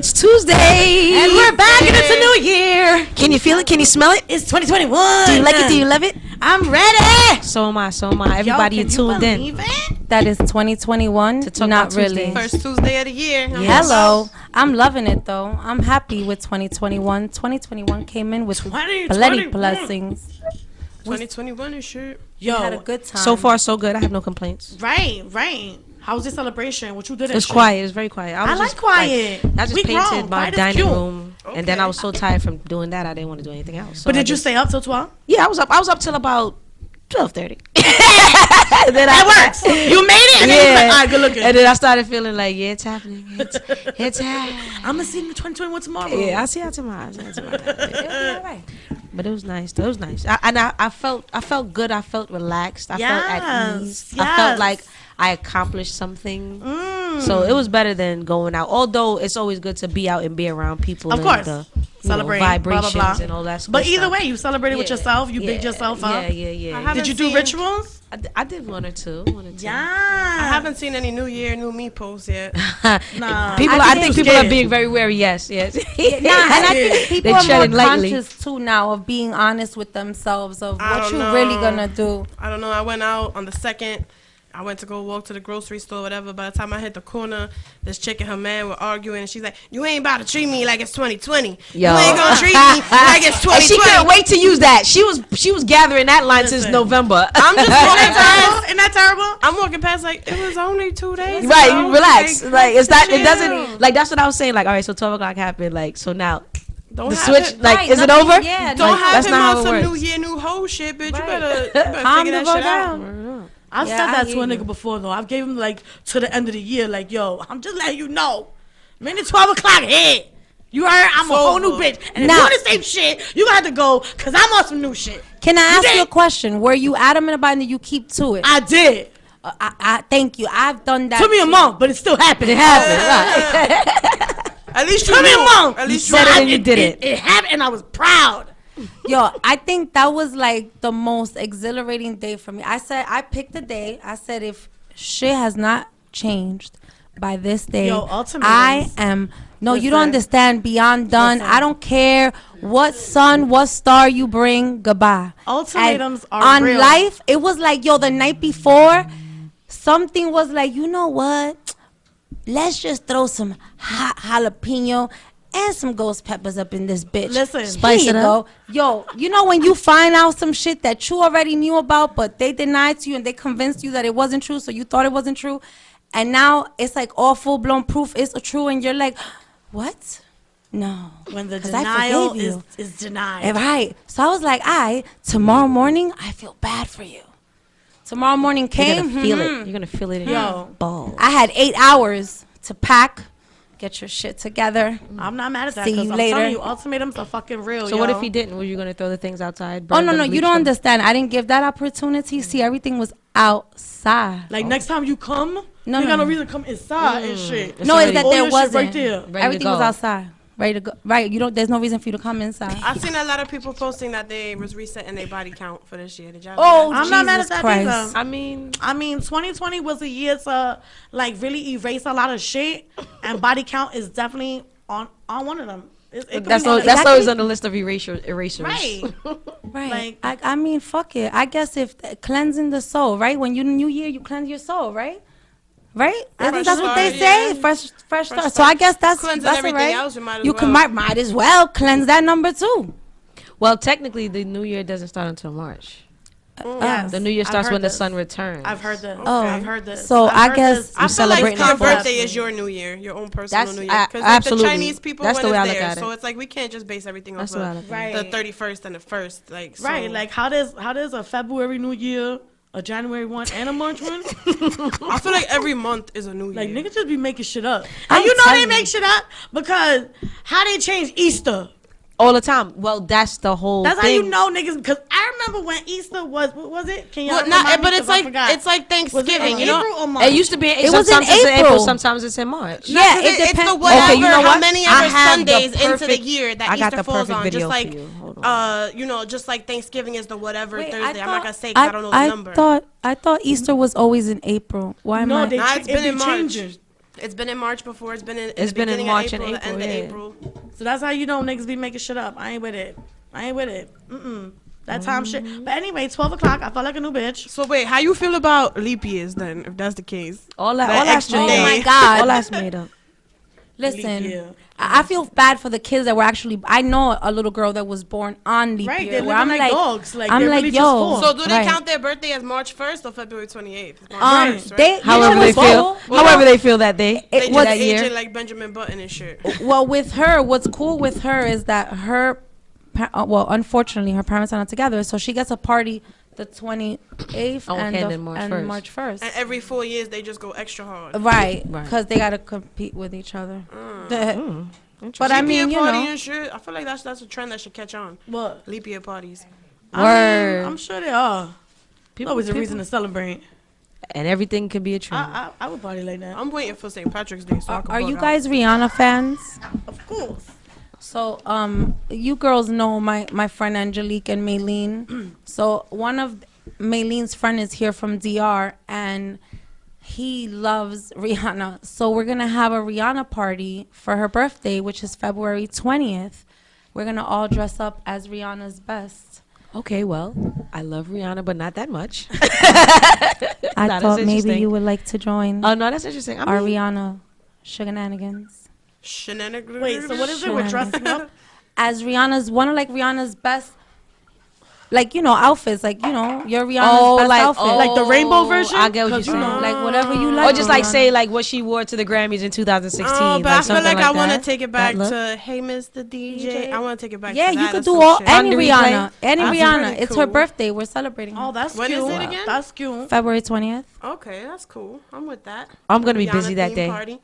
it's Tuesday. And we're back and it's a new year. Can you feel it? Can you smell it? It's 2021. Do you like it? Do you love it? I'm ready. So am I. Everybody, you tuned in. That is 2021. To talk Not about really. Tuesdays. First Tuesday of the year. Yes. Hello. I'm loving it though. I'm happy with 2021. 2021 came in with plenty blessings. 2021 is shit. We had a good time. So far, so good. I have no complaints. Right. How was your celebration? What you did? It was quiet. It was very quiet. I like quiet. I just We painted grown. my Quiet is dining cute. room, and then I was so tired from doing that, I didn't want to do anything else. So But did you stay up till 12? Yeah, I was up. I was up till about 12:30. That works. You made it. And then you was like, all right, good looking. And then I started feeling like, yeah, it's happening. It's happening. I'm gonna see you in 2021 tomorrow. Yeah, I'll see you tomorrow. Yeah, all right. But it was nice. It was nice. I felt good. I felt relaxed. I felt at ease. I felt like I accomplished something. So it was better than going out. Although it's always good to be out and be around people. Of course. The, celebrate vibrations blah, blah, blah. and all that stuff. But either way, you celebrated with yourself. You bigged yourself up. Yeah. Did you do rituals? I did one or two. Yeah. I haven't seen any New Year, New Me posts yet. Nah. I think people are being very wary. Yes. And I think people They are more treading lightly. conscious too now of being honest with themselves of I what don't you know. really gonna do. I don't know. I went out on the 2nd. I went to go walk to the grocery store, whatever. By the time I hit the corner, this chick and her man were arguing. And she's like, you ain't about to treat me like it's 2020. You ain't going to treat me like it's 2020. And she couldn't wait to use that. She was gathering that line since November. I'm just walking past. Isn't that terrible? I'm walking past like, it was only 2 days Right, ago. relax. Like it's not. It chill. doesn't. Like that's what I was saying. Like all right, so 12 o'clock happened. Like so now Don't the have switch. it- Like Right, is it nothing- over? yeah, Don't Like, have that's him not on how some it New works. Year, new whole shit, bitch. Right. You better Calm figure the that fuck shit down. out. I've Yeah, said I that to hear a you. nigga before though. I've gave him like to the end of the year, like, yo, I'm just letting you know. Minute 12 o'clock hit. You heard? I'm a whole new bitch. And if Nah. you doing the same shit, you gonna have to go because I'm on some new shit. Can I ask did. you a question? Were you adamant about it and you keep to it? I did. I thank you. I've done that. Took me a too. month, but it still happened. It happened. At least you Took me a knew. month. At least You said you it knew. and you did it. It happened and I was proud. Yo, I think that was like the most exhilarating day for me. I picked a day. I said if shit has not changed by this day, Yo, ultimatums. I am. No, you don't Listen. understand. Beyond done. Listen. I don't care what sun, what star you bring. Goodbye. Ultimatums And are on real. life. It was like yo, the night before, something was like, you know what? Let's just throw some hot jalapeno and some ghost peppers up in this bitch. Listen. Spice it it up. up. Yo, you know when you find out some shit that you already knew about, but they denied to you and they convinced you that it wasn't true, so you thought it wasn't true, and now it's like all full blown proof it's true, and you're like, what? No. When the 'Cause I denial forgave is denied. Right. So I was like, tomorrow morning I feel bad for you. Tomorrow morning You're came. gonna feel it. You're gonna feel it in Yo. your balls. I had 8 hours to pack, get your shit together. I'm not mad at that See because you I'm later. telling you, ultimatums are fucking real. So what if he didn't? Were you gonna throw the things outside? Oh burn no, them, no, you bleach don't them? understand. I didn't give that opportunity. See, everything was outside. Like next time you come, No, you no, got no no. reason to come inside and shit. It's No, it's already- that All there your shit wasn't. right there. Ready to Everything was go. outside. Ready to go. Right. You don't. There's no reason for you to come inside. I've seen a lot of people posting that they was resetting their body count for this year. Did y'all Oh, know that? I'm not mad Jesus at that Christ. either. I mean, 2020 was a year to like really erase a lot of shit, and body count is definitely on one of them. It could That's be one al- of that's them. always on the list of erasers. Right. Right. Like- I mean, fuck it. I guess if cleansing the soul, right? When you New Year, you cleanse your soul, right? Right? Isn't that what they start, say? yeah. Fresh start. So I guess that's Cleansing all everything right. else, you might as You well. might as well cleanse that number too. Well, technically, the New Year doesn't start until March. Yes. The New Year I've starts heard when the this. sun returns. I've heard this. Oh. I've heard this. So I've I heard guess- this. I feel like celebrating your it for us. birthday is your New Year, your own personal That's- New Year. I- Because like, the absolutely. Chinese people That's when the way it's I look there, at it. so it's like we can't just base everything That's off the way I of look at it. the 31st and the 1st. Like so. Right. Like how does a February New Year, a January one, and a March one? I feel like every month is a New Year. Like niggas just be making shit up. I'm And you know telling they make you. shit up because how they change Easter. all the time. Well, that's the whole That's thing. how you know niggas. Because I remember when Easter was. What was it? Can y'all Well, remind not, me? but 'Cause it's I like forgot. it's like Was it Thanksgiving, in you know. April or March? It used to be. It was sometimes in it's in April. April. Sometimes it's in March. Yeah, Because it it's the depends. whatever, Okay, you know how what? many I other have the Sundays into the perfect- year that I got Easter the falls perfect on. video Just for like, you. Hold on. you know, just like Thanksgiving is the whatever Wait, Thursday. I'm not gonna say because I don't know the number. I thought Easter was always in April. Why am No, I? they Nah, it's it been be in March. changing. It's been in March before. It's been in. It's been in March and April, April. the end Yeah. of April. So that's how you know niggas be making shit up. I ain't with it. That time shit. But anyway, 12 o'clock. I felt like a new bitch. So wait, how you feel about leap years then? If that's the case, All That that's extra made day. up. Oh my God. All that's made up. Listen, Leap year. I feel bad for the kids that were actually. I know a little girl that was born on leap Right, year. they're where living I'm like dogs. Like, I'm they're like, really yo. just so do they Right. count their birthday as March 1st or February 28th? It's March Um, 1st, right? they, you However know they what's feel. cool? However they feel that day. They It just was that age year. it like Benjamin Button and shit. Well, with her, what's cool with her is that well, unfortunately, her parents are not together, so she gets a party the 28th Oh, and, and then March 1st. March 1st. And every 4 years they just go extra hard. Right, Right. because they gotta compete with each other. But Leap I mean, year you party know, and shit. I feel like that's a trend that should catch on. What? Leap year parties. Word. I'm sure they are. People, always a reason to celebrate. And everything can be a trend. I would party like that. I'm waiting for St. Patrick's Day so I can are bug you out. guys Rihanna fans? Of course. So, you girls know my friend Angelique and Maylene. So one of Maylene's friend is here from DR, and he loves Rihanna. So we're gonna have a Rihanna party for her birthday, which is February 20th. We're gonna all dress up as Rihanna's best. Okay, well, I love Rihanna, but not that much. I That is thought maybe interesting. you would like to join Oh no, that's interesting. I our mean, Rihanna shenanigans. Shenanigans. Wait, so what is it? We're dressing up? As Rihanna's one of like Rihanna's best, like, you know, outfits, like, you know, your Rihanna's oh, best like outfit. Like the rainbow version? I get what you're 'Cause, you saying. know, Like whatever you like. Or just like Rihanna. say like what she wore to the Grammys in 2016. Oh, but like I feel something like I want to that. take it back That look. to Hey Mr. DJ. I want to take it back Yeah, to that you or could do some all shit. any On the Rihanna, replay? any That's Rihanna. pretty It's her cool. birthday. We're celebrating. Oh, that's When cute. is it again? That's cute. February 20th. Okay, that's cool. I'm with that. I'm gonna be Rihanna busy that theme day. Party.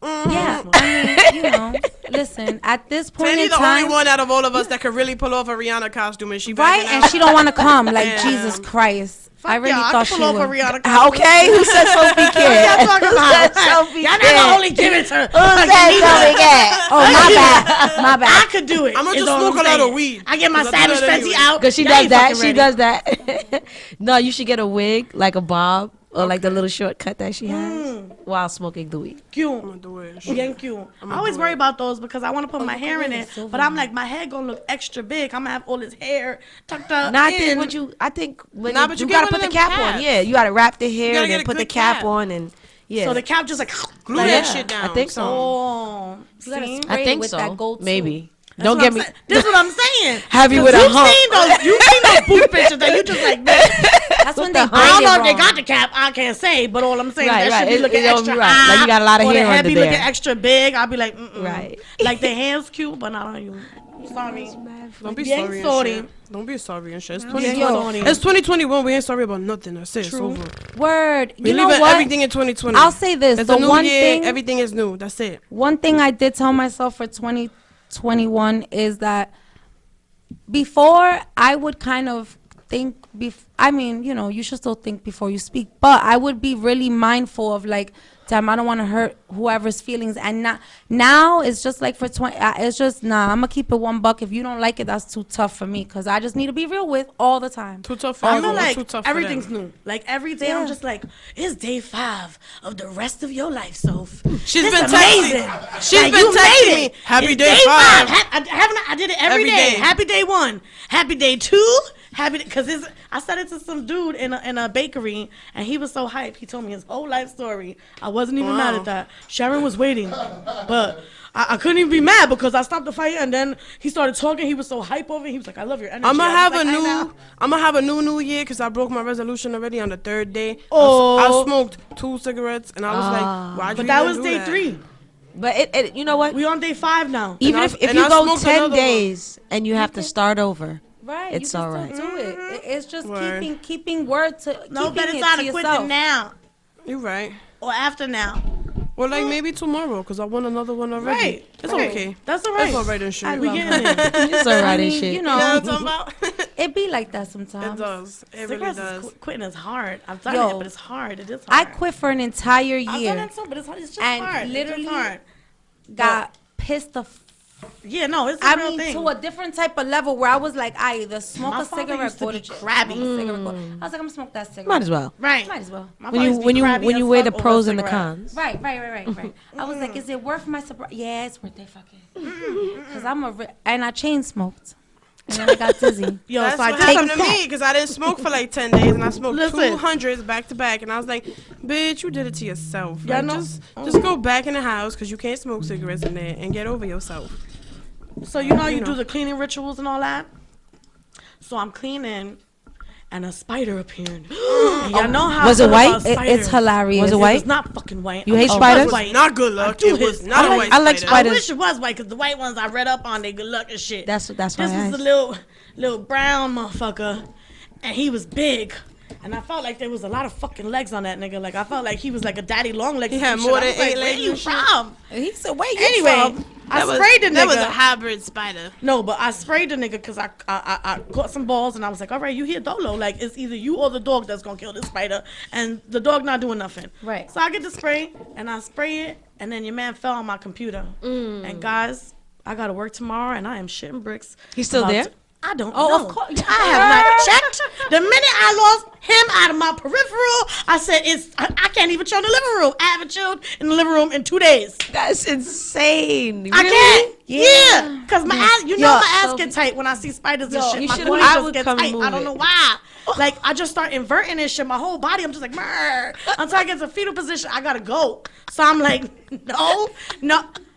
Yeah, I mean, you know, listen. At this point Tanny in the time, only one out of all of us that could really pull off a Rihanna costume, and she right? backing And out. she don't want to come. Like Yeah. Jesus Christ, I really yeah, thought I she could pull off would. a Rihanna costume. Okay, who said Sophie Kid? Y'all talking Who about? said Sophie Y'all Kid? never only give it to her. Who said Sophie Kid? Oh my bad, my I bad. could do it. I'ma is just all smoke I'm a lot of saying. weed, I get my 'cause I do Savage that Fenty anyway. out. Cause she Y'all does ain't that. fucking She ready. does that. No, you should get a wig, like a bob, or like the little shortcut that she has while smoking the weed. Cute. I'm do it. Bien cute. I always worry about those because I want to put my hair in really it, silver but I'm like, my head gonna look extra big. I'm gonna have all this hair tucked up. Nah, in. I think when Nah, you, but you you gotta get put one the of them cap on. caps. Yeah, you gotta wrap the hair gotta and get then a put the good cap cap. on and yeah. So the cap just like Glue like that that. shit down. I think so. Oh, You gotta see? spray I think with so. that gold Maybe. That's Don't what get I'm me. saying. This is what I'm saying. Have you with a You've hump? you've seen those boot pictures that you just like, man. That's when they I braid don't it know if they wrong. got the cap. I can't say, but all I'm saying Right, that right. should be It- looking it don't extra be right. high. Like you got a lot of or hair the head under be there. looking extra big. I'll be like, Right. Like the hands cute, but not on you. Sorry. Don't be Bien sorry sorry. and shit. Don't be sorry and shit. It's Bien 2020. sorry. It's 2021. We ain't sorry about nothing. That's it. It's True. over. Word. We You know leaving what? everything in 2020. I'll say this. It's The a new one year. thing, Everything is new. That's it. one thing I did tell myself for 2021 is that before I would kind of think, I mean, you know, you should still think before you speak, but I would be really mindful of like, damn, I don't want to hurt whoever's feelings. And now it's just like for 20, it's just, nah, I'm going to keep it $1. If you don't like it, that's too tough for me because I just need to be real with all the time. Too tough for I you. feel or like too tough for everything's them? new. Like every day, Yeah. I'm just like, it's day 5 of the rest of your life, Soph. She's This been amazing. texting. She's Like, been you made texting it. me. Happy It's day 5. I did it every Every day. day. Happy day 1. Happy day 2. Because I said it to some dude in a bakery, and he was so hyped. He told me his whole life story. I wasn't even mad Wow. at that. Sharon was waiting, but I couldn't even be mad because I stopped the fight, and then he started talking. He was so hype over it. He was like, "I love your energy." I'm gonna I was have like, a "I new. know." I'm gonna have a new year because I broke my resolution already on the 3rd day. Oh. I smoked 2 cigarettes and I was like, "Why'd you?" But that even was do day that? 3. But it you know what? We on day 5 now. Even And if and you I go smoked 10 another one. days and you have to start over, Right. It's you can all right. still do it. It's just Word. keeping word to No keeping better it time to to quit yourself. than now You're right. or after now. Well, like maybe tomorrow because I won another one already. Right. It's Right. okay. That's all right. It's all right and shit. I We love getting there. it's all I right and mean, shit. you You know what I'm know, talking about? it be like that It sometimes. does. It really Cigarettes does. quitting is hard. I've done Yo, it, but it's hard. It is I hard. quit for an entire I've done year. that too, but it's hard. It's just And hard. literally it's just hard. Got pissed the Yeah, no, it's a I real mean, thing. to a different type of level where I was like, I either smoke My a father cigarette, used to go be to crabby. I was like, I'm gonna smoke that cigarette. Might as well. Right. Might as well. My When father you used to be crabby when as you weigh the fuck over a pros and the cigarette. cons. Right. I was like, is it worth my sobriety? Yeah, it's worth it, fucking. Because and I chain smoked. And then I got dizzy. Yo, That's so I what did happened some to me because I didn't smoke for like 10 days and I smoked Listen. 200s back to back and I was like, bitch, you did it to yourself. Yeah, Like, no. just go back in the house because you can't smoke cigarettes in there and get over yourself. So you know you do the cleaning rituals and all that. So I'm cleaning, and a spider appeared. And y'all know how Was I it feel white? about spiders. It's hilarious. Was it It white? was not fucking white. You I hate wish it spiders? was It was white. not good luck. I do It was hate not a spiders. white I like spider. I spiders. wish it was white because the white ones I read up on, they good luck and shit. That's why This I was asked. a little brown motherfucker, and he was big. And I felt like there was a lot of fucking legs on that nigga. Like I felt like he was like a daddy long legs. He had and more shit. I than was 8 like, legs Where you and shit. from? He said, wait, you Anyway, from? I sprayed the nigga. That was a hybrid spider. No, but I sprayed the nigga because I caught some balls and I was like, all right, you here dolo. Like, it's either you or the dog that's going to kill this spider. And the dog not doing nothing. Right. So I get the spray and I spray it. And then your man fell on my computer. And guys, I got to work tomorrow and I am shitting bricks. He's still about there? I don't Oh, know. of course. I have not checked. The minute I lost him out of my peripheral, I said, I can't even chill in the living room. I haven't chilled in the living room in 2 days. That's insane. I can't. Yeah. Because my ass, Yo, my ass so- get tight when I see spiders and shit. you My should've- booty I just would get come tight. move I don't it. know why. Like, I just start inverting and shit. My whole body, I'm just like, Murr. Until I get to fetal position, I gotta go. So I'm like, no.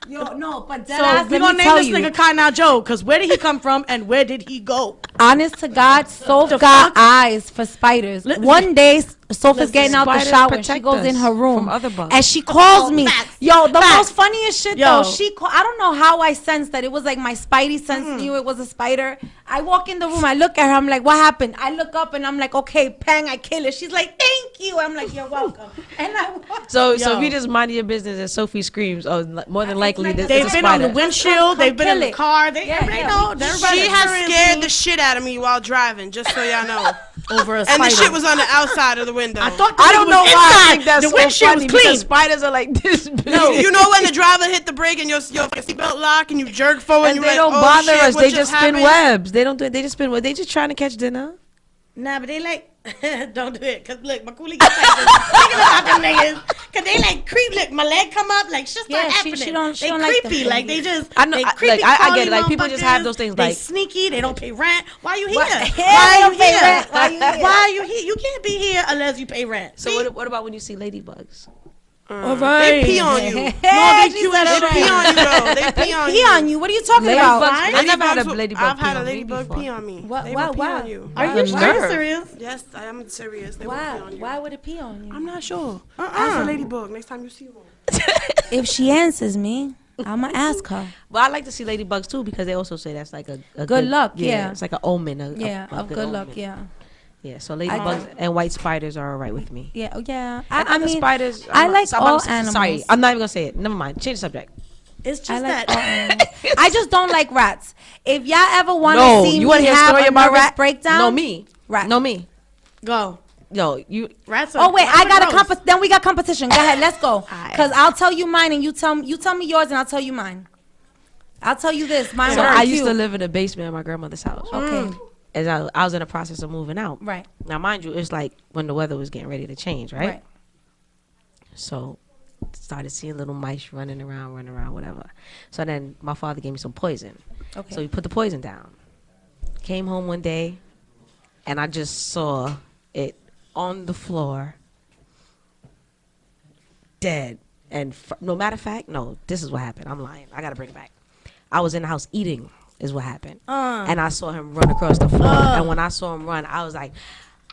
Yo, no, but dead So ass, we let gonna me name tell this you. nigga Kai Now Joe, because where did he come from and where did he go? Honest to God, Soph The got fuck? eyes for spiders. Listen. One day, Soph is Listen, getting out the spiders shower. She protect goes in us her room from other bugs. and she calls me. facts. Yo, the Facts. most funniest shit Yo. though. I don't know how I sensed that it was like my spidey sense knew it was a spider. I walk in the room. I look at her. I'm like, what happened? I look up and I'm like, okay, pang, I kill it. She's like, thank you. I'm like, you're welcome. And I walk. So Yo. if you just mind your business and Sophie screams, more than likely like this They've is a been on the spider. windshield. They've been in the kill it. car. They Yeah, they yeah, know. we- Everybody She has experienced scared me the shit out of me while driving, just so y'all know. over a And spider. the shit was on the outside of the window. I thought the I nigga don't was know why I inside. think that's the so windshield funny was clean. because spiders are like this big. No, you know when the driver hit the brake and your seatbelt lock and you jerk forward and you're they like, don't oh, bother shit, us. what They just spin happened? webs. They don't do it. They just spin webs. They just trying to catch dinner. Nah, but they like, don't do it. Cause look, my coolie gets like this. Thinking about them niggas. Cause they like creep. Look, my leg come up. Like shit Yeah, start she happening. don't- she they don't like them creepy. Like they things. just. I know- They I- creepy. like, I get crawly it. Like, people just have motherfuckers. those things, They like- sneaky. They don't pay rent. Why you here? What? Why They you don't pay here? rent. Why you here? Why you here? You can't be here unless you pay rent. So See? what about when you see ladybugs? All right. They pee on you. No, Yeah, they she cute said as it shit. They pee on you though. They pee on Pee you. on you. What are you talking Ladybugs. about? I never had a Ladybugs- ladybug I've pee had a on me ladybug before. pee on me. What- They why- will pee why? on you. Are Wow. you Nerve. serious? Yes, I am serious. They will pee Why? on you. Why would it pee on you? I'm not sure. Ask a ladybug next time you see one. If she answers me, I'ma ask her. Well, I like to see ladybugs too because they also say that's like a Good luck, yeah. It's like an omen. Yeah, a of good luck. omen. Yeah, Yeah. So ladybugs and white spiders are all right with me. yeah, oh, yeah. And I other mean, spiders. I I'm like so I'm all not- Sorry, animals. I'm not even gonna say it. Never mind. Change the subject. It's just I like all that. animals. I just don't like rats. If y'all ever want to No, see you me want to hear a have story a about nervous rat? breakdown, No, me. Rat. No, me. Go. No, you. Rats are. Oh wait, rats I are got a gross. then we got competition. Go ahead, let's go. Aight. Cause I'll tell you mine and you tell me yours and I'll tell you mine. I'll tell you this. Mine So were I used cute. to live in the basement of my grandmother's house. Okay. As I was in the process of moving out. Right. Now, mind you, it's like when the weather was getting ready to change, right? Right. So started seeing little mice running around, whatever. So then my father gave me some poison. Okay. So he put the poison down. Came home one day, and I just saw it on the floor, dead. And no matter of fact, no, this is what happened. I'm lying. I gotta bring it back. I was in the house eating, is what happened. And I saw him run across the floor. And when I saw him run, I was like,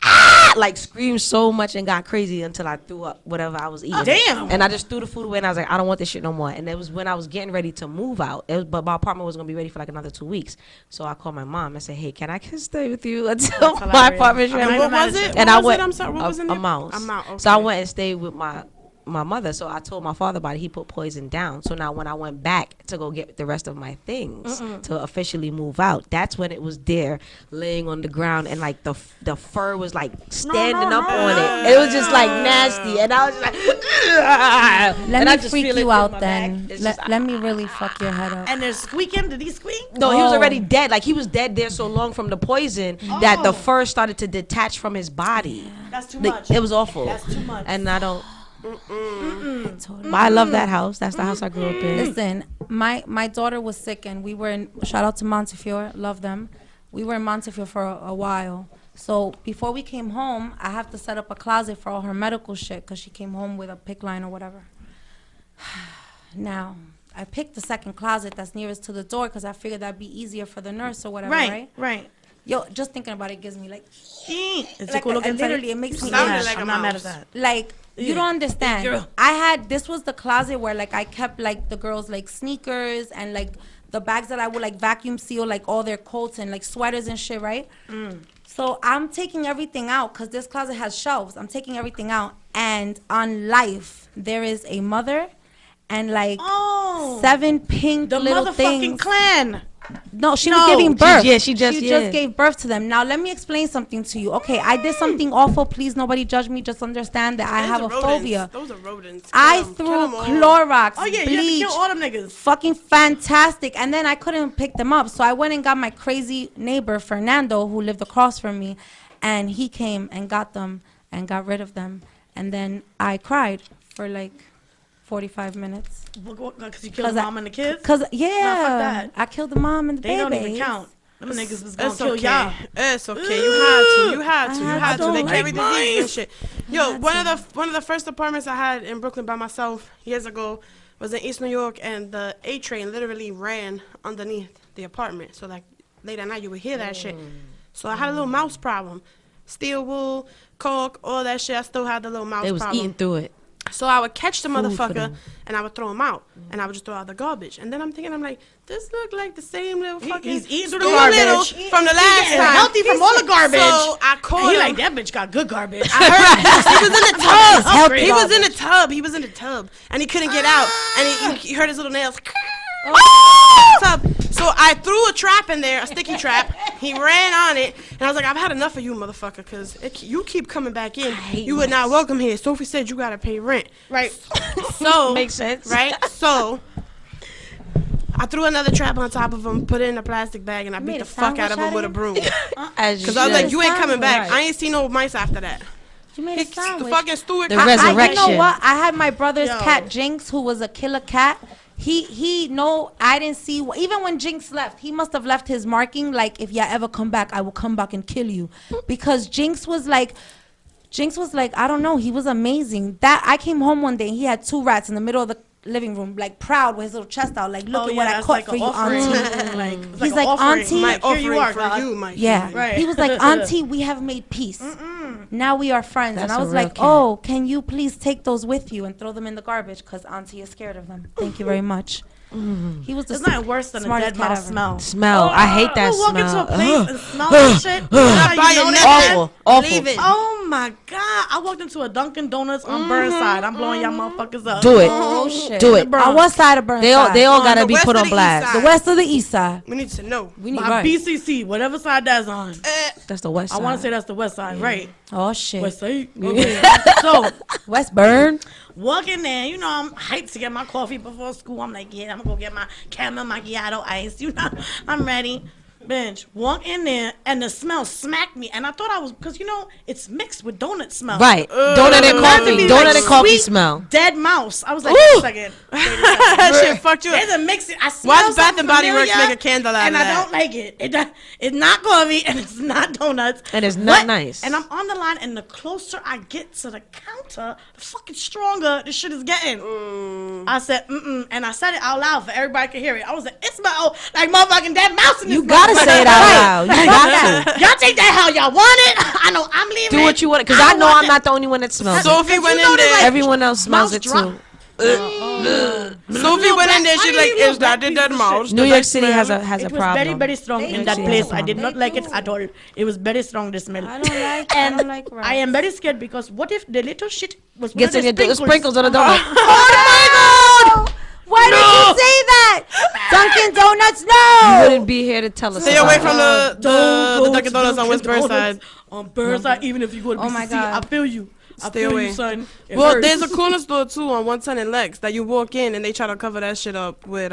ah! Like screamed so much and got crazy until I threw up whatever I was eating. Damn. And I just threw the food away and I was like, I don't want this shit no more. And it was when I was getting ready to move out. But my apartment was gonna be ready for like another 2 weeks. So I called my mom and said, hey, can I just stay with you until my hilarious. apartment's I'm ready? not What mad was at it? you. And What I was went it? I'm sorry. What was in a there? mouse. A mouse. Okay. So I went and stayed with my my mother. So I told my father about it. He put poison down. So now when I went back to go get the rest of my things to officially move out, that's when it was there laying on the ground, and like the fur was like standing up on it. It was just like nasty, and I was just like, let and I me just freak feel it you in out my then. back. It's just, Let me really fuck your head up. And they're squeaking. Did he squeak? No, he was already dead. Like he was dead there so long from the poison that the fur started to detach from his body. That's too Like, much. it was awful. That's too much. And I don't. But I love that house. That's the house I grew up in. Listen, my daughter was sick, and we were in. Shout out to Montefiore, love them. We were in Montefiore for a while. So before we came home, I have to set up a closet for all her medical shit because she came home with a PICC line or whatever. Now, I picked the second closet that's nearest to the door because I figured that'd be easier for the nurse or whatever, right? Right. Yo, just thinking about it gives me like, It's like cool looking literally, it makes me Sounded mad. like a I'm not mad mouse. at that. Like, you don't understand. Girl. This was the closet where like I kept like the girls' like sneakers and like the bags that I would like vacuum seal like all their coats and like sweaters and shit, right? So I'm taking everything out because this closet has shelves. I'm taking everything out, and on Life there is a mother and like 7 pink The little motherfucking things. clan. No, she was giving birth. She just gave birth to them. Now let me explain something to you. Okay, I did something awful. Please, nobody judge me. Just understand that I have a Those are phobia. Those are rodents. I Kill 'em. threw Kill 'em all. Clorox, Oh yeah, you bleach, have to kill all them niggas. fucking fantastic. And then I couldn't pick them up, so I went and got my crazy neighbor Fernando, who lived across from me, and he came and got them and got rid of them. And then I cried for like 45 minutes. Because you killed the mom and the kids? Cause Nah, fuck yeah, that. I killed the mom and the They don't even babies. count. Them niggas was gonna It's kill okay. y'all. It's okay. You had to. You had to. You I had to. don't They like carry disease and shit. Yo, had one of the first apartments I had in Brooklyn by myself years ago was in East New York, and the A train literally ran underneath the apartment. So like late at night you would hear that shit. So I had a little mouse problem. Steel wool, caulk, all that shit. I still had the little mouse They was problem. eating through it. So I would catch the Food for motherfucker them. and I would throw him out, and I would just throw out the garbage. And then I'm thinking, I'm like, this look like the same little fucking He's eating through the Stuart garbage. Little from the last getting time. healthy from all the garbage. So I called And he him. like, that bitch got good garbage. I heard he was in the tub. Healthy He was in the garbage. tub. He was in the tub, and he couldn't get out. And he heard his little nails. Tub. So I threw a trap in there, a sticky trap. He ran on it, and I was like, I've had enough of you, motherfucker, because you keep coming back in. You were not welcome here. Sophie said you gotta pay rent. Right. So Makes sense. right? So I threw another trap on top of him, put it in a plastic bag, and I beat made the a fuck out of him sandwich with a out broom. As Because I was like, you ain't coming back. Right. I ain't seen no mice after that. You made a The sandwich. fucking Stuart. The You resurrection. know what? I had my brother's Yo. cat Jinx, who was a killer cat. I didn't see, even when Jinx left, he must have left his marking, like, if you ever come back, I will come back and kill you. Because Jinx was like, I don't know, he was amazing. That I came home one day and he had 2 rats in the middle of the living room, like proud with his little chest out, like, look at what I caught for you, auntie. He's like, auntie, My here offering you are, for God. you, my yeah. human. Right. He was like, auntie, we have made peace. Now we are friends. That's and I a was real like, cat. oh, can you please take those with you and throw them in the garbage? Because auntie is scared of them. Thank you very much. He was the It's not worse than a smartest dead cat mouse ever. smell. Smell. I hate that You walk into smell. a place and smell that shit. That's how Buy you know it that never. Awful. Awful. Leave it. Oh my God. I walked into a Dunkin' Donuts on Burnside. I'm blowing y'all motherfuckers up. Do it. Oh, shit. Do it. On what side of Burnside? They all On gotta the be west put of on the east blast. side. The west or the east side? We need to know. We need By right. BCC, whatever side that's on. That's the west I side. want to say that's the west side, right? Oh, shit. West side. Okay. So, West Burn? walking there, you know, I'm hyped to get my coffee before school. I'm like, yeah, I'm gonna go get my caramel macchiato ice. You know, I'm ready. Bench, walk in there, and the smell smacked me. And I thought I was, because, you know, it's mixed with donut smell. Right. Donut and Imagine me coffee. Donut like and coffee sweet, smell. Dead mouse. I was like, wait a second. Wait a second. That shit fucked you up. There's a mix. I smell Watch Bath and Body Works familiar, make a candle out and of I that. don't like it. It's not coffee, and it's not donuts. And it's not But- nice. And I'm on the line, and the closer I get to the counter, the fucking stronger this shit is getting. I said, and I said it out loud for everybody to hear it. I was like, it smell like motherfucking dead mouse in this You gotta motherfucker. say it out loud. You got to. Y'all take that how y'all want it. I know I'm leaving. Do what you want. Because I know I'm not the only one that smells it. Sophie You went know in there's, there. like, Everyone else smells mouse it drop. too. Sophie went in there. She's like, "Is that the dead mouse?" New York City has a It was problem. very, very strong in that City place. has a I did not problem. like it at all. It was very strong, the smell. I don't like. And I don't like I am very scared because what if the little shit was one Gets of in the your sprinkles on the donut. Why did you say that? Dunkin' Donuts, You no. wouldn't be here to tell us. Stay about away it. from the Dunkin' Donuts on West Burnside. On Burnside, even if you go to BCC, Oh my God. I feel you. I Stay feel away. you, son. It Well, hurts. there's a corner store too on 110 and Lex that you walk in and they try to cover that shit up with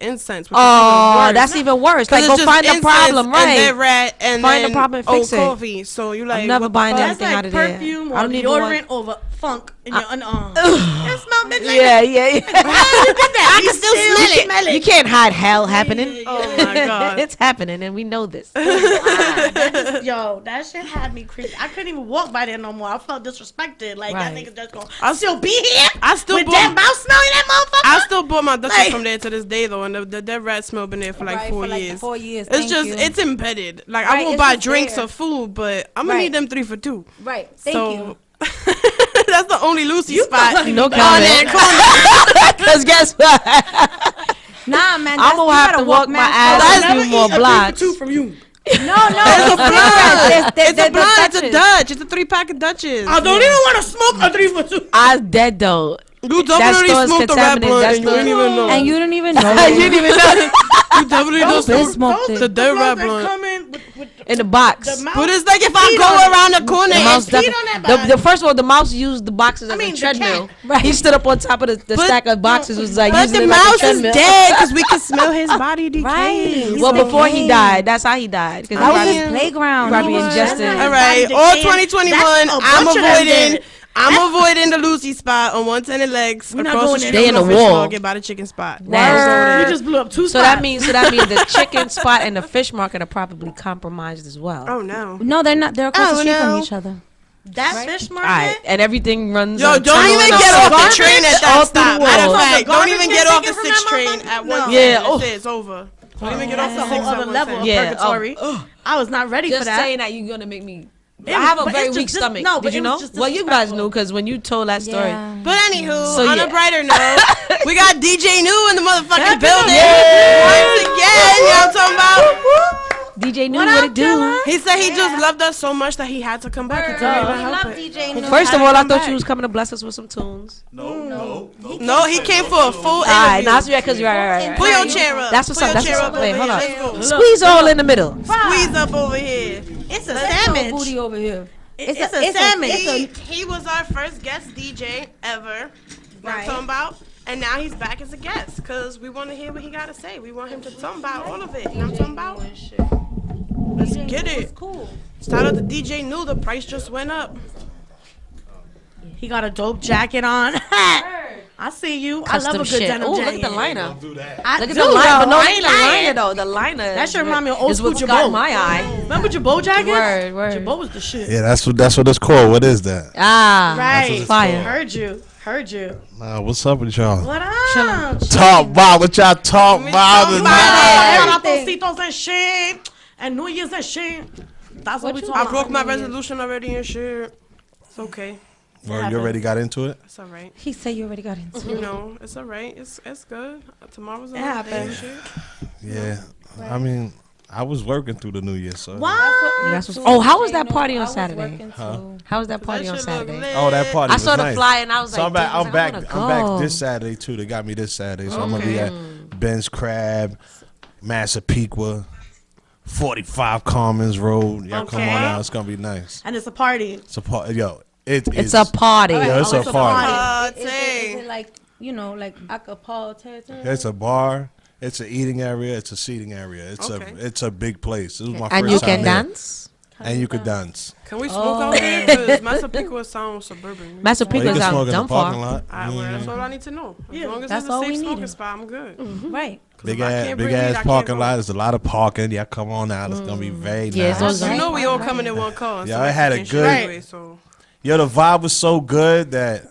incense. Which is Oh, even worse. that's even worse. 'Cause Like, it's go just find the incense problem, And right? then rat and Find the then problem and old fix it. coffee. So you like I'm never what the buying fuck? That's anything like out of there. perfume I or don't even deodorant want. over funk in your That smell bit like Yeah, yeah. I can still smell it. You can't hide hell happening. Oh my God. It's happening, and we know this. Yo, that shit had me creepy. I couldn't even walk by there no more. I felt disrespected. Like that Right. nigga just going, I'll still be here. I still with bought- that mouth smelling that motherfucker. I still bought my Dutchess Like- from there to this day though, and the dead rat smell been there for like Right, 4 for like years. 4 years. It's Thank just you. it's embedded. Like Right, I won't it's buy just drinks there. or food, but I'm gonna Right. need them 3 for 2. Right. Thank so you. that's the only Lucy spot. No on that comment. corner. Because guess what? Nah, man. I'm gonna have to walk my ass I'll a never few more eat a 3 for blocks. 2 from you. No, it's cigarettes. It's a blind. It's a Dutchess. Dutch. It's a 3-pack of Dutchess. I don't even want to smoke a 3 for 2. I'm dead though. You That definitely store is smoked the rat contaminated. blunt That and you didn't store- even know. And you don't even know. You didn't even know. You definitely don't been smoke smoked the it. dead rat That blunt. come in with In the box. the mouse. But it's like if I Peed go on it. around the corner The and mouse peed definitely- on that the first of all, the mouse used the boxes as mean, a the treadmill. cat. Right. He stood up on top of the But- stack of boxes. Was like but using the it like a mouse is treadmill. dead because we can smell his body decay. Right. Well, He's before he decaying. died, that's how he died. 'Cause That was he his probably- playground. probably He was- ingested. All right, Body all decaying. 2021, That's a I'm bunch of them avoiding. dead. I'm avoiding the Lucy spot on 110 and Legs We're not across going the in. street They in from the Fish wall. Market by the chicken spot. Word. We just blew up 2 So spots. that means the chicken spot and the fish market are probably compromised as well. Oh no. No, they're not. They're across Oh, the street no. from each other. that fish All right, market. and everything runs. Yo, on don't tunnels even and get off garbage the train at all that through stop. the Matter of walls. fact, don't Garbage even can get off take the it 6 from train that at motherfucker? 110. No. Yeah, oh. That's it, it's over. Don't even get That's off a the 6 whole at other level of 110. Yeah, purgatory. I was not ready for Just that. saying that you're gonna make me. It I was- have a but very it's weak just stomach. no, but Did you it know? was just Well, you guys disrespectful. knew because when you told that story. Yeah. But anywho, So, on yeah. a brighter note, we got DJ New in the motherfucking Happy building. New Year. Once again, you know what I'm talking about? DJ knew What what up, it do. Dylan? He said he just loved us so much that he had to come back. He couldn't even help it. DJ New. First of all, I come thought back. you was coming to bless us with some tunes. No. No, he came for a full All right, interview. now it's because you're right. Pull your chair up. That's what's Pull up. your That's chair what's up up. Wait, over hold here. on. Let's go. Squeeze all in the middle. Squeeze up over here. It's a Let's go, sandwich. booty over here. It's a sandwich. He was our first guest DJ ever. Right. Talking about. And now he's back as a guest because we want to hear what he got to say. We want him to talk about all of it. You know what I'm talking about? Let's get it. Cool. Shout out to DJ New. The price just went up. He got a dope jacket on. I see you. I Custom love a good shit. denim Ooh, jacket. look at the liner. Don't do that. I Look at do, the liner. though. But no, I look ain't at the lying. liner though. The liner. That shit remind me of old is school what's got Jabot. my eye. Remember Jabot jackets? Word, word. Jabot was the shit. Yeah, that's what it's called. What is that? Ah, Right. fire. Heard you. Heard you. What's up with y'all? What up? Talk about what y'all talk about tonight. Ratoncitos and shit. And New Year's and shit. That's what we talking I about. broke my resolution already and shit. It's okay. Well, you already got into it? It's all right. He said you already got into You know, it's all right. It's good. Tomorrow's It another day and happens. shit. Yeah. I mean, I was working through the New Year, so. What? That's what's, oh, how was that party on I was Saturday? working too. How was that party That on shit look Saturday? lit. Oh, that party I was saw the nice. flyer and I was So like, I'm back. damn, I'm back. I wanna I'm back go. this Saturday too. They got me this Saturday, so I'm gonna be at Ben's Crab, Massapequa, 45 Commons Road. Y'all come on Okay. out. It's gonna be nice. And it's a party. It's a party. Yo, it's a party. Yo, it's Oh, a it's a party. party. Is Party. it like, you know, like acapella territory? It's a bar. It's an eating area. It's a seating area. Okay. It's a big place. This was my And first you time can there. dance? And you could dance. Can we smoke out there? Because Massapequa sounds suburban. Or you Massapequa's can out smoke in the dumb parking far. lot. Alright, well, that's all I need to know. As Yeah, long as that's it's a all we safe smoking needed. spot, I'm good. Right. Big if I ass, can't big breathe, I ass can't parking vote. lot. There's a lot of parking. Y'all come on out. It's gonna be very Yeah, nice. those You know we all coming in one car. Yeah, I had a so good- anyway, so Yo, the vibe was so good that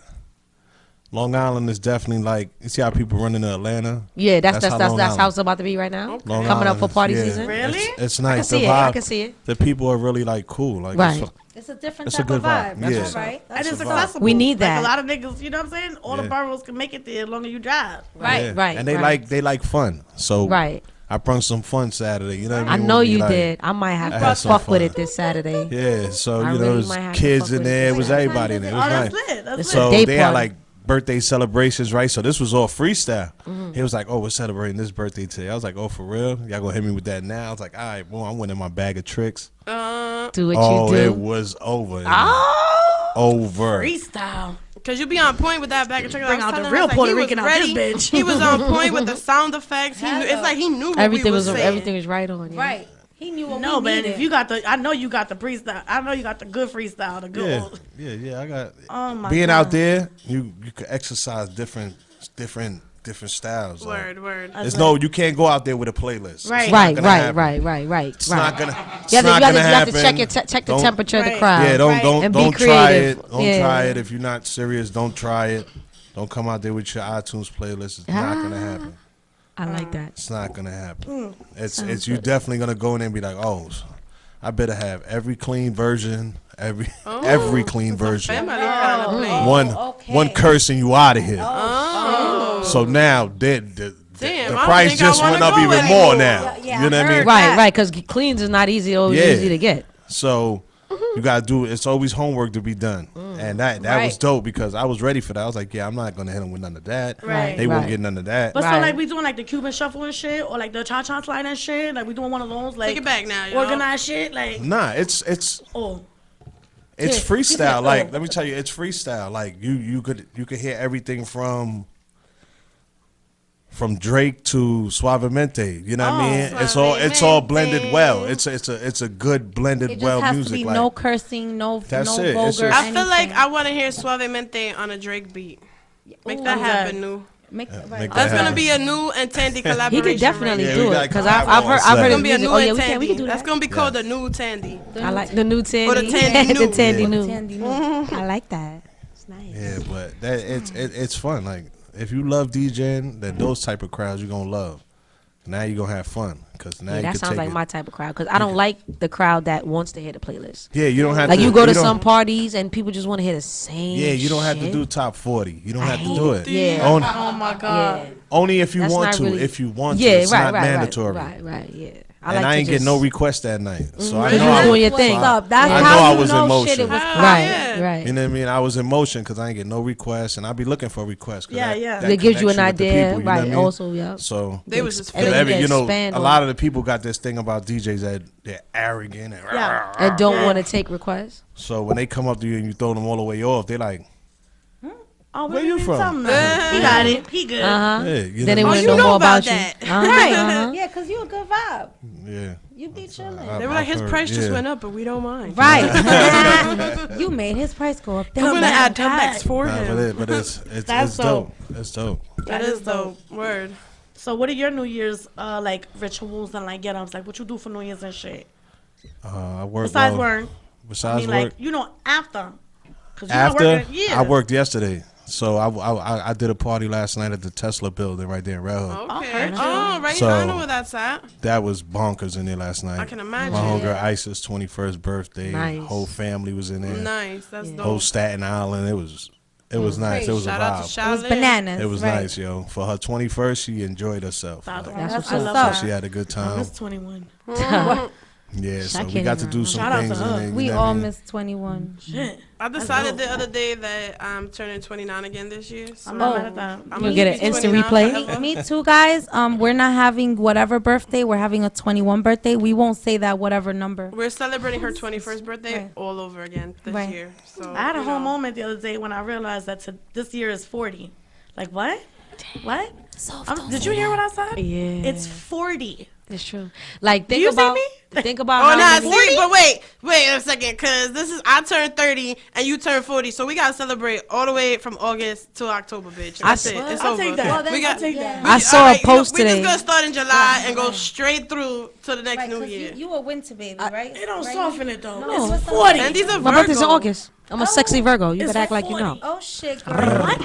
Long Island is definitely like, you see how people run into Atlanta? Yeah, that's Long how Island. it's about to be right now. Long Coming up Island for is- party yeah, season. Really? It's I nice. can see the it. I vibe, can see it. the people are really like cool. Like Right. It's a different It's a type good of vibe. vibe. That's Yeah. all right. And That's it's a vibe. accessible. We need that. Like a lot of niggas, you know what I'm saying? All the Yeah. boroughs can make it there as long as you drive. right. Yeah. Right, And they right. like fun. So Right. I brought some fun Saturday. You know what I I mean? know We'll be you like- did. I might have I to had some fuck with fun. it this Saturday. Yeah, so I you know, really there's might have to kids fuck in with there. it. It was everybody in there. It was Oh, nice. that's lit. That's It's lit. a day So they had party. like birthday celebrations, right? So this was all freestyle. He was like, "Oh, we're celebrating this birthday today." I was like, "Oh, for real? Y'all gonna hit me with that now?" I was like, "All right, boy, I'm winning my bag of tricks." Do what Oh, you it do. was over. Oh, Over. Freestyle. Cause you be on point with that bag of chicken. Bring I was out the telling real Russ, like, Puerto he was Rican out this ready. bitch. He was on point with the sound effects. He knew, it's like he knew what everything we was was saying. everything was right on. Yeah. Right. He knew what No, we man. needed. If you got the, I know you got the freestyle. I know you got the good freestyle. The good. Yeah, Old, yeah. I got oh my being God. out there. You can exercise different styles. Like, Word. it's no, you can't go out there with a playlist. Right. It's not Right, gonna right, happen. right. It's not gonna. It's You have to, not you have to, gonna you have to happen. check the Don't- temperature of the Right. crowd. Yeah, don't Right. don't And be don't try creative. it. Don't Yeah. try it if you're not serious. Don't try it. Don't come out there with your iTunes playlist. It's not gonna happen. I like that. It's not gonna happen. It's Sounds you good. definitely gonna go in there and be like, oh, I better have every clean version, every clean version. Family kind of place. One cursing you out of here. Oh. So now the Damn, I don't price think I just wanna went up go even anymore. more now. Yeah, You know I what I mean? heard Right, because cleans is not always Yeah. easy to get. So you gotta do it. It's always homework to be done, and that was Right. dope because I was ready for that. I was like, yeah, I'm not gonna hit them with none of that. Right. They won't Right. get none of that. But so Right. like we doing like the Cuban shuffle and shit, or like the cha cha slide and shit. Like we doing one of those like Take it back now, you know? organized shit. Like Nah, it's oh freestyle. oh. Like let me tell you, it's freestyle. Like you could hear everything from Drake to Suavemente. You know what I mean? It's all blended well. It's a good blended it just well has music. to be like, no cursing, no That's no it. It's vulgar. just- I feel like anything. I want to hear Suavemente on a Drake beat. Make that Ooh. happen, new. Make, make right. that That's gonna happen. be a new and Tandy collaboration. He could definitely Yeah, do we it gotta because collab I've on heard set. his It's gonna be a music. new Oh yeah, and we Tandy. can do That's that. gonna be called the new Tandy. I like the new Tandy. Or the Tandy the new. Tandy Yeah. new. Tandy new. I like that. It's nice. Yeah, but that it's fun. Like if you love DJing, then those type of crowds you're gonna love. Now you're gonna have fun because now Yeah, you that can sounds take like it. my type of crowd because I don't like the crowd that wants to hear the playlist. Yeah, you don't have Like to. you go to don't- some parties and people just want to hear the same. Yeah, you don't have to shit. do top 40. You don't I have to hate do it. it. Yeah. Only, oh my Yeah. god. only if you That's want not to. really- If you want to, Yeah, it's right, not right, mandatory. Right. Yeah. And I ain't getting no request that night, so I You're know just I doing was, your What's thing. up? That's I how know I you was in know motion. shit. It was Right, Yeah. right. You know what I mean? I was in motion because I ain't get no requests, and I be looking for requests. 'cause Yeah, that- yeah. that It gives you an connects with the idea, people, you know right? what I mean? Also, yeah. So They was just And then feeling you you know, expand a on lot it. of the people got this thing about DJs that they're arrogant and Yeah. And don't want to take requests. so when they come up to you and you throw them all the way off, they like, Oh, Where you from? He got it. He good. hey, you Then they know, want to you know know more about about you. that. Right. Uh-huh. Yeah, because you a good vibe. yeah. You be chilling. They were like, his heard, price just yeah. went up, but we don't mind. Right. You made his price go up. I'm gonna add Tembex for Nah, him. but it's That's dope. It's dope. That is dope. Word. So what are your New Year's like rituals and like get-ups? Like what you do for New Year's and shit? I work Besides well, work. I Besides mean, work. like you know, after. 'Cause you're not After working. Yeah. I worked yesterday, so I did a party last night at the Tesla building right there in Red Hook. Okay. Oh, right. So- I know where that's at. That was bonkers in there last night. I can imagine. My homegirl Isis' 21st birthday. Nice. Whole family was in there. Nice. That's Whole dope. Staten Island. It was nice. It was Shout a out to vibe. It was Charlotte. bananas. It was right. nice, yo. For her 21st, she enjoyed herself. That's Like, what's I up. love That's that. she had a good I time. miss 21. Yeah, so we can't got to even do some Shout out things to in her. there. you We know what I all mean? missed 21. Shit. I decided the other day that I'm turning 29 again this year. So I'm not mad at that. I'm You'll gonna get an be instant 29 replay? forever. Me too, guys. We're not having whatever birthday. We're having a 21 birthday. We won't say that whatever number. We're celebrating her 21st birthday Right. all over again this Right. year. So I had a you whole know. moment the other day when I realized that this year is 40. Like what? What? Did you hear what I said? Yeah. It's 40. It's true. Like Do think you about. see me? Think about Oh, how nah, many- see, but wait a second, cause I turned 30 and you turned 40, so we gotta celebrate all the way from August to October, bitch. That's it. It's I'll over. take that. We got. Take that. I saw a post We today. just gonna start in July and go straight through to the next new year. You a winter baby, right? It don't soften it though. No. It's 40. And these are My birthday's in Virgo. August. I'm a sexy Virgo. You It's better act like you 40. know. Oh shit, girl. What?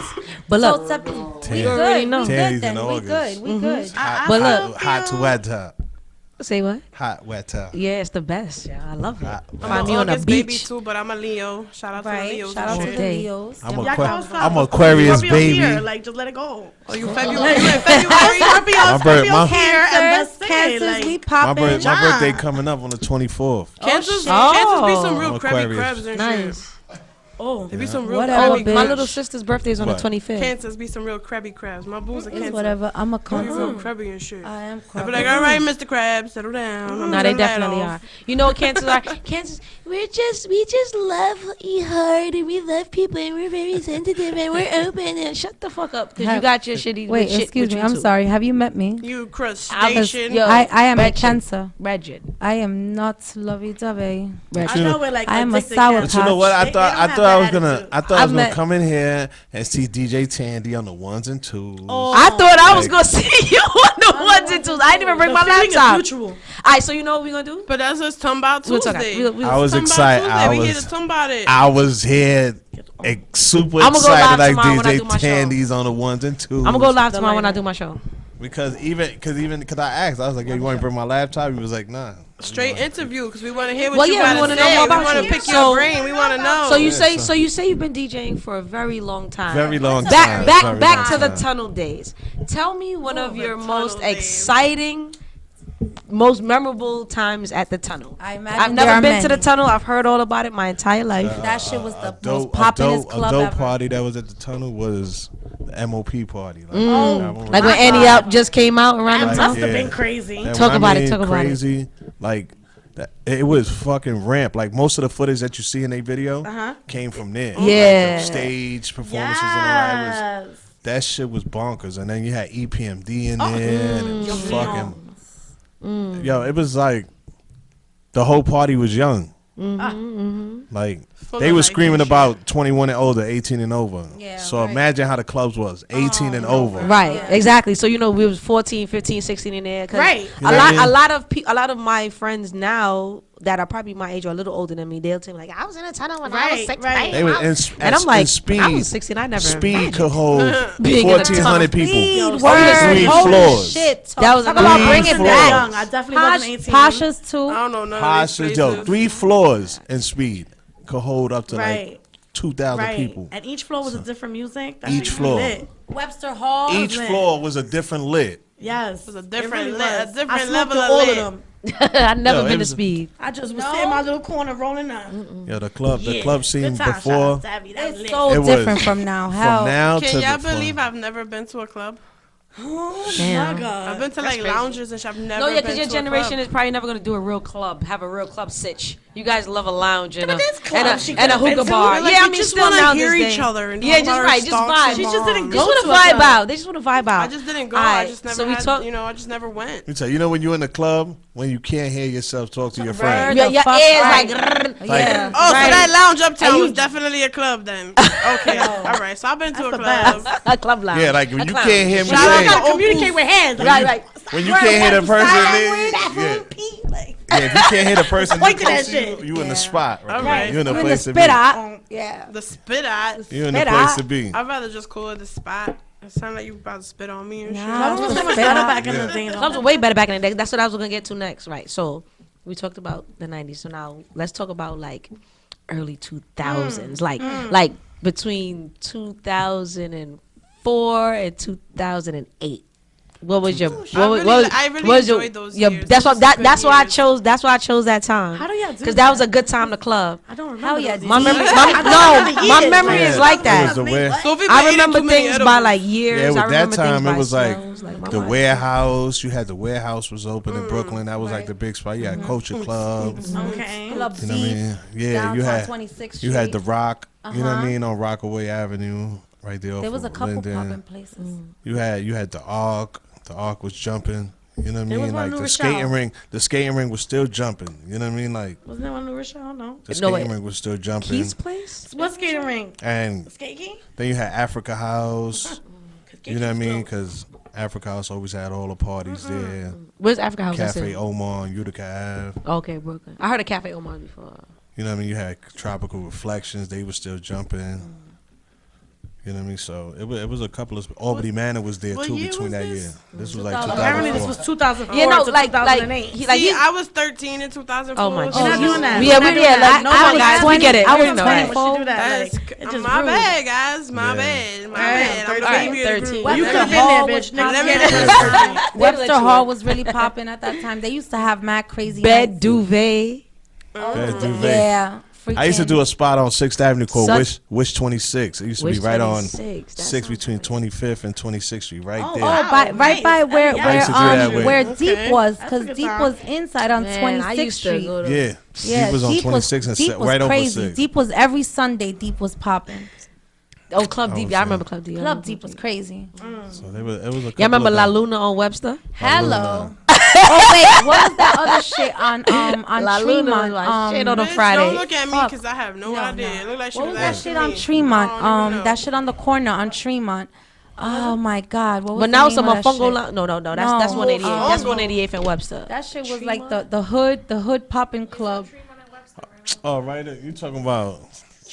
But So look, we You already good. know. We Tanny's good then. in We August. good. We good. But look. hot to wet top. say what? Hot wet top. Yeah, it's the best. Yeah, I love it. Hot, I'm Find an me on a August baby beach. too, but I'm a Leo. Shout out to the Right. Leos. Shout out to and the shit. Leos. I'm Y'all can outside. I'm Aquarius Scorpio baby. here, like just let it go. Oh, you February? You in February? My birth- my- here and that's it. Cancers, Like, we My, popping. my birthday coming up on the 24th. Cancers, shit. Cancers be some real I'm crabby Aquarius. crabs and shit. Nice. oh, They be some real Whatever, Oh, crabby bitch. my crabs. little sister's birthday is on the What? 25th. Cancers be some real crabby crabs. My boo's a It's cancer. whatever. I'm a Real cancer. crabby and shit. I am I be like, all right, Mr. Krabs, settle down. No, they definitely are. You know what cancers are? Cancers, we just love hard and we love people and we're very sensitive and we're open and shut the fuck up because you got your shitty Wait, shit excuse with me. you I'm too. sorry. Have you met me? You 'Cause crustacean. Yo, I am a Regid. cancer. Regid. I am not lovey-dovey. I know we're like I am a addicted sour kids. But you know what? They- they don't have I was that gonna attitude. I thought I I've was gonna met- come in here and see DJ Tandy on the ones and twos. I thought I was Like- gonna see you on the ones and twos. I didn't even bring The my feeling is laptop. mutual. All right, so you know what we're gonna do? But that's just Tambout We'll talk- Tuesday. we'll- I was Tambout excited. Tuesday. I We here was to talk about it. I was here super I'ma go excited live like tomorrow when I do my DJ show. Tandy's on the ones and twos. I'm gonna go live tomorrow when I do my show. because I asked, I was like, "Yo, you want to bring my laptop?" He was like, "Nah." Straight interview because we want to hear what Well, you yeah, we got wanna to know say. more We about want to you. pick So- your brain. We want to know. So you Yeah, say, so- so you say you've been DJing for a very long time. Very long time. Back, very back long to the time. tunnel days. Tell me one of the your tunnel most days. exciting, most memorable times at the tunnel. I imagine I've there never are been to the many. tunnel. I've heard all about it my entire life. That shit was the A most populous a club dope ever. party that was at the tunnel was the MOP party. Like, Like when Annie Up just came out around the That tunnel. must have Yeah. been crazy. And Talk when about I it, mean talk about it. crazy, like that, it was fucking ramp. Like most of the footage that you see in a video came from there. Yeah. Like, the stage performances and all that was Yes. that shit was bonkers. And then you had EPMD in there and fucking yo, it was like the whole party was young. Like Full they of were life screaming and about 21 and older, 18 and over. Yeah, so right. imagine how the clubs was, 18 and over. Right, exactly. So you know we was 14, 15, 16 in there. 'cause Right. You know what I mean? a lot of my friends now that are probably my age or a little older than me, they'll tell me like, I was in a tunnel when I was Right, 16. right. They were And I'm like, speed, I was 16. I never Speed imagined could hold being in a 1,400 tunnel. people. Word. Three Holy floors. shit. That was Talk a about three bringing floors. back. Young. I definitely wasn't 18. Pasha's too. I don't know none of Pasha, these yo, places. 3 floors in speed could hold up to Right. like 2,000 Right. people. And each floor was a different music. That Each shit floor. lit. Webster Hall. Each lit. floor was a different lit. Yes. It was a different really le- a was. different I smoked level through of all lit. of them. I never Yo, it been to was- speed. I just was sitting in my little corner rolling up. Yo, the club scene Good time, before shout out to Abby. That was It's lit. so It was different from now. Hell. from now Can to y'all before. believe I've never been to a club? Oh Damn. my god. I've been to like lounges and shit. I've never No, yeah, been because your to generation a is probably never gonna do a real club, have a real club sitch. You guys love a lounge and but there's clubs she and a could've been hookah to. bar. Like, yeah, I we mean, just still wanna now hear this each day. other and Yeah, talk just about right, our just stalks vibe. and She just didn't moms. go Just want to to a vibe club. out. They just want to vibe out. I just didn't go. Alright, I just never so we had, talk- I just never went. You tell you know when you're in the club when you can't hear yourself talk to your friend. Your the ears fuck like, right. grrr. Yeah. Oh, Right. so that lounge uptown And you- was definitely a club then. Okay, all right. So I've been to a the club. best. a club lounge. Yeah, like when A you clown. can't hear me Shout out say, You gotta communicate with hands. Like, Right, right. when you can't hear the person, yeah, Like, yeah, if you can't hear the person Point to close that to you, shit. you in the spot, right? All right. You in the You in the place to spit be. out. Yeah. The spit out. You in the Spit place out. to be. I'd rather just call it the spot. It sounds like you about to spit on me and shit. Nah, Clubs was the so much spit better out. back in the day. though. Clubs were way better back in the day. That's what I was gonna get to next, right? So we talked about the '90s. So now let's talk about like early 2000s, like between 2004 and 2008. What was your? I really what was your? enjoyed those your- years. That's Those what were that's good why I years. chose. That's why I chose that time. How do y'all do Because that was a good time to club. I don't remember. Hell yeah, those My years. memory, my memory is Yeah. like It that. was the way. So if we I been remember eating too many things by edibles- like years. Yeah, with I that remember things time by it was like smells, my the mind. warehouse. You had the warehouse was open in Brooklyn. That was like the big spot. You had Culture Club. Okay. Club You know what I Z. mean? Yeah, Downtown you had 26th you had Street. the Rock. You know what I mean on Rockaway Avenue, right there. There off was a of couple Linden. popping places. You had the Arc. The Arc was jumping. You know what I There was mean? one Like New the Rochelle. skating ring was still jumping. You know what I mean? Like Wasn't there one New Rochelle? No. the No, skating wait. ring was still jumping. Keith's place. What skating rink? And Skate key? then you had Africa House. You know what I mean? Cause Because Africa House always had all the parties there. Where's Africa House? That's Cafe in? Omar on Utica Ave. Okay, Brooklyn. I heard of Cafe Omar before. You know what I mean? You had Tropical Reflections. They were still jumping. You know what I mean? So it was a couple of Albany Manor was there what too year between was that this? year. This was like apparently this 2004. was 2004 You know, to like 2008. See, I was 13 in 2004. Oh my You're not doing that. Yeah, We're not doing that. no, Nobody guys, has we to. get it. I We was know. 24. When she do that, That's like, it's just my rude. bad, guys. My Yeah. bad. My Alright, bad. I'm the 13. baby of the group. Well, You Webster could have been Hall there, was bitch. Niggas popping. get it. Webster Hall was really popping at that time. They used to have mad crazy Bed nights. duvet. Bed duvet. Yeah. I used to do a spot on 6th Avenue called Such- Wish 26. It used to Wish be right on 26. That 6 sounds between 25th and 26th Street, right there. Oh, right by where I used to do that way. where Okay. Deep was, That's a because good Deep time. was inside on Man, I 26th used to Street. go to. Yeah. Yeah, Deep was on Deep 26 and Deep set was right over crazy. 6. Deep was every Sunday. Deep was popping. Oh, Club Deep. Oh, Yeah, I shit. remember Club Deep. Club Deep was crazy. So it was a couple Y'all remember of La them. Luna on Webster? Hello. Oh wait, what was that other shit on La Luna Tremont? was my shit on a Bitch, Friday. Don't look at me Fuck. because I have no No, idea. no. It looked like she What was that asking shit on me. Tremont? I don't even know. That shit on the corner on Tremont. Oh my God, what was But the now it's a name of that Mofongo. shit? No. That's No. 188. That's Oh. 188 and Webster. That shit was like the hood popping club. Oh, right. You talking about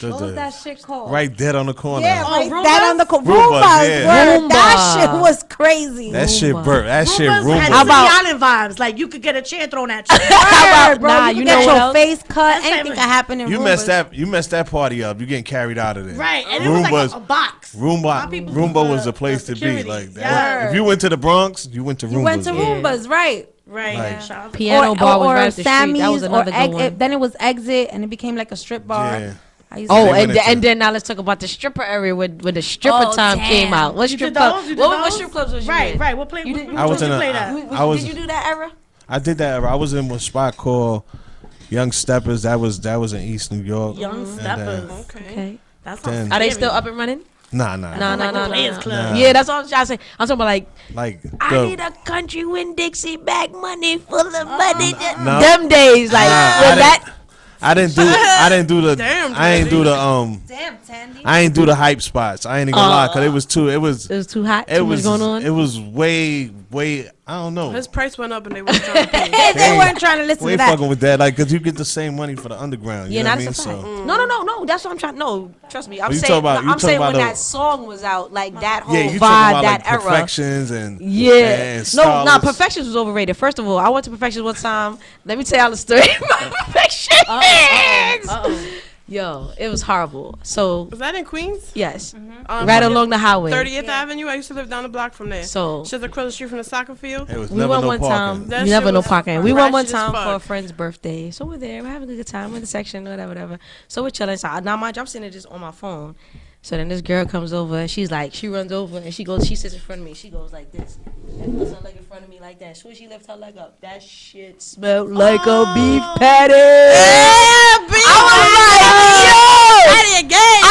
What was that shit called? right dead on the corner. Yeah, Oh, right. Roomba's? That on the Roomba's, Roomba's, yeah. word. That Roomba. shit was crazy. That shit Roomba. burnt. That shit Roomba's had Roomba. How about- City Island vibes. Like you could get a chair thrown at you. Word, bro. Nah, you you could know get what your else? face cut. That's Anything like- could happen in You Roomba's. messed that party up. You getting carried out of there. Right, and it was like a box. My Roomba people Roomba do was the the place to be. security. Like that. Yeah. If you went to the Bronx, you went to Roomba's. You went to man. Roomba's, right? Right. Like- Shout out to- Piano bar was right up the street. That was Sammy's, another good one. Then it was Exit, and it became like a strip bar. Yeah. I used to Oh, They went and into- then now let's talk about the stripper area when the stripper Oh, time damn. came out. What You strip did club? those? You did What those? strip clubs was you Right, in? right. What play? You did- What I was you in a- play that? I was. Did you do that era? I did that. I was in a spot called Young Steppers. That was in East New York. Young And, Steppers. Okay. Okay. That Then- sounds Are they scary. still up and running? Nah. No, Like no, the no, Players no. Club. Yeah, that's all I'm trying to say. I'm talking about like Like I need a country Win Dixie bag money full of money. No. Them days, like when that. I didn't do the Damn, I ain't do the Damn, Tandy. I ain't do the hype spots. I ain't even gonna lie, cause it was It was too hot. it Too was much going on. it was way I don't know. His price went up and they weren't trying to pay. They weren't trying to listen We to ain't that. fucking with that, like, cause you get the same money for the underground. You Yeah, know what I that's mean? a fact. So No. That's what I'm trying. No, trust me. I'm you saying. talking about- you I'm talking saying about when the- that song was out, like that whole yeah, you vibe, talking about that like era. Perfections and Yeah. No, Starlets. Perfections was overrated. First of all, I went to Perfections one time. Let me tell y'all the story about Perfections. Yo, it was horrible. So, Was that in Queens? yes. Right along the highway. 30th Avenue. I used to live down the block from there. So, Just across the street from the soccer field. It was we never went no one parking. time. That Never shit no was parking. We went one ratchet as time for a fuck. friend's birthday. So we're there. We're having a good time. We're in the section, whatever. So we're chilling. So now, mind you, I'm sitting there just on my phone. So then this girl comes over and she runs over and she sits in front of me. She goes like this. And puts her leg in front of me like that. As soon as she lifts her leg up, that shit smelled like a beef patty. Yeah, beef I was like, yo! patty again.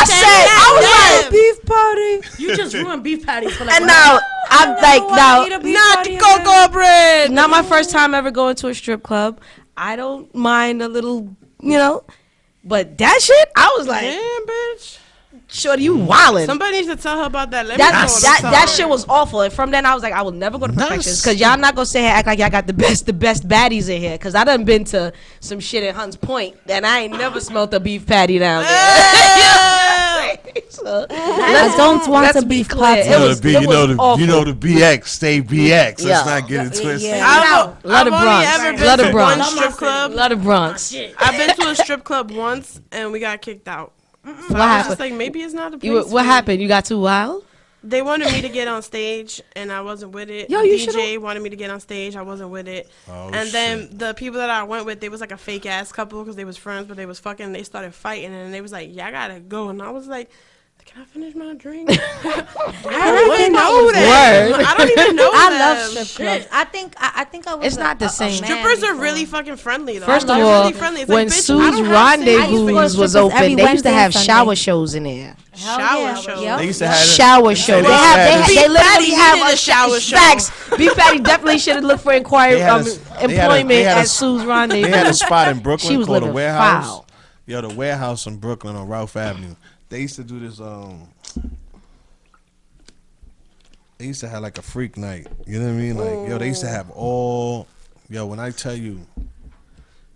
I was like, beef patty. You just ruined beef patties for like. And now, I'm like, now, not the cocoa bread. not my first time ever going to a strip club. I don't mind a little, but that shit, I was like, Damn, bitch. shorty, you wildin'. Somebody needs to tell her about that. Let me That know what I'm that sorry. shit was awful. And from then I was like, I will never go to Perfections Nice. because y'all not gonna sit here and act like y'all got the best baddies in here. Because I done been to some shit in Hunts Point and I ain't never smelled a beef patty down there. So, I don't want let's to be beef clear. patty. It You know was- the B, it you know was the awful. you know the BX, stay BX. Yeah. Let's not get it twisted. Yeah. I've Lot of only Bronx. ever been Lot of to Bronx. one strip club. Lot of Bronx. I've been to a strip club once and we got kicked out. So I was happened? just like, maybe it's not a place. You, for what me. happened? You got too wild? They wanted me to get on stage and I wasn't with it. Yo, The you DJ wanted me to get on stage. I wasn't with it. Oh, and then shit. the people that I went with, they was like a fake ass couple because they was friends, but they was fucking. They started fighting and they was like, "Yeah, I gotta go." And I was like, "The Can I finish my drink? I don't even know that. I don't even know I that. love strip clubs. I think I was. It's not the same. Strippers are really fucking friendly though. First of They're all, really friendly. It's when like, bitch, I Sue's don't have Rendezvous sex. was strippers every open, they used to Wednesday have and Sunday. shower shows in there. Shower show. Yep. They used to have Shower show. They They literally have needed a shower show. Facts. Beef Patty definitely should have looked for employment at Sue's Rendezvous. They had a spot in She Brooklyn was called the living Warehouse. foul. Yo, the Warehouse in Brooklyn on Ralph Avenue. They used to do this. They used to have like a freak night. You know what I mean? Like, yo, they used to have all. Yo, when I tell you.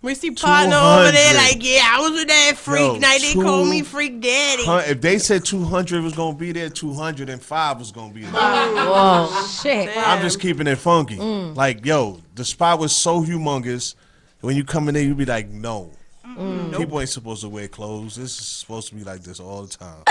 We see partner over there 200. like, yeah, I was with that freak Yo, night. They called me Freak Daddy. If they said 200 was gonna be there, 205 was gonna be there. Whoa. Shit. I'm just keeping it funky. Like, yo, the spot was so humongous. When you come in there, you be like, no. People ain't supposed to wear clothes. This is supposed to be like this all the time.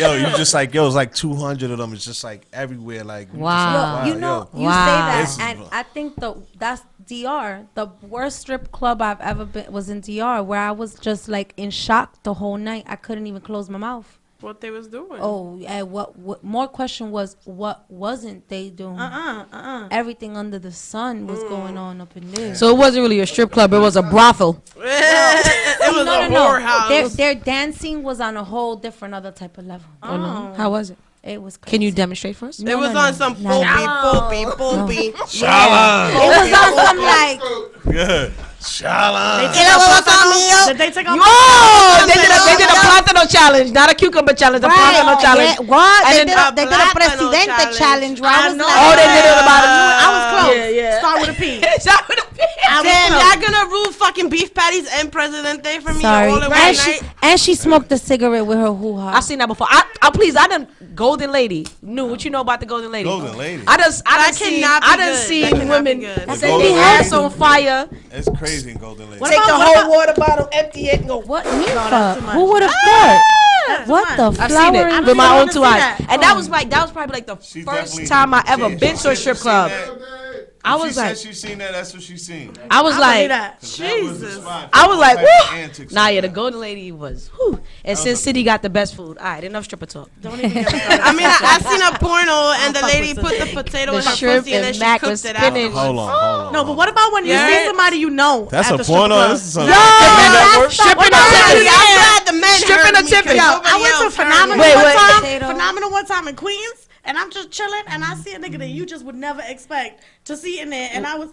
Yo, you just like, yo, it's like 200 of them. It's just like everywhere. Like, Wow. You know, you Wow. say that, This and is- I think that's DR. The worst strip club I've ever been was in DR, where I was just like in shock the whole night. I couldn't even close my mouth. What they was doing. Oh, and what more question was, what wasn't they doing? Everything under the sun was going on up in there. So it wasn't really a strip club. It was a brothel. It was a whorehouse. Their dancing was on a whole different other type of level. Oh, no. How was it? It was crazy. Can you demonstrate for us? It was on some poopy. It was on some like Good. Shala. Did they take off? Oh, they did a plátano challenge, not a cucumber challenge. A plátano challenge. What? And They then did a plátano presidente challenge. Where I was know. like, Oh, they did it about I was close. Yeah. Start with a P. Start with a P. Damn, y'all gonna rule fucking beef patties and Presidente for me sorry. all in one night? And she smoked a cigarette with her hoo-ha. I seen that before. I done Golden Lady. Knew what you know about the Golden Lady? Golden Lady. I done That seen cannot be good. That seen cannot be women good. set The Golden their ass Lady. on fire, It's crazy in Golden Lady. take the whole water bottle, empty it, and go. What? that's too much. Who would have thought? What the I've seen flowering? it with my I own wanna two see eyes, that. and that was probably like the She first definitely- time I ever she- been she to a said strip she club. seen that. I If was she like, said she seen that. That's what she seen. I was I like, believe that. Jesus. I was like, Type of woo. antics. Nah, yeah, the Golden Lady was, whew. And Sin City got the best food. All right, enough stripper talk. Don't even get me started. I mean, I seen a porno and the fuck lady with put the potato The in her shrimp pussy and then and she mac cooked was it spinach. out. Hold on. No, but what about when you Yeah. see somebody you know? That's at a the strip porno. club? This is some- Stripping a Tiffany. I'm glad the men Stripping heard a me, 'cause Tiffany. Yo, I nobody went to else heard Phenomenal me. Wait, one wait. time. Potato. Phenomenal one time in Queens, and I'm just chilling, and I see a nigga that you just would never expect to see in there,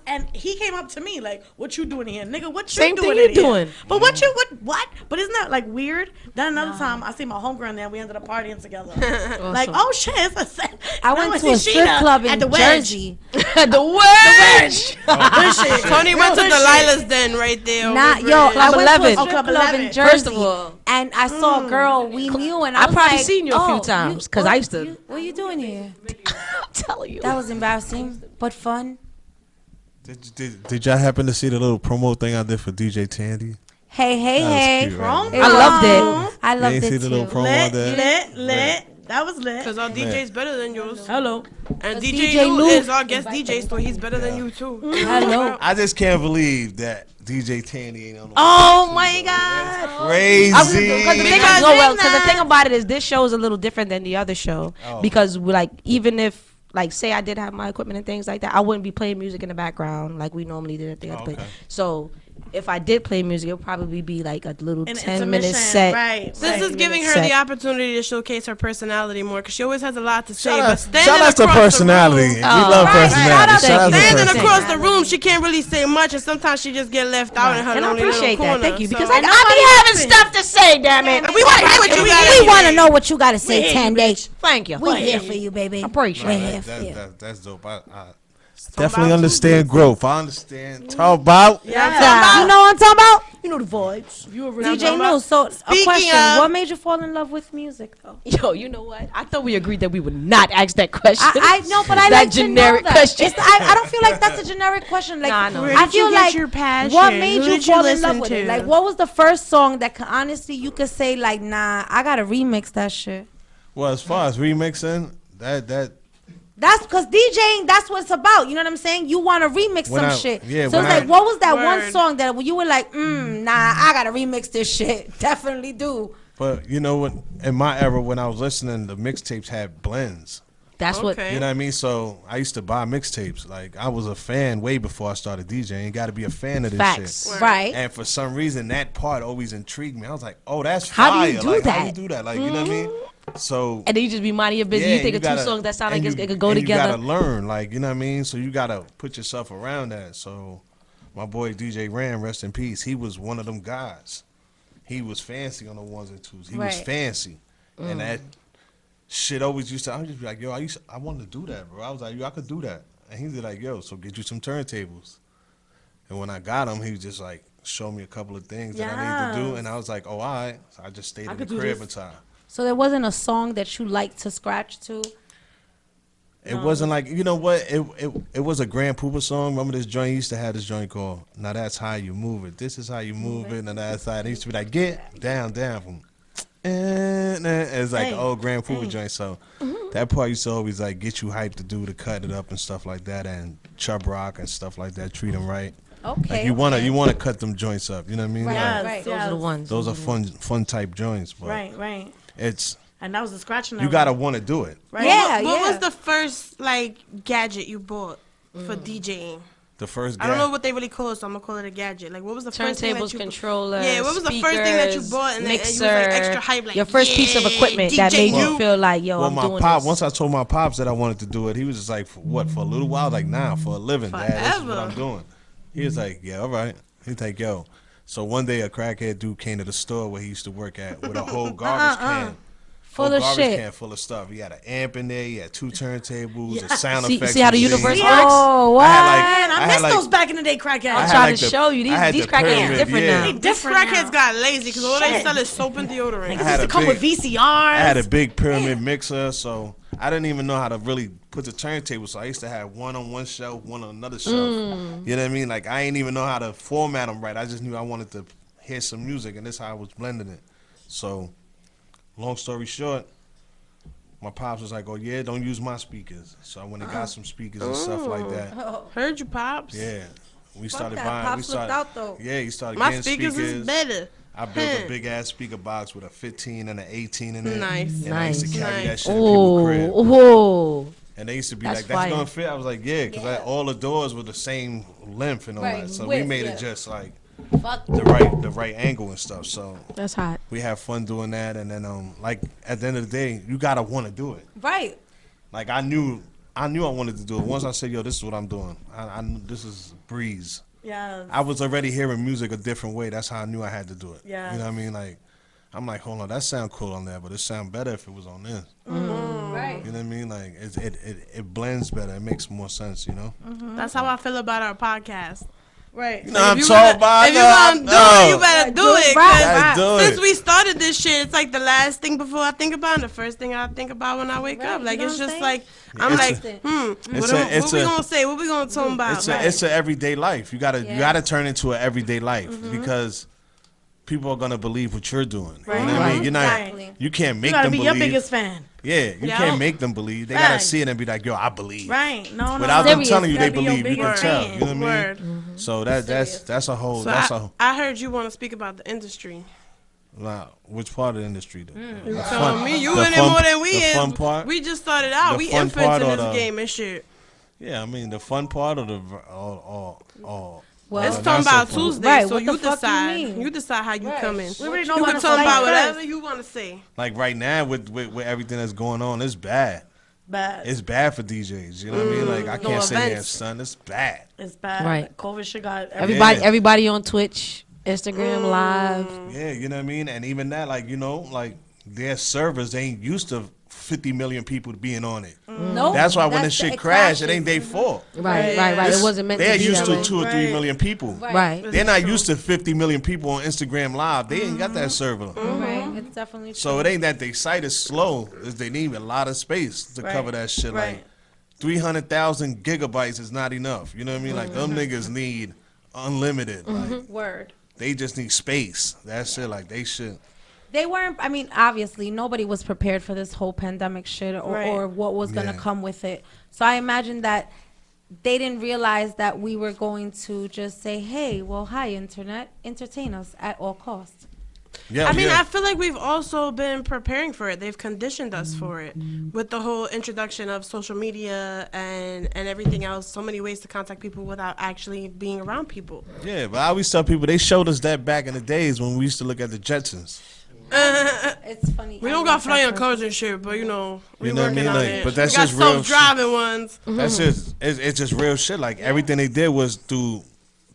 and he came up to me like, "What you doing here, nigga? What you Same doing thing you in here?" doing. But what? But isn't that like weird? Then another time, I see my homegirl in there. We ended up partying together. Like, oh shit! I went to a strip club in Jersey. The wedge. Tony went to Delilah's den right there. Nah, over yo, there. I went to a 11. strip Club club 11. in Jersey. First of all. And I saw a girl we knew, and I I was probably like, seen you a few "Oh, times, 'cause what- I used to- What are you doing here? I'm telling you. That was embarrassing, but fun. Did y'all happen to see the little promo thing I did for DJ Tandy? Hey, hey, That was hey. cute, right? It I was loved it. cool. I You loved ain't see it the little too. promo on there? lit. That was lit. Cause our DJ's better than yours. Hello. And DJ DJ Lou Lou. is our guest DJ, so he's better than you too. Hello. I just can't believe that DJ Tandy ain't on the Oh my God. crazy. Because the in thing about it is this show is a little different than the other show because we like even if like say I did have my equipment and things like that, I wouldn't be playing music in the background like we normally did at the other place. So if I did play music, it would probably be like a little An 10-minute intermission, set. right. This is giving her Set. the opportunity to showcase her personality more, cause she always has a lot to say. Shout But out, standing shout out to across personality. the We room, love Right, personality. shout out to Shout out to you. standing personality. across the room, she can't really say much, and sometimes she just get left out in her And I lonely appreciate little that. corner. Thank you. So- Because I be having stuff to say, damn it. we want to hear what you got. We want to know what you got to say, Tandy. Thank you. We here for you, baby. Appreciate We're it. here for you. That's dope. I definitely understand growth. I understand. Talk about. You know what I'm talking about? You know the vibes. You a real DJ News. So, a Speaking question. of- What made you fall in love with music, though? Yo, you know what? I thought we agreed that we would not ask that question. I know, but I That like generic to know that. question. I don't feel like that's a generic question. Like, Nah, I know. Where I did you feel get like your passion? what made Who you did you fall in love listen with to? it? Like, what was the first song that honestly you could say like, nah, I gotta remix that shit. Well, as far as remixing, that That's because DJing, that's what it's about. You know what I'm saying? You want to remix When some I- shit. yeah, So when it's I- like, what was that one Word. song that you were like, nah, I gotta remix this shit. Definitely do. But you know what? In my era, when I was listening, the mixtapes had blends. That's what. Okay. You know what I mean? So I used to buy mixtapes. Like I was a fan way before I started DJing. You got to be a fan of this Facts. shit. Right. And for some reason, that part always intrigued me. I was like, "Oh, that's How fire!" do you do like, that? How you do that? Like, you know what I mean? So And then you just be minding your business. yeah, you think of gotta- two songs that sound and like it could go and together. You gotta learn, like, you know what I mean? So you gotta put yourself around that. So my boy DJ Ram, rest in peace. He was one of them guys. He was fancy on the ones and twos. He was Right. fancy, Mm. and that shit always used to. I would just be like, yo, I wanted to do that, bro. I was like, yo, I could do that. And he was like, yo, so get you some turntables. And when I got him, he was just like, show me a couple of things that I need to do. Yes. And I was like, oh, all right. So I just stayed in the could do crib this. until. So there wasn't a song that you liked to scratch to? It wasn't like, you know what? It was a Grand Pooper song. Remember this joint? He used to have this joint called Now That's How You Move It. This is how you move it. And that's how it used to be like, get down from. And it's like Hey, the old Grand Pooper joint. So that part used to always like get you hyped to do to cut it up and stuff like that. And Chub Rock and stuff like that. Treat them right. Okay. Like you wanna cut them joints up. You know what I mean? Right, Like, right. Those are the ones. those are fun type joints. But Right. it's And that was the scratching. you gotta want to do it. Right. Yeah. What was the first like gadget you bought for DJing? The first I don't know what they really call it, so I'm gonna call it a gadget. Like, what was the first thing that Turntables, you controllers, Yeah, what was the first thing that you speakers, bought and then mixer, you was like extra hype, like your first piece of yeah, equipment that DJ made you you. feel like, yo, Well, I'm my doing pop. this. Once I told my pops that I wanted to do it, he was just like, "For what? For a little while?" Like, nah, for a living, Dad. This is what Forever. I'm doing. He was like, "Yeah, all right." He's like, "Yo." So one day, a crackhead dude came to the store where he used to work at with a whole garbage can. Full whole of garbage shit. can full of stuff. He had an amp in there. He had 2 turntables, a sound See- effects. see how the machine. universe Yeah. works? Oh, what? I had like, Man, I missed had those back in the day crackheads. I had trying like to the- show you, I had these the crackheads pyramid, different yeah. now. They These different crackheads now. got lazy because all they Shit. sell is soap and deodorant. I They had used a to come with big- VCRs. I had a big pyramid mixer, so I didn't even know how to really put the turntable. So I used to have one on one shelf, one on another shelf. You know what I mean? Like I ain't even know how to format them right. I just knew I wanted to hear some music, and this how I was blending it. So, long story short, my pops was like, "Oh yeah, don't use my speakers." So I went and got some speakers and stuff like that. Heard you, pops. Yeah, we started that. buying. Pops We started. looked out, though. Yeah, he started My getting speakers is better. I built a big ass speaker box with a 15 and an 18 in it. Nice. And I used to carry that Nice. shit in people's crib. Oh, And they used to be That's like, "That's fire. gonna fit." I was like, "Yeah," because all the doors were the same length and all Right, that. So we width, made yeah. it just like Fuck. the right angle and stuff. So that's hot. we had fun doing that. And then like at the end of the day, you gotta want to do it. Right. Like I knew I wanted to do it. Once I said, "Yo, this is what I'm doing," I knew this is breeze. Yeah. I was already hearing music a different way. That's how I knew I had to do it. Yeah. You know what I mean? Like, I'm like, hold on, that sound cool on there, but it sound better if it was on this. Right. You know what I mean? Like, it blends better. It makes more sense, you know? That's how I feel about our podcast. Right. You know what I'm If you talking gonna- about? If you gonna do it, you better do it. 'cause right. Do Since it. we started this shit, it's like the last thing before I think about, and the first thing I think about when I wake up. Like you know it's what I'm just saying? like I'm It's like, what we gonna say? What we gonna talk about? It's a everyday life. You gotta turn into an everyday life because people are gonna believe what you're doing. You know what I mean? You're not. Exactly. You can't make You gotta them be believe. your biggest fan. Yeah, you Yeah. can't make them believe. They gotta Right. see it and be like, "Yo, I believe." Right. No, no. Without no. them telling you they Gotta be your believe, you can biggest tell. fan. You know what I mean? Word. So that's a whole. So That's I heard you want to speak about the industry. which part of the industry though? You The telling fun- me you the in it fun- more than we the is. fun part? We just started out. The We fun infants part in or this the- game and shit. Yeah, I mean the fun part of the all. Well, It's not talking so about fun. Tuesday, Right, so what you the fuck you decide. mean? You decide how you come in. We already know You about can the talk fight about first. whatever you want to say. Like right now with everything that's going on, it's bad. Bad. It's bad for DJs. You know what I mean? Like I can't sit here and events. son. It's bad. It's bad. Right. COVID shit got Everybody on Twitch, Instagram Live. Yeah, you know what I mean? And even that, like, you know, like their servers ain't used to 50 million people being on it. No. That's why when this shit crashed, it ain't their fault. Right. It wasn't meant They're to be used that to way. 2 or 3 Right. million people. Right. They're not used to 50 million people on Instagram Live. They ain't got that server. Right. It's definitely true. So it ain't that their site is slow. It's they need a lot of space to Right. cover that shit. Right. Like 300,000 gigabytes is not enough. You know what I mean? Like them niggas need unlimited. Like Word. they just need space. That's it. Like they should. They weren't. I mean, obviously, nobody was prepared for this whole pandemic shit or, Right. or what was gonna Yeah. come with it. So I imagine that they didn't realize that we were going to just say, "Hey, well, hi, internet, entertain us at all costs." Yeah, I mean, yeah. I feel like we've also been preparing for it. They've conditioned us for it with the whole introduction of social media and everything else. So many ways to contact people without actually being around people. Yeah, but I always tell people they showed us that back in the days when we used to look at the Jetsons. It's funny. We don't got flying cars and shit, but you know, we You know what I working mean? on Like, it. but that's we got just real self-driving ones. That's just it's just real shit. Like everything they did was through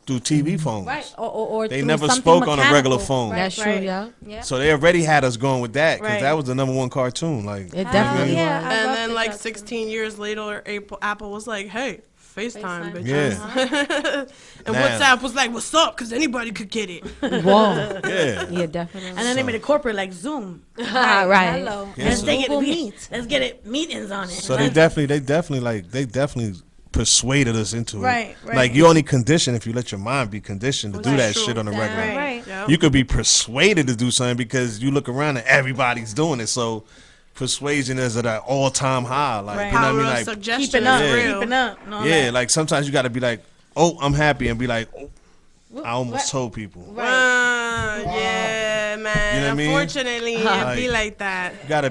TV phones. Right. Or They through never something spoke on a regular mechanical. phone. Right, That's true, right. yeah. Yeah. So they already had us going with that because Right. that was the #1 cartoon. Like It definitely yeah, was. I And loved then it, like that too. 16 years later, Apple was like, hey, FaceTime, bitch. Yeah. And Nah. WhatsApp was like, what's up? Because anybody could get it. Whoa. yeah. Yeah, definitely. And then they made it corporate like Zoom. right. Hello. Yeah. Let's take it Google meet. Meet. Let's get it meetings on it. So they definitely persuaded us into Right, it. right. Like you only condition if you let your mind be conditioned to do That's that true. shit on a regular. Right. Right. Yep. You could be persuaded to do something because you look around and everybody's doing it. So persuasion is at an all-time high. Like Right. you know what I Power mean? of Like suggestion keeping up, is Yeah. real. keeping up. And all yeah, that. like sometimes you got to be like, oh, I'm happy, and be like, oh, I almost told people. Yeah, man. You know what I mean? Unfortunately, it be like that. You gotta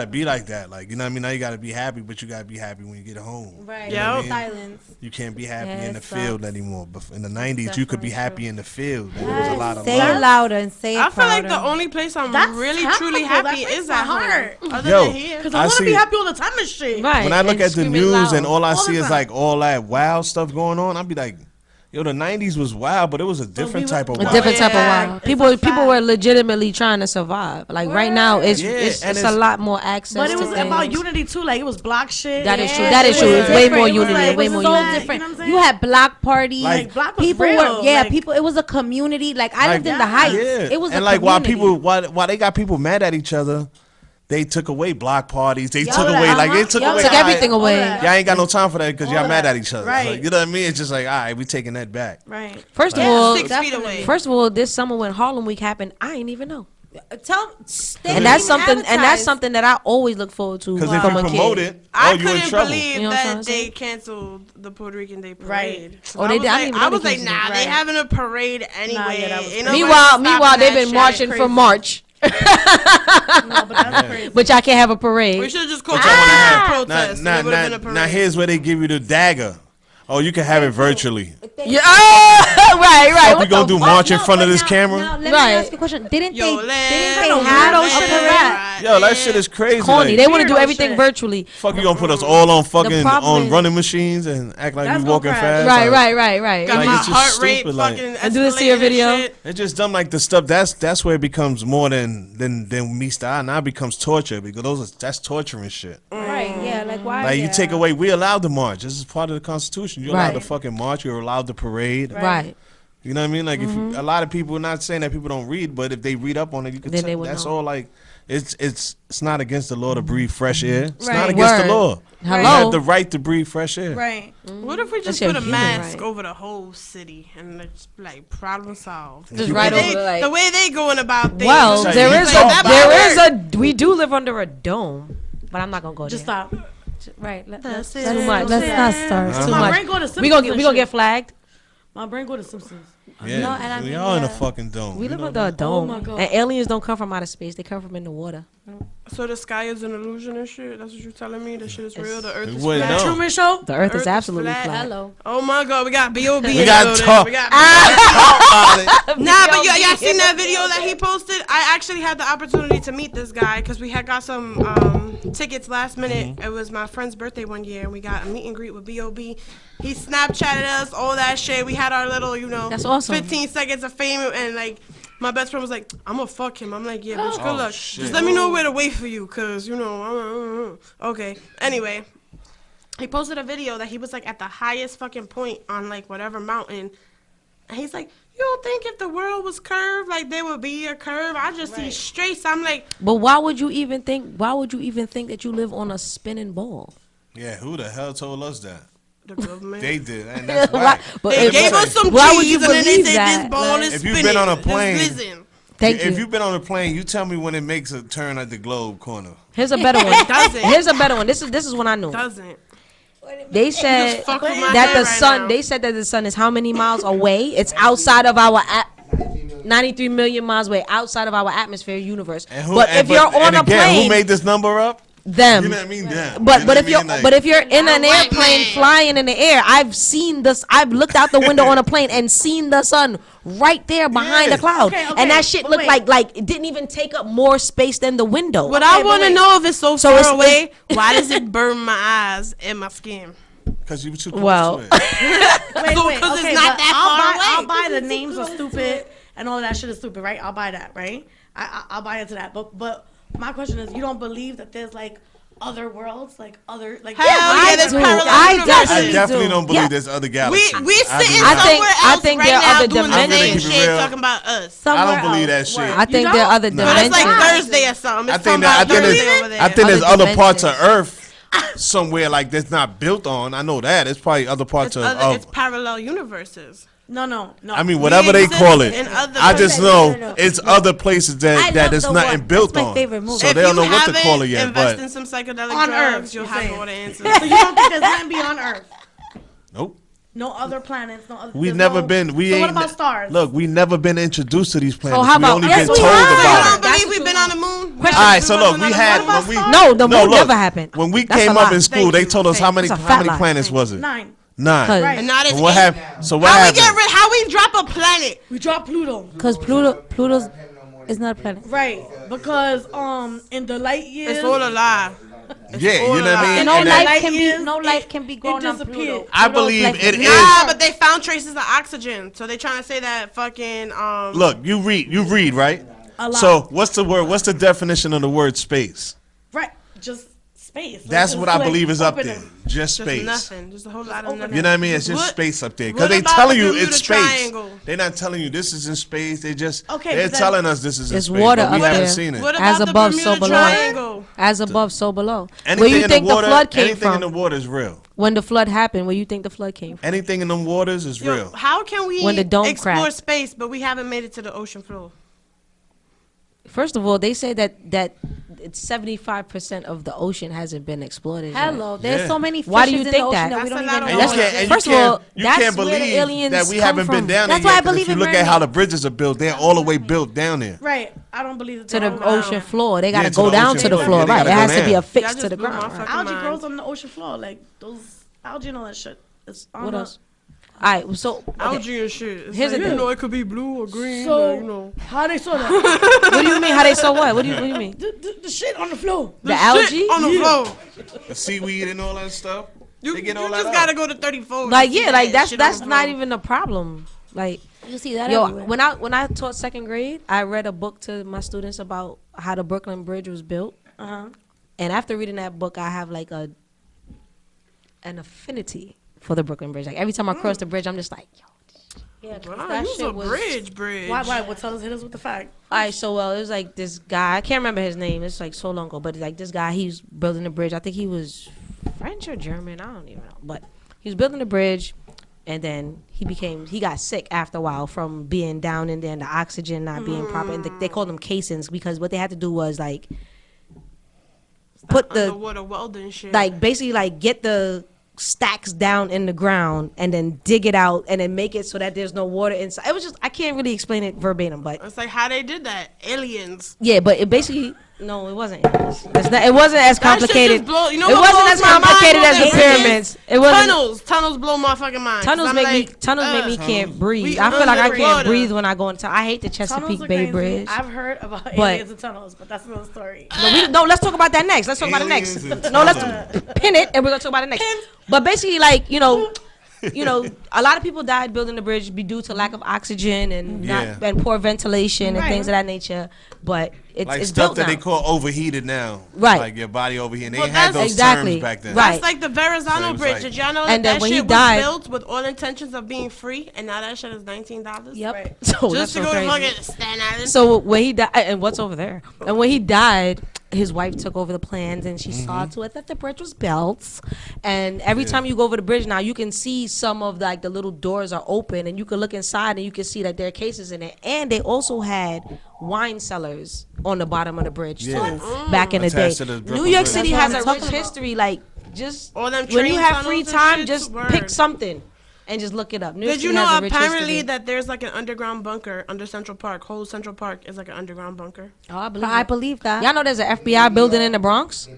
be like that. Like you know what I mean? Now you gotta be happy, but you gotta be happy when you get home. Right. You know what I Yep. mean? Silence. You can't be happy Yeah, in the it field sucks. anymore. But in the '90s, you could be happy in the field. And there was a lot of Say love. it louder and say it I feel like prouder. the only place I'm That's really topical. truly That happy breaks is my at home. heart. Other Yo, than here. Because I I want to be see- happy all the time and shit. Right. When I look and at the screaming news loud. and all I All see the is time. like all that wild stuff going on, I'd be like, yo, the '90s was wild, but it was a different type of A wild. different type of Yeah. wow. It's People a people fact. were legitimately trying to survive. Like right now, it's Yeah, it's, and it's a it's- lot more access. But it to was about things. unity too. Like it was block shit. That is Yeah, true. That is it true. was It's way different. more It was unity. like- way it more was so unity. different. You know what I'm saying? You had block parties. Like, block was people real, were like- people. It was a community. Like I lived in the Heights. Yeah. It was and a like community. while they got people mad at each other, they took away block parties. They took that, away like they took Yup. away Took all everything right, away. that. Y'all ain't got no time for that because y'all All mad that. at each other. Right. Like, you know what I mean? It's just like, all right, we taking that back. Right. First of Yeah, all, 6 feet away. first of all, this summer when Harlem Week happened, I ain't even know. And And that's something that I always look forward to Because if from you a promote kid. it, I oh, you in couldn't trouble. believe You know what I'm that saying? they canceled the Puerto Rican Day parade. Right. So Oh, they I was did? I like, didn't even I know was they like, canceled nah, it. they Right. having a parade anyway. yeah, that was Ain't crazy. nobody Meanwhile, stopping they've that been shit. marching Crazy. for March, No, but that's crazy. but y'all can't have a We parade. should have just called Now, protest. now, It would have been a now, parade. now here's where they give you the dagger. Oh, you can have it virtually. Yeah, right. What we What gonna the do? fuck? March in front of this camera? Now, let me Right. ask you a question. Didn't Yo, they let have no a shit parade? like Yo, that shit is crazy. Corny. Like, They want to do Weirdo everything shit. virtually. fuck, you gonna put us all on fucking problem on is- running machines and act like That's we gonna walking crash. fast? Right. Like, Got Like, my it's just heart rate stupid, like- fucking And do this to your escalating and video? shit. It's just dumb. Like the stuff that's where it becomes more than meets the eye. Now it becomes torture because that's torturing shit. Right. Yeah. Like why? Like yeah. you take away, we allowed to march. This is part of the Constitution. You're allowed to Right. fucking march. You're allowed to parade. Right. You know what I mean? Like if you, a lot of people, not saying that people don't read, but if they read up on it, you can Then tell. they would That's know. all. Like it's not against the law to breathe fresh air. It's Right. not against Word. the law. Hello? You have the right to breathe fresh air. Right. What if we just That's your put a human mask right. over the whole city and it's like problem solved? Just The right way over they- the, like- the way they going about things. Well, Like, there you is talk a about we do live under a dome, but I'm not gonna go Just there. stop. Right. That's Let's it. Too much. let's not start. Too My much. brain go to Simpsons We gonna and get shit. flagged. My brain go to Simpsons. Yeah, No, and I we mean, all in a yeah. fucking dome. We You live know under a dome, my God. and aliens don't come from outer space; they come from in the water. So the sky is an illusion and shit. That's what you're telling me. That shit is real. The Earth We is wouldn't flat. know. Truman Show. The Earth Earth is is absolutely flat. flat. Hello. Oh my God, we got B.O.B. We in gotta the building. talk. We got about it. Nah, but y'all seen that video that he posted? I actually had the opportunity to meet this guy because we had got some tickets last minute. It was my friend's birthday one year, and we got a meet and greet with B.O.B. He Snapchatted us, all that shit. We had our little, That's awesome. 15 seconds of fame, and like, my best friend was like, I'm gonna fuck him. I'm like, yeah, bitch, good Oh, luck. shit. Just let me know where to wait for you, cause you know, okay. Anyway, he posted a video that he was like at the highest fucking point on like whatever mountain, and he's like, you don't think if the world was curved, like there would be a curve? I just see straights. I'm like, But why would you even think? Why would you even think that you live on a spinning ball? Yeah, who the hell told us that? the government. They did, and that's Why- whack. but They if- gave us some why would you cheese, and then they believe said that? this ball Like- is If spinning. you've been on a Just plane- listen. Thank If you. you've been on a plane, you tell me when it makes a turn at the globe corner. Here's a better one. Doesn't. Here's a better one. This is what I knew. Doesn't. They said just fuck with my that head the right sun. now. They said that the sun is how many miles away? It's outside of our. 19 million 93 million miles away, outside of our atmosphere universe. And But if you're on a plane, who made this number up? them. You know what I mean? Them. But You know but what if I you're mean? Like, but if you're in an airplane flying in the air, I've seen this. I've looked out the window on a plane and seen the sun right there behind Yeah. the cloud, Okay, and that shit but looked wait. like it didn't even take up more space than the window. What I but want to wait. know if it's so So far it's- away, why does it burn my eyes and my skin? because you were too close Well. to it. Wait, So, wait, 'cause it's okay, not but that I'll far buy away. the names are stupid and all of that shit is stupid, right? I'll buy that, right? I'll buy into that. But my question is, you don't believe that there's like other worlds, like other like Hell yeah, there's do. parallel I universes. I definitely don't believe Yeah. there's other We galaxies. sitting I somewhere I else think right there are now other doing the same dimensions. shit Real. talking about us. I Somewhere don't believe that else. shit. I think there are other No. But it's like dimensions. Thursday or something. I It's think talking that I about think Thursday there's, over there. I think there's Other other parts of dimensions. Earth somewhere like that's not built on. I know that. It's probably other parts It's of parallel universes. no. I mean, whatever they exist call it. in other I just places. know it's other places that love it's The nothing One. built That's my on. favorite movie. So If they don't you know what to haven't call it yet. invest But in some psychedelic On drugs, Earth, you'll you're have saying. all the answers. So you don't think there's nothing beyond Earth? nope. No other planets, no other. We've there's never no- been. We so ain't. what about stars? Look, we never been introduced to these planets. how we about- only Yes, been we told have. You about don't it. believe we've been on the moon? All right, so look, we had What about when we stars? No, the moon look, never happened. When we That's came a up lie. in school, they told us how many That's a fat lie. planets was it? 9. 9. Cause- Right. And now And it's what 8. happened? So what How we happened? get rid? How we drop a planet? We dropped Pluto. Because Pluto's is not a planet. Right, because in the light years, It's all a lie. Yeah, you know what I mean. No And life that- can be is- no life can be grown on disappeared. Pluto. I Pluto's believe life it is- is. Nah, but they found traces of oxygen, so they trying to say that fucking Look, you read, right? A lot. So what's the word? What's the definition of the word space? right, just space. Like, That's just what I like believe is up opening. there. Just just space. nothing, just a whole lot of nothing. You know what I mean? It's just What- space up there. what Because they about telling the you Bermuda it's space. Triangle? They're not telling you this is in space. They just Okay, they're but then- telling us this is in It's space. water but we up haven't there. seen it. What As about above, the so Bermuda below. Triangle? As above, so below. Anything Where you in think the water, the flood came anything in the from? water is real. When the flood happened, where you think the flood came from? Anything in them waters is Yo, real. how can we When the dome explore cracked. space, but we haven't made it to the ocean floor? First of all, they say that it's 75% of the ocean hasn't been explored. as yet. Hello, there's Yeah. so many fishes Why do you in think the ocean that? that we That's don't a lot even of know. And you water. can't, and First you of all, can't, you that's can't where the believe aliens that we come haven't been from. down That's there why I yet. 'cause believe if you in look at how the mermaids. bridges are built, they're all the way built down there. Right, I don't believe To that the ocean floor. They got Yeah, to to go the down ocean to the floor. floor. Yeah, they Right. It gotta has go to be down. affixed Y'all to just the blew my ground. fucking Right? Algae mind. grows on the ocean floor, like those algae and all that shit. It's on What the- else? All right. So okay. Algae and shit. It's Here's like, the you thing. know, it could be blue or green. So or, you know. how they saw that? what do you mean? How they saw what? What do you mean? the shit on the floor. The algae? Shit on the floor. The seaweed and all that stuff. You, They get all you that just up. gotta go to 34. Like to see yeah, like that that's shit on that's the not floor. even a problem. Like You see that yo, everywhere. when I taught second grade, I read a book to my students about how the Brooklyn Bridge was built. And after reading that book, I have like an affinity for the Brooklyn Bridge. Like every time I cross the bridge, I'm just like, yo. Yeah, 'cause Wow, that you's shit a was bridge. Why? Well, tell us, hit us with the fact. All right, so well, it was like this guy. I can't remember his name. It's like so long ago, but like this guy, he was building a bridge. I think he was French or German. I don't even know, but he was building a bridge, and then he got sick after a while from being down in there and the oxygen not being proper. And they called them casings because what they had to do was like put the Underwater welding shit. like basically like get the stacks down in the ground and then dig it out and then make it so that there's no water inside. It was just I can't really explain it verbatim, but It's like how they did that. Aliens. yeah, but it basically no, it wasn't. It wasn't as That shit complicated. just blow- you know it what wasn't blows as my mind complicated more as the than bridges? pyramids. It wasn't. Tunnels blow my fucking mind. 'cause Tunnels I'm make like, me can't breathe. We I feel like I can't underwater. breathe when I go into. I hate the Tunnels Chesapeake are Bay crazy. Bridge. I've heard about But- aliens and tunnels, but that's another story. No, let's talk about that next. Let's talk about it next. Aliens and No, let's tunnels. pin it, and we're gonna talk about it next. But basically, like you know, a lot of people died building the bridge due to lack of oxygen and Yeah. and poor ventilation and Right. things of that nature. But it's Like it's stuff built that now. they call overheated now. Right. Like your body overheating. They Well, had that's- those exactly. terms back then. Right. That's like the So it Verrazano was Bridge. like- Did y'all know And then that when shit he was died- built with all intentions of being free, and now that shit is $19? Yep. Right. So Oh, that's Just to so go crazy. to fucking Staten Island. So when he died, and what's over there? And when he died, his wife took over the plans, and she saw to it that the bridge was built. And every time you go over the bridge now, you can see some of like the little doors are open, and you can look inside, and you can see that there are cases in it. And they also had wine cellars on the bottom of the bridge Yeah. too, back in the day. Attached to the New Brooklyn York Bridge. City That's has what a I'm rich talking about. history. Like just All them when you train have tunnels free and time, shit, just word. pick something. and just look it up. New Did Street you know has a rich apparently history. that there's like an underground bunker under Central Park? Whole Central Park is like an underground bunker. Oh, I believe I it. believe that. Y'all know there's an FBI building in the Bronx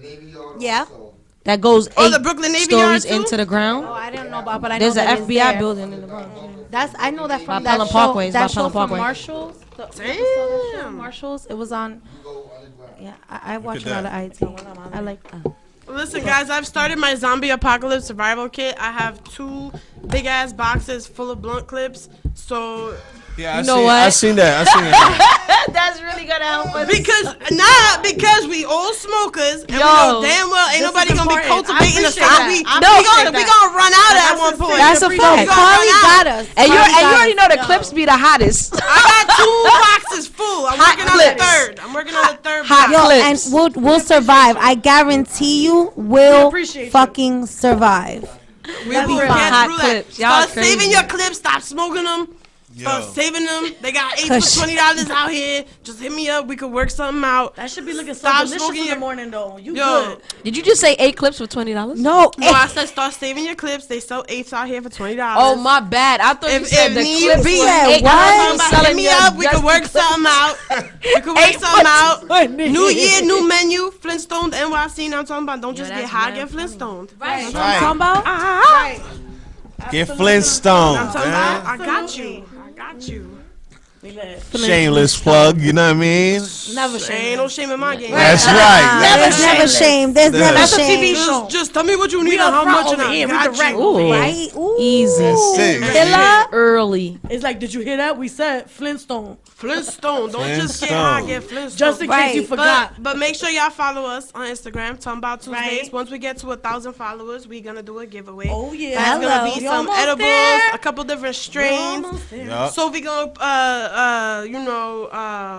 Yeah. that goes Oh, 8 the Brooklyn Navy Yard stories too? into the ground. Oh, I didn't know about, but I There's know an that it's FBI there. building in the Bronx. I know that from By that Pelham show. Parkway, it's That by show Pelham from Parkway. Marshalls. Damn. Marshalls. It was on. Yeah, I watch a at lot of IT. I like that. Listen, guys, I've started my zombie apocalypse survival kit. I have 2 big ass boxes full of blunt clips. So Yeah, know what? I seen that. I seen that. That's really gonna help us. because we all smokers and we know damn well ain't this nobody is gonna be important. cultivating I us. appreciate that. We gonna run out at one point. That's a fact. Carly got us. And you Carly got already us. know the clips be the hottest. I got 2 boxes full. I'm working on the clips. third. I'm working on the third Hot box. Yo, clips. and we'll survive. I guarantee you will appreciate you. fucking survive. We will real. get Hot through clips. that. Y'all Start saving crazy. your clips. Stop smoking them. Start Yo. saving them. They got 8 for $20 out here. Just hit me up. We could work something out. That should be looking so Stop delicious smoking in your- the morning, though. You Yo. good. Did you just say 8 clips for $20? No, No, I said start saving your clips. They sell 8s out here for $20. Oh my bad. I thought you If- said if the need clips be. was Yeah, $8. what? I was Hit selling me your up. We just could work the something out. We could work 8 something out. for $20. New year, new menu. Flintstones, NYC. Now I'm talking about. Don't just get that's high, mad get Flintstones. right. Right. Talking about? Right. Get Flintstone. I'm talking about. man. I got you. I got you. We lit. Shameless plug. You know what I mean? Never There ain't no shame in my game. That's right. There's never shame. There's never That's a shame. TV show. Just tell me what you need We and how up front much, and over I here. We got direct you. over here. Right? Ooh. Easy. That's it. Killer. Early. It's like, did you hear that? We said Flintstone. Flintstone. Don't just get Flintstone. high, get Flintstone. Just in Right. case you forgot. But make sure y'all follow us on Instagram, TAMBOUT Tuesdays. Right. Once we get to 1,000 followers, we're gonna do a giveaway. Oh, yeah. There's Hello. gonna be We some almost edibles, there. a couple different strains. Yup. Sophie gonna,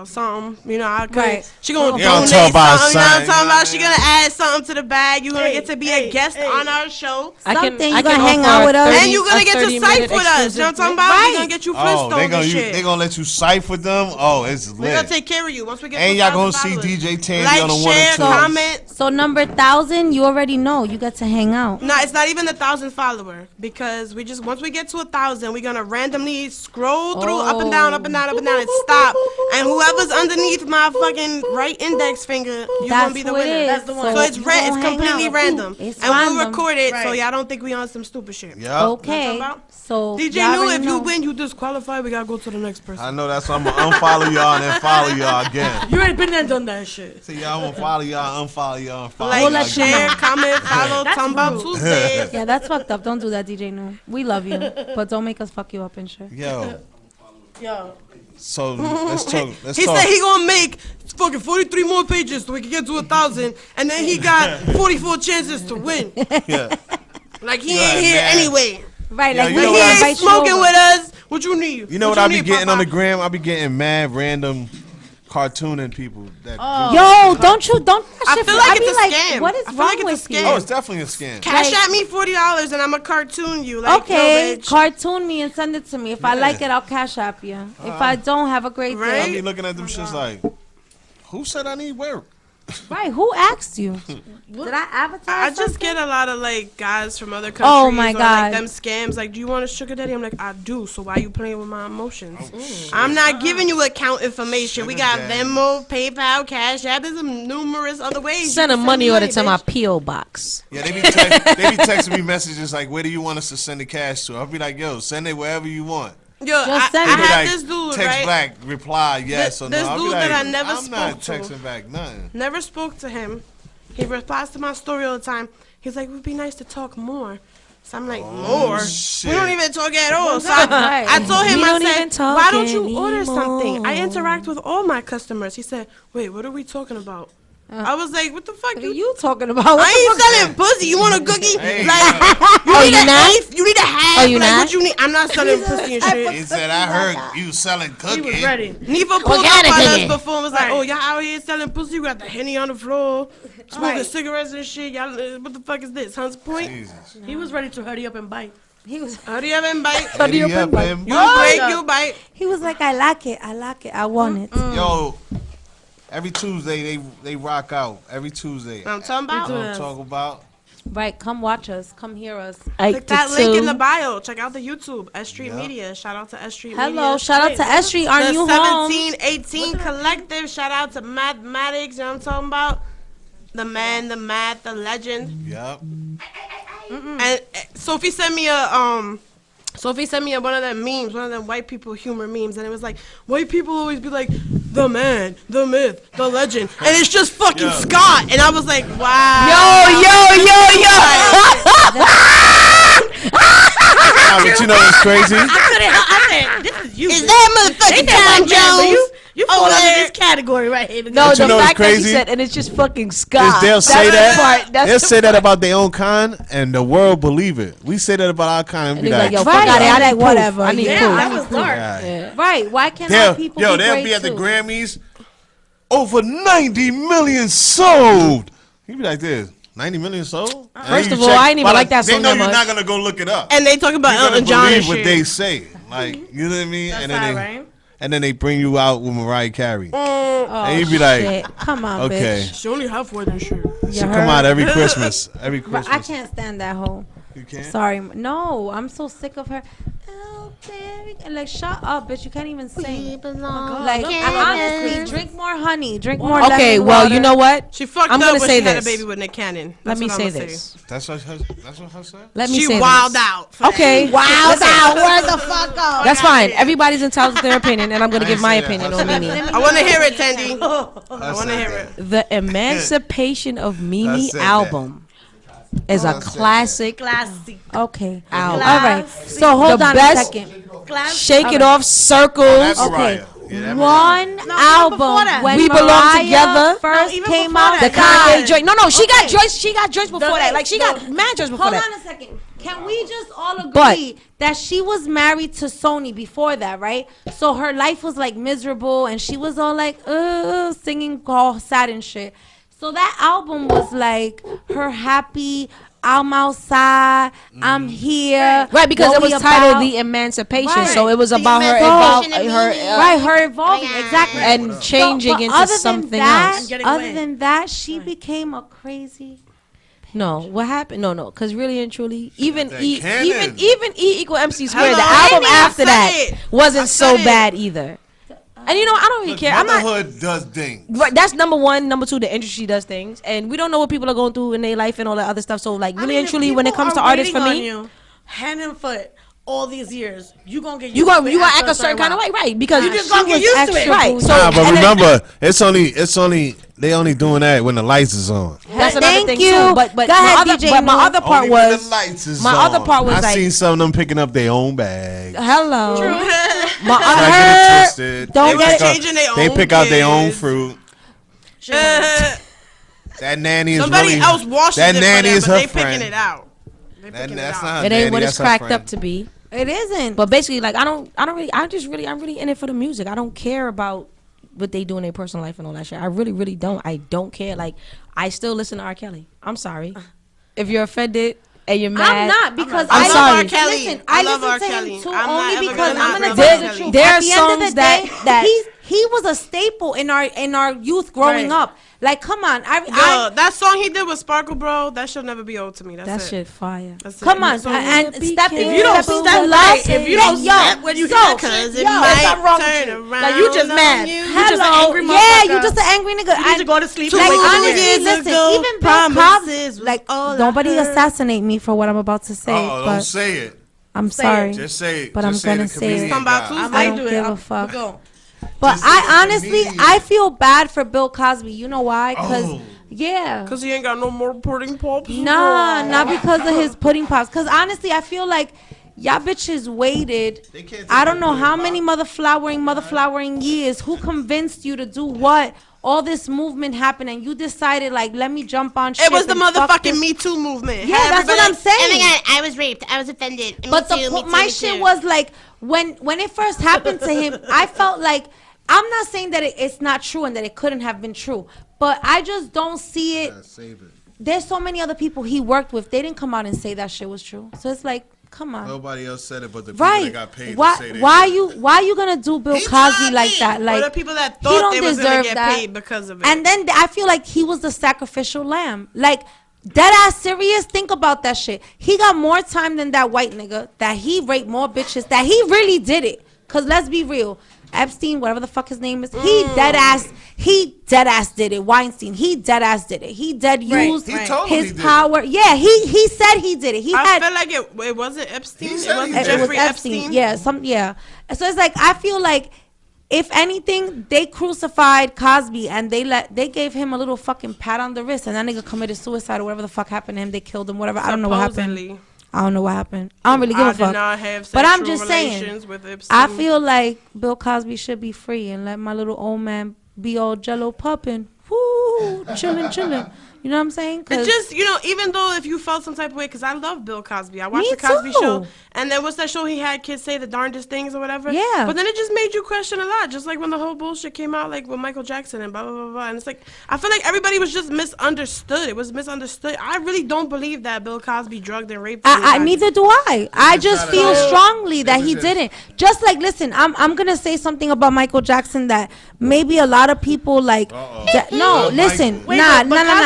something, I could. Right. She gonna You don't donate talk about something. You know what I'm something, talking you know about? She gonna add something to the bag. You gonna Hey, get to be hey, a guest hey. on our show. Something you I gonna can hang offer out a with us. 30 And you gonna a get to 30-minute cipher with us. You know what I'm talking about? Right. We're gonna get you Oh, Flintstones and shit. they gonna let you cipher them. Oh, it's We're gonna lit. take care of you once we get And to y'all 1,000 gonna see followers. DJ Tandy Like, on the 1 share, and 2. comment. So number 1,000, you already know. You get to hang out. No, it's not even 1,000 follower because once we get to 1,000, we're gonna randomly scroll through up and down, up and down, up and down, and stop. And whoever's underneath my fucking right index finger, you're That's gonna be the who it winner. is. That's the one. So it's you gonna it's hang completely out. random, It's and we'll random. record it so Right. y'all don't think we on some stupid shit. Yup. Okay. about? So DJ y'all knew already if you know. win, you disqualify. We gotta go to the next person. I know that's why I'm gonna unfollow y'all and then follow y'all again. You ain't been there and done that shit. See y'all, I'm gonna follow y'all, unfollow y'all, unfollow Like, y'all let you again. share, comment, follow, That's TAMBOUT rude. Tuesdays. Yeah, that's fucked up. Don't do that, DJ No. We love you, but don't make us fuck you up and shit. Yo, Yo. so let's talk. Let's He talk. said he gonna make fucking 43 more pages so we can get to 1,000, and then he got 44 chances to win. Yeah. Like he Yeah, ain't here man. anyway. Right, Yo, like you we know He what I- invite ain't you smoking over. with us. What you need? You know what you I be need, getting on the Papa? gram? I be getting mad random cartooning people. That Yo, don't that I shit feel be- like I it's be a like, scam. what is I feel wrong like it's a with you? scam. Oh, it's definitely a scam. Cash Like- at me $40 and I'ma cartoon you. Like, Okay, yo, bitch. cartoon me and send it to me. If I Yeah. like it, I'll cash app you. If I don't, have a great Right? I day. be looking at them shits like, who said I need work? Right? Who asked you? Did I advertise? I just something? get a lot of like guys from other countries. Oh, my or, God. Like them scams. Like, do you want a sugar daddy? I'm like, I do. So why you playing with my emotions? I'm not giving you account information. We Sugar got daddy. Venmo, PayPal, Cash App. There's numerous other ways. Send you a can money me order to my bitch. P.O. box. Yeah, they be texting me messages like, where do you want us to send the cash to? I'll be like, yo, send it wherever you want. Yo, Just I send They it. be had like, this dude, text right? back, reply yes or no. This I'll be dude like, that I never I'm not spoke to. texting back nothing. Never spoke to him. He replies to my story all the time. He's like, it would be nice to talk more. So I'm like, more? shit. We don't even talk at all. So Right. I told him, We I don't even said, talk why don't you order something? I anymore. interact with all my customers. He said, wait, what are we talking about? I was like, what the fuck? What are you talking about? What I the ain't fuck? selling pussy. You want a cookie? Hey. Like, Oh, you need you a not? eighth? You need a half? Oh, you like, not? what you need? I'm not selling pussy and shit. He said, I heard you selling cookies. He was ready. Neva pulled up kind of on us cookie? before and was like, Right. oh, y'all out here selling pussy? You got the Henny on the floor, smoking Right. cigarettes and shit. Y'all, what the fuck is this? Hunts Point? Jesus. He was ready to hurry up and bite. He was Hurry up and bite. Hurry up, man. You break, you bite. he was like, I like it. I want it. Yo, every Tuesday they rock out. Every Tuesday. I'm talking You about. know what I'm talking about? Right, come watch us. Come hear us. Click that link in the bio. Check out the YouTube. S.STREET Media. Shout out to S.STREET Media. Hello, shout out to S.STREET, our the new home. 1718 Collective. Shout out to Mathematics. You know what I'm talking about? The man, the math, the legend. Yep. And Sophie sent me one of them memes, one of them white people humor memes, and it was like, white people always be like, the man, the myth, the legend, and it's just fucking Scott, and I was like, wow. But you know what's crazy? I said, this is you. Is that motherfucking Tom Jones? You fall under this category right here. No, But you the know what's fact that he crazy? said, and it's just fucking Scott. They'll say that. That's They'll the say that part. about their own kind, and the world believe it. We say that about our kind, and And be he's like, like, yo, Right, fuck out of I'm here. I like, need whatever, proof. I need yeah. proof. That was dark. yeah. Right, why can't our people be They'll great be at the too? Grammys. Over 90 million sold. You be like this. 90 million sold? And First then of you all, check- I ain't even but like that They song know that you're much. not gonna go look it up. And they talk about You're gonna Elton John and believe what shit. they say. Like, you know what I mean? That's and all then they, right. and then they bring you out with Mariah Carey. Oh, and you be like, shit. Come on, okay. bitch. She only halfway than shit. She come out every Christmas. Every Right, Christmas. I can't stand that hoe. You can't? Sorry, no, I'm so sick of her. Oh, baby. Like, shut up, bitch. You can't even sing. Like, honestly, drink more honey. Drink more Okay, lemon well, water. you know what? She fucked I'm up gonna when say she had a this. baby with Nick Cannon. Let That's me what say I'ma this. That's what her said? Let me She say wilded this. out. for Okay. Wild out. Where the fuck up? That's fine. Everybody's entitled to their opinion, and I'm going to I give ain't my say that. opinion I on said Mimi. that. I want to hear it, Tandy. I want to hear it. The Emancipation of Mimi said that. album is a said that. classic Classy. Okay. album. All right. So hold The on best- a second. Classy. Shake It Off, Circles. That's Okay. Mariah. Yeah, that One before album that. when We Belong Mariah Together. first even came before out. The that. Kanye joint. No, she got Okay. Joyce. She got Joyce before that. Like she got mad Joyce before Hold that. on a second. Can we just all agree But- that she was married to Sony before that, right? So her life was like miserable and she was all like, singing all sad and shit. So that album was like her happy, I'm outside, I'm here. Right, because what it was we titled about. The Emancipation, Right. so it was about her Emancipation of her Mimi. Right, her evolving, exactly. and changing But into other than something that, else. Getting Other away. than that, she became a crazy. No, what happened? No, because really and truly, even That E, canon. even E equal MC squared, the Hello, album Amy, I after said that it. wasn't I so said it. bad either. And you know, I don't really Look, care. I'm not. motherhood does things. Right, that's number one. Number two, the industry does things, and we don't know what people are going through in their life and all that other stuff. So, like, really and truly, when it comes to artists, for me, you, hand and foot, all these years, you gonna get used you to gonna it after act a certain kind of while. way, right? Because You just she gonna get was used to extra, it. right? So, Nah, but and then- remember, it's only they only doing that when the lights is on. that's another Thank thing you. too. But Go my ahead, other, DJ but my Moon. other part Only when was the lights is my on. other part was I like- seen some of them picking up their own bag. hello. My Try to other get it twisted. Don't They get pick it- out- changing their They own pick out their own kids. fruit. Uh, That nanny is somebody really else washes that it nanny for them, is but her they friend. picking it out. They That, picking that's it not out. her it ain't nanny, what that's it's her cracked friend. up to be. It isn't. But basically, like, I'm really in it for the music. I don't care about what they do in their personal life and all that shit. I really don't. I don't care. Like, I still listen to R. Kelly. I'm sorry. If you're offended and you're mad, I'm not because I'm I sorry. love R. Kelly. Listen, I I love listen R. to Kelly. him too I'm not only ever because gonna I'm not gonna love tell R. you the Kelly. truth. There At are the end of the songs that- day, that- he was a staple in our youth growing Right. up. Like, come on, Yo, that song he did with Sparkle, bro, that should never be old to me. That's that it. shit fire. That's come it. on, So- and step If you don't step right, if you don't step when you get Cause it yo, might something wrong with turn you. around. Like, you just on mad. you. You just an hello, angry yeah, motherfucker. you just an angry nigga. You need to go to sleep. Like, and wake up honestly, again. listen, ago, even Bill promises Cosby, was like, all I nobody heard. assassinate me for what I'm about to say, Oh, don't but say it. I'm sorry. Just say it. But Just I'm say gonna the say comedian it. Come back guy. Tuesday. I I might don't do it. give a I'll fuck. go. But Just say the honestly, comedian. I feel bad for Bill Cosby. You know why? Because, Oh. yeah. Cause he ain't got no more pudding pops. Nah, not because of his pudding pops. Because honestly, I feel like y'all bitches waited. They can't take I don't no know pudding how pop. many motherflowering years. Who convinced you to do what? All this movement happened, and you decided, like, let me jump on shit. It was the and fuck motherfucking this. Me Too movement. Yeah, Had that's what everybody I'm like, saying. Oh my god, I was raped. I was offended. Me But too, me too, my me shit too. was like when it first happened to him, I felt like I'm not saying that it's not true and that it couldn't have been true, but I just don't see it. Save it. There's so many other people he worked with. They didn't come out and say that shit was true. So it's like, come on. Nobody else said it, but the people that Right? got paid Why? to say they Why did it. you gonna do Bill He Cosby tried like it. that? Or Like the people that he thought don't they was deserve gonna get that. paid because of it. And then I feel like he was the sacrificial lamb. Like Dead ass serious. Think about that shit. He got more time than that white nigga. That he raped more bitches. That he really did it. Cause let's be real. Epstein, whatever the fuck his name is, he dead ass did it. Weinstein, he dead ass did it. He dead used his power. Yeah, he said he did it. I feel like it wasn't Epstein. It wasn't Jeffrey Epstein. Yeah, So it's like I feel like if anything, they crucified Cosby and they gave him a little fucking pat on the wrist, and that nigga committed suicide or whatever the fuck happened to him. They killed him. Whatever. I don't know what happened. I don't know what happened. I don't really give a fuck. But I'm just saying, I feel like Bill Cosby should be free and let my little old man be all jello popping. Woo, chilling. You know what I'm saying? It's just, even though if you felt some type of way, because I love Bill Cosby. I watched the Cosby Show. And then what's that show he had kids say the darndest things or whatever? Yeah. But then it just made you question a lot. Just like when the whole bullshit came out, like with Michael Jackson and blah, blah, blah, blah. And it's like, I feel like everybody was just misunderstood. It was misunderstood. I really don't believe that Bill Cosby drugged and raped neither do I. I just feel strongly that he didn't. Just like, listen, I'm going to say something about Michael Jackson that maybe a lot of people like. No, listen. Nah. No,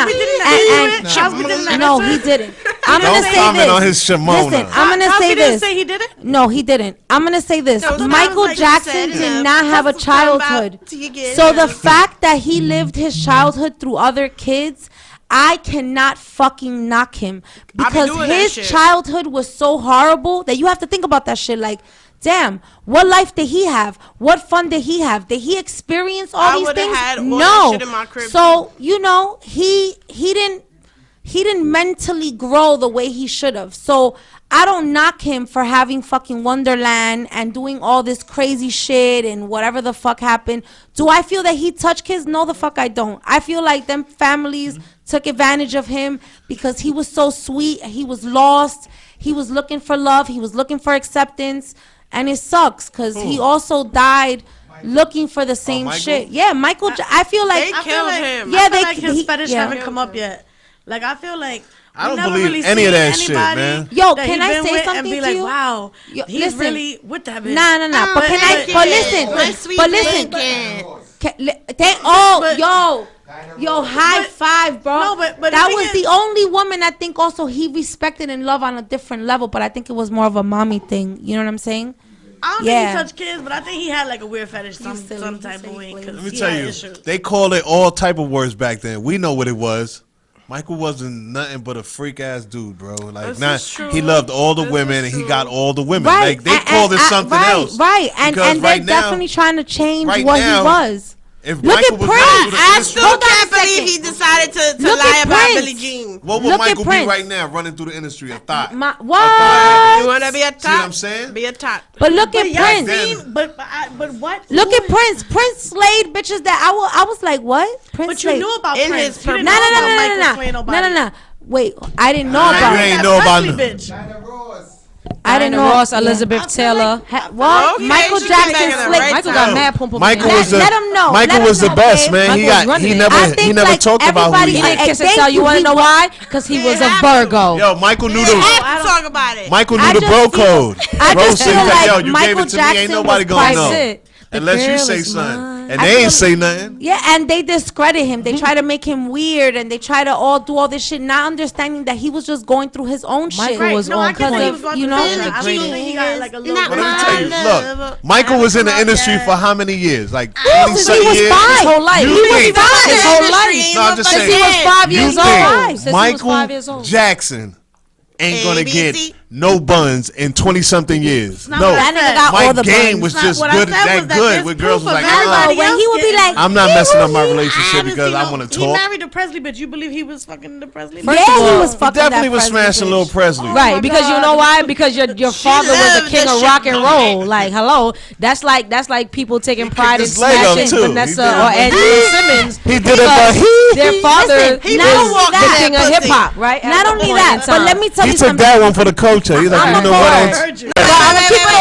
he didn't. I'm going to say this. On his Shimona. Listen, I'm going to say this. Say he did it? No, he didn't. I'm going to say this. Michael Jackson did not have a childhood. So the fact that he lived his childhood through other kids, I cannot fucking knock him. Because his childhood was so horrible that you have to think about that shit. Like, damn, what life did he have? What fun did he have? Did he experience all these things? No. So, he didn't mentally grow the way he should have. So I don't knock him for having fucking Wonderland and doing all this crazy shit and whatever the fuck happened. Do I feel that he touched kids? No, the fuck I don't. I feel like them families took advantage of him because he was so sweet. He was lost. He was looking for love. He was looking for acceptance. And it sucks because he also died looking for the same shit. Yeah, Michael. I feel like they killed him. Yeah, his fetish haven't come up yet. Like, I feel like I don't believe really any of that shit, man. Yo, can I say something to you? Wow, he's really with that bitch. Nah. But listen. Yo, high five, bro. No, but that was the only woman I think also he respected and loved on a different level. But I think it was more of a mommy thing. You know what I'm saying? I don't think he touched kids, but I think he had like a weird fetish some type of way. Let me tell you, they called it all type of words back then. We know what it was. Michael wasn't nothing but a freak ass dude, bro. Like, he loved all the women and he got all the women. Right. Like, they called it something else. Right, and they're definitely trying to change what he was. If look Michael at Prince. I still can't believe he decided to lie about Billie Jean. What would Michael be right now running through the industry? A thought. What? You want to be a top? See what I'm saying? Be a top. But look at Prince. But what? Look at Prince. Prince slayed bitches that I was like, what? Prince but you knew about Prince. No. Wait, I didn't know about. You ain't know about I didn't know Ross, Elizabeth Taylor. What? Okay, Michael Jackson slick. Michael got mad pum pum. Michael was the let him know. Michael was the best, man. He never talked about who he didn't kiss and tell. You want to know why? Because he was a Virgo. Yo, Michael knew talk about it. Michael knew the bro code. I just feel like you Michael gave it to me. Ain't nobody gonna know. Unless you say something. And they ain't say nothing. Yeah, and they discredit him. They try to make him weird, and they try to all do all this shit, not understanding that he was just going through his own shit. Michael was on point. You know, I don't think he got like a little. But let me tell you, look, Michael was in the industry for how many years? Like 20 something years. His whole life. He was 5 his whole life. No, I'm just saying. Since he was 5 years old. Michael Jackson ain't gonna get no buns in 20-something years. No, that nigga got all the game buns. was just good with girls was like, when he would be like, I'm not messing up my relationship because I want to talk. He married the Presley, but you believe he was fucking the Presley? Yeah, he was fucking. He definitely was smashing Lil Presley. Right, because you know why? Because your father was a king of rock and roll. Like, hello, that's like people taking pride in smashing Vanessa or Angela Simmons. He did it, but their father is the king of hip hop, right? Not only that, but let me tell you something. He took that one for the culture. He's like, you know what?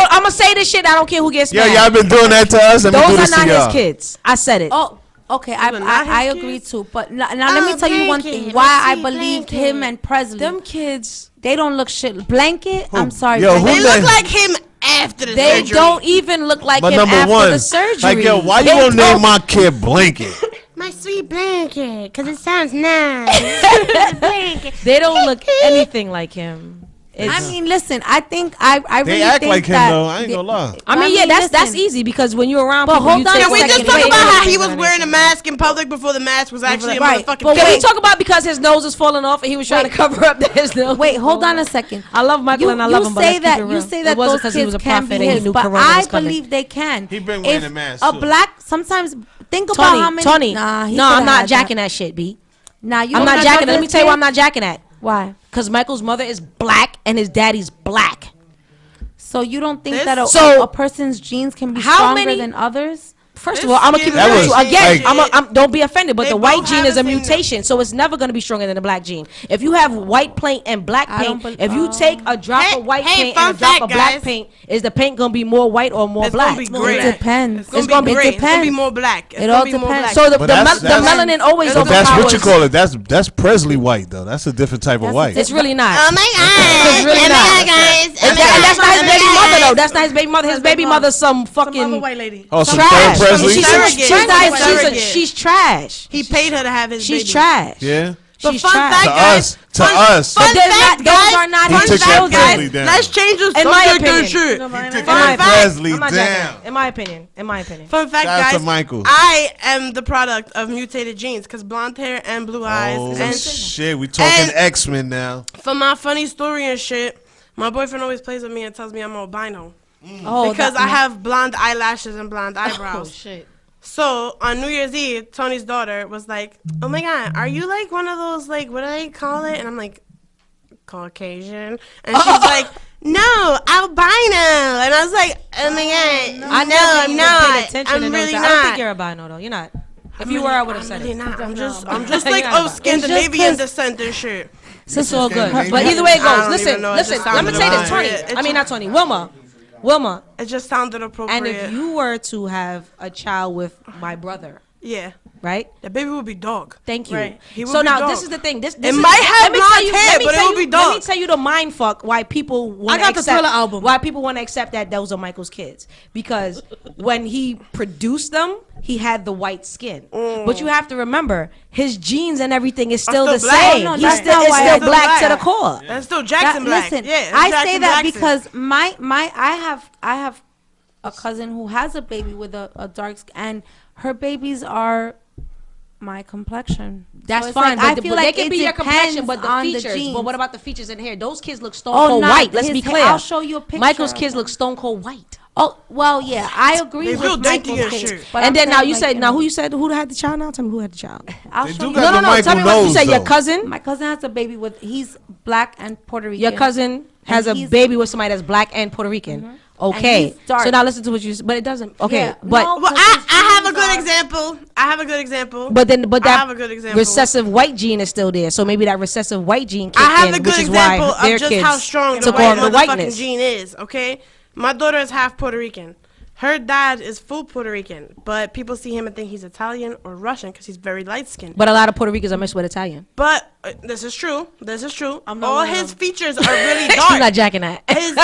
I'm gonna say this shit. I don't care who gets mad. Yeah, y'all been doing that to us. Those are not his kids. I said it. Oh, okay. I agree too. But now let me tell you one thing. Why I believed him and Presley. Them kids, they don't look shit. Blanket. I'm sorry. Yo, they look like him after the surgery. They don't even look like him number after one, the surgery. Like, yo, why you gonna name my kid Blanket? My sweet say blanket because it sounds nice. Blanket. They don't look anything like him. I mean, listen. I think I really They act think like him that though. I ain't gonna lie. I mean, yeah, that's listen. easy because when you're around But people, hold you on take a Can we second. just talk Wait, about wait, how he wait, was wearing a mask in public before the mask was actually a Right. motherfucking But Can we wait. talk about because his nose is falling off and he was trying to cover up his nose? Wait, hold on a second. I love Michael and I love him, but let's keep it real. You say that It wasn't those 'cause he was kids a can prophet be and he his, knew but Corona I was coming. believe they can. He been wearing If a mask, a too. black, sometimes think about how many. Tony. Nah, he No, coulda I'm not had jacking that shit, B. Nah, you I'm don't not got jacking it. Let me those tell you why I'm kids? not jacking that. Why? Because Michael's mother is black and his daddy's black. So you don't think This- that So- a person's genes can be How stronger many- than others? First of all, I'm gonna keep it That real with was you. Again, like- don't be offended, but They the white both gene have is a the same- mutation, so it's never gonna be stronger than the black gene. If you have white paint and black I paint, don't if you bel- take a drop Hey, of white hey, paint and a fun drop fact, of black guys. paint, is the paint gonna be more white or more It's black? gonna be great. It depends. It's gonna be- great. it It's gonna be depends. more black. It's It gonna all be more depends. black. So the But that's- the melanin always But that's what you overpowers. call it. That's Presley white though. That's a different type of That's a white. It's really not. Oh my god. It's really oh my not. god, guys. Oh my And god. that's not his Oh my baby God. mother though. That's not his baby mother. His baby mother's some Some other fucking white lady. Oh, some trash. third Presley. She's Surrogate. she's trash. He paid her to have his She's baby. trash. Yeah. But She's fun trash. fact, To guys. us. To us. Fun they're fact, not- those guys. are not He Fun took that fact, Presley guys. down. Let's change the In my subject and opinion. shit. No, mine He ain't. took Fun that fact. Presley I'm not down. jacking. In my opinion. In my opinion. Fun fact, Shout out to guys. Michael. I am the product of mutated genes because blonde hair and blue eyes. Oh And shit, we talking and- X-Men now. for my funny story and shit, my boyfriend always plays with me and tells me I'm albino Oh, because that- I have blonde eyelashes and blonde Oh eyebrows. shit. So on New Year's Eve, Tony's daughter was like, "Oh my god, are you like one of those like what do they call it?" And I'm like, "Caucasian," and she's like, "No, albino," and I was like, "Oh my god, I no, I'm not. Attention I'm really I don't think not." you're albino though. You're not. If you were, I would have said really it. not. I'm just You're like not of albino. Scandinavian descent and shit. It's all good. Scandinavian. But either way it I goes. don't Listen, even know. It listen. just Let me sounded say this, Tony. appropriate. I mean, not Tony. Wilma. It just sounded appropriate. And if you were to have a child with my brother, yeah, right? the baby would be dog. Thank you. Right. He would So be now dog. this is the thing. This It is, might have let me blonde tell you- hair, let me but it tell would be you- Let me dark. tell you the mind fuck why people want to got the accept Thriller album. why people want to accept that those are Michael's kids, because when he produced them, he had the white skin. But you have to remember, his genes and everything is still still the black. same. No, He's that's still, not it's why still I- black to the black. core. That's still Jackson Black. Listen, Yeah, I Jackson say that Jackson. because I have a cousin who has a baby with a dark skin, and her babies are my complexion. That's So it's fine, like, I but, feel they like can it be your complexion, depends but the on the features. genes. But what about the features in hair? Those kids look stone Oh, cold not white. Let's his be hair. clear. I'll show you a picture Michael's of kids them. look stone cold white. Oh well, yeah, I agree They with real dainty Michael's and kids. shit. But And I'm then now saying, you like, said, now know, who you said who had the child? Now tell me who had the child. I'll They show do you. got No, the no, no. Michael Tell me what you knows, said. Your though. cousin. My cousin has a baby with. He's black and Puerto Rican. Your cousin has a he's- baby with somebody that's black and Puerto Rican. Okay. And he's dark. So now listen to what you. But it doesn't. Okay. Yeah, But no, Well, 'cause his I have a genes good are- example. I have a good example. but I that have a good example. recessive white gene is still there. So maybe that recessive white gene kicked I have in, a good which is example why their of just kids how strong the took white on the motherfucking whiteness. gene is. Okay, my daughter is half Puerto Rican. Her dad is full Puerto Rican, but people see him and think he's Italian or Russian because he's very light skinned. But a lot of Puerto Ricans are mixed with Italian. But this is true. This is true. I'm not All one of his them. features are really I'm dark. not jacking that. His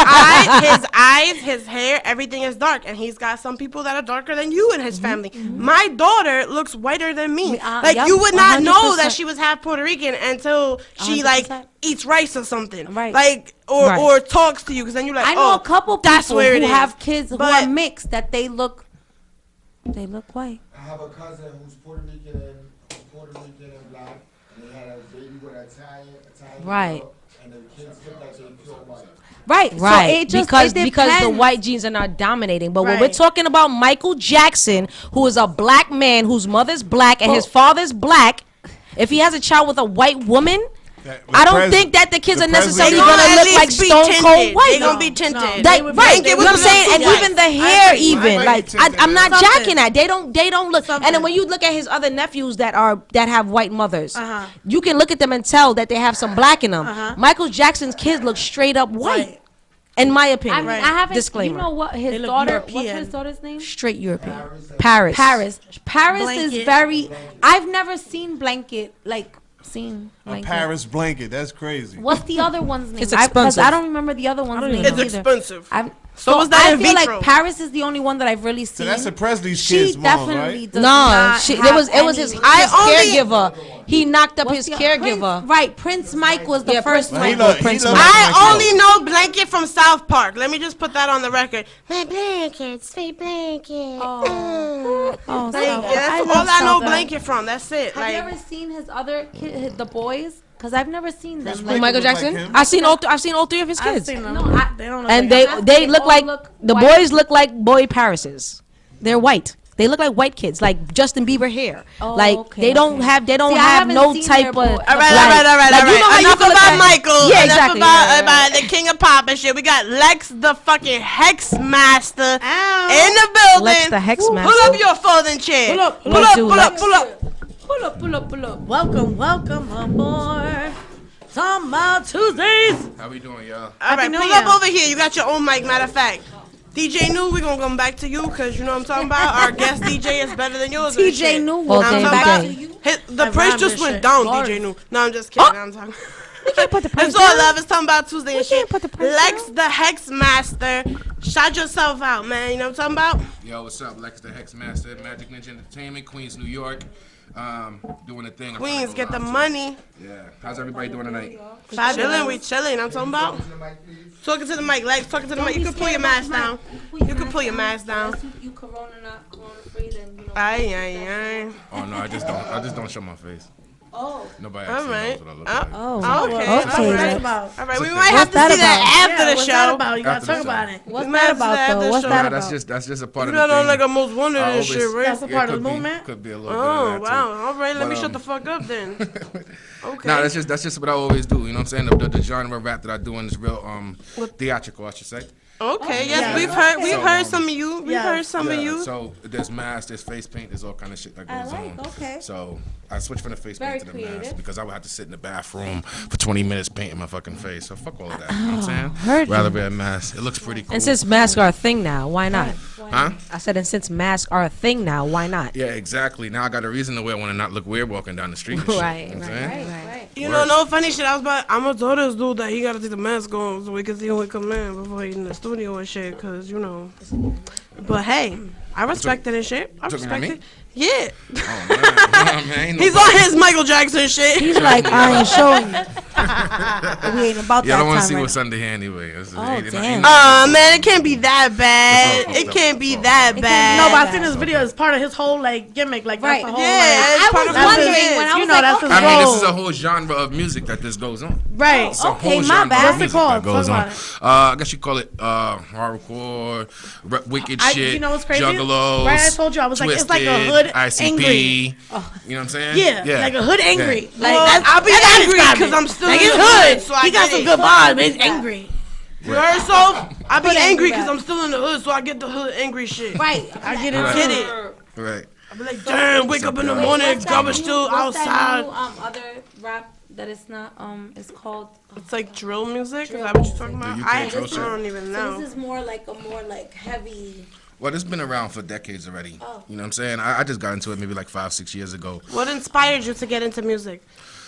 eyes, his hair, everything is dark, and he's got some people that are darker than you in his family. My daughter looks whiter than me. Like yep, you would not know 100%. that she was half Puerto Rican until she like 100%. eats rice or something, Right. like or Right. or talks to you, because then you're like, I know oh, a couple that's people where it who is. have kids who But- are mixed that they look white. I have a cousin who's Puerto Rican and black, and they had a baby with an Italian Right. girl, and the kids look like they're pure white. Right. Right, So it just, because it because the depends. white genes are not dominating. But when we're Right. talking about Michael Jackson, who is a black man whose mother's black and his father's black, if he has a child with a white woman, I don't think that the kids are necessarily They gonna at look least like be stone tinted. cold white. They gonna be tinted. No. That, right, Blanket you know was what I'm saying, and white. even the hair, agree. even Mine like might be I'm not tinted. jacking that. They don't look. And Something. then when you look at his other nephews that have white mothers, Uh-huh. you can look at them and tell that they have some black in them. Uh-huh. Michael Jackson's kids look straight up white, Right. in my I opinion. mean, Right. I haven't. Disclaimer. You know what? They His look daughter. What's European. his daughter's name? Straight European. Paris. Paris. Paris is Blanket. very. I've never seen blanket seen A blanket. Paris blanket. That's crazy. What's the other one's name? It's Because expensive. I don't remember the other one's name It's either. expensive. So was that I in feel vitro? like Paris is the only one that I've really So seen. that's a Presley's She kid's mom, definitely right? does No, not it have was his any- caregiver. He knocked up What's his the- caregiver. Prince, right, Prince Mike was the Yeah, first Prince one. He look- Prince he look Mike. like I only know Blanket from South Park. Let me just put that on the record. My blanket, sweet blanket. Oh, Like, South Park. that's love all I know South Park. Blanket from. That's it. Have you Like, ever seen his other kid, the boys? Because I've never seen them. Chris Like, Michael look like Jackson. him? I've seen all three of his I've kids. seen them. No, they don't look And like they look all like look the white. boys look like boy Parises. They're white. They look like white kids, like Justin Bieber hair. Oh, like okay, they don't okay. have See, I have haven't no seen type their of. boy- all right, Like- all right, all right, like, all you know right. how you Enough can look about at- Michael. Yeah, Enough exactly. about the king of pop and shit. We got Lex, the fucking hex master, in the building. Lex the Hex Pull Master. up your folding chair. Pull up, pull up, pull up, Lex. pull up. Pull up, pull up, pull up. Welcome aboard. Talmbout Tuesdays. How we doing, y'all? All right, New pull Year. up over here. You got your own mic. Matter of fact, DJ New, we're gonna come back to you because you know what I'm talking about. Our guest DJ is better than yours. and TJ shit. New Well, will I'm Dave, come talking back Dave. to you. The I price rhymed just this went shit. down, Bars. DJ New. No, I'm just kidding. I'm talking. We can't put the price It's all down. love. It's talking about Tuesday and shit. can't put the price Lex down. the Hex Master. Shout yourself out, man. You know what I'm talking about? Yo, what's up? Lex the Hex Master, Magic Ninja Entertainment, Queens, New York. Doing the thing. I'm trying to Queens, go get the live, too. money. Yeah. How's everybody doing tonight? Chilling, we chilling. I'm talking about. Talking to the mic, Lex. Talking to the mic. You can pull your mask down. You can pull your mask down. You corona free, then you know. Aye, aye, aye. Oh no, I just don't show my face. Oh. Nobody All actually right. knows what I look like. Oh, Okay. okay. All What's right. that about? All right. We might have to that see that Yeah, after the what's show. that about? You gotta After the talk show. about it. What's We that might have to about, see though? after What's the that show. about? That's just a part You of know, the don't thing. like a most wanted I and always- shit, right? That's a part of could the be- movement? Could be a little bit Oh, of that wow. too. All right. Let me But, shut the fuck up then. Okay. Nah, that's just what I always do. You know what I'm saying? The genre of rap that I do is real theatrical, I should say. Okay, Yeah. yes, we've So, heard some of you. We've yeah. heard some of Yeah, you. so there's masks, there's face paint, there's all kind of shit that goes on. okay. So I switched from the face Very paint to the creative. mask because I would have to sit in the bathroom for 20 minutes painting my fucking face. So fuck all of that. You know what I'm saying? heard Rather wear a mask. It looks pretty cool. And since masks are a thing now, why not? Huh? I said, and since masks are a thing now, why not? Yeah, exactly. Now I got a reason to wear one and not look weird walking down the street. And shit, Right, you know what I'm saying? Right. You know, no funny shit. I'm gonna tell this dude that he gotta take the mask on so we can see when we come in before he's in the studio and shit. Cause you know. But hey, I respect it and shit. I talking about respect me? it. Yeah. Oh, man. Ain't no He's on his Michael Jackson shit. He's like, I ain't showing you. We ain't about Yeah, I that don't want to time see right what's under here anyway. damn. Man, it can't be that bad. It's all It can't be fucked up. that No, bad. but I seen this video as part of his whole like gimmick. Like Right. that's the whole. Yeah, like, it's part was of wondering his- when I you was know like, that's his I mean, this is a role. whole genre of music that this goes on. Right. It's a Okay, whole my genre bad. of What's it music called? that goes Talk on. about I guess you call it hardcore, wicked shit, You know what's crazy? juggalos. Right, I told you I was like, it's like a Twisted, hood ICP. angry. You know what I'm saying? Yeah, like a hood angry. Yeah. Like Well, that's, I'll be that's how I angry describe 'cause it. I'm still like in it's the hood. hood, so I he got get some it. good bars, but he's angry. You heard so? I be Put angry angry because back. I'm still in the hood, so I get the hood angry shit. Right. I get Right. it. Get it? Right. I be like, damn, wake up in the morning, garbage still outside. Other rap that it's not it's called. It's like drill music. Is that what you're talking about? The UK I drill shit. don't even So know. this is more like heavy. Well, it's been around for decades already. Oh. You know what I'm saying? I just got into it maybe like 5-6 years ago. What inspired you to get into music?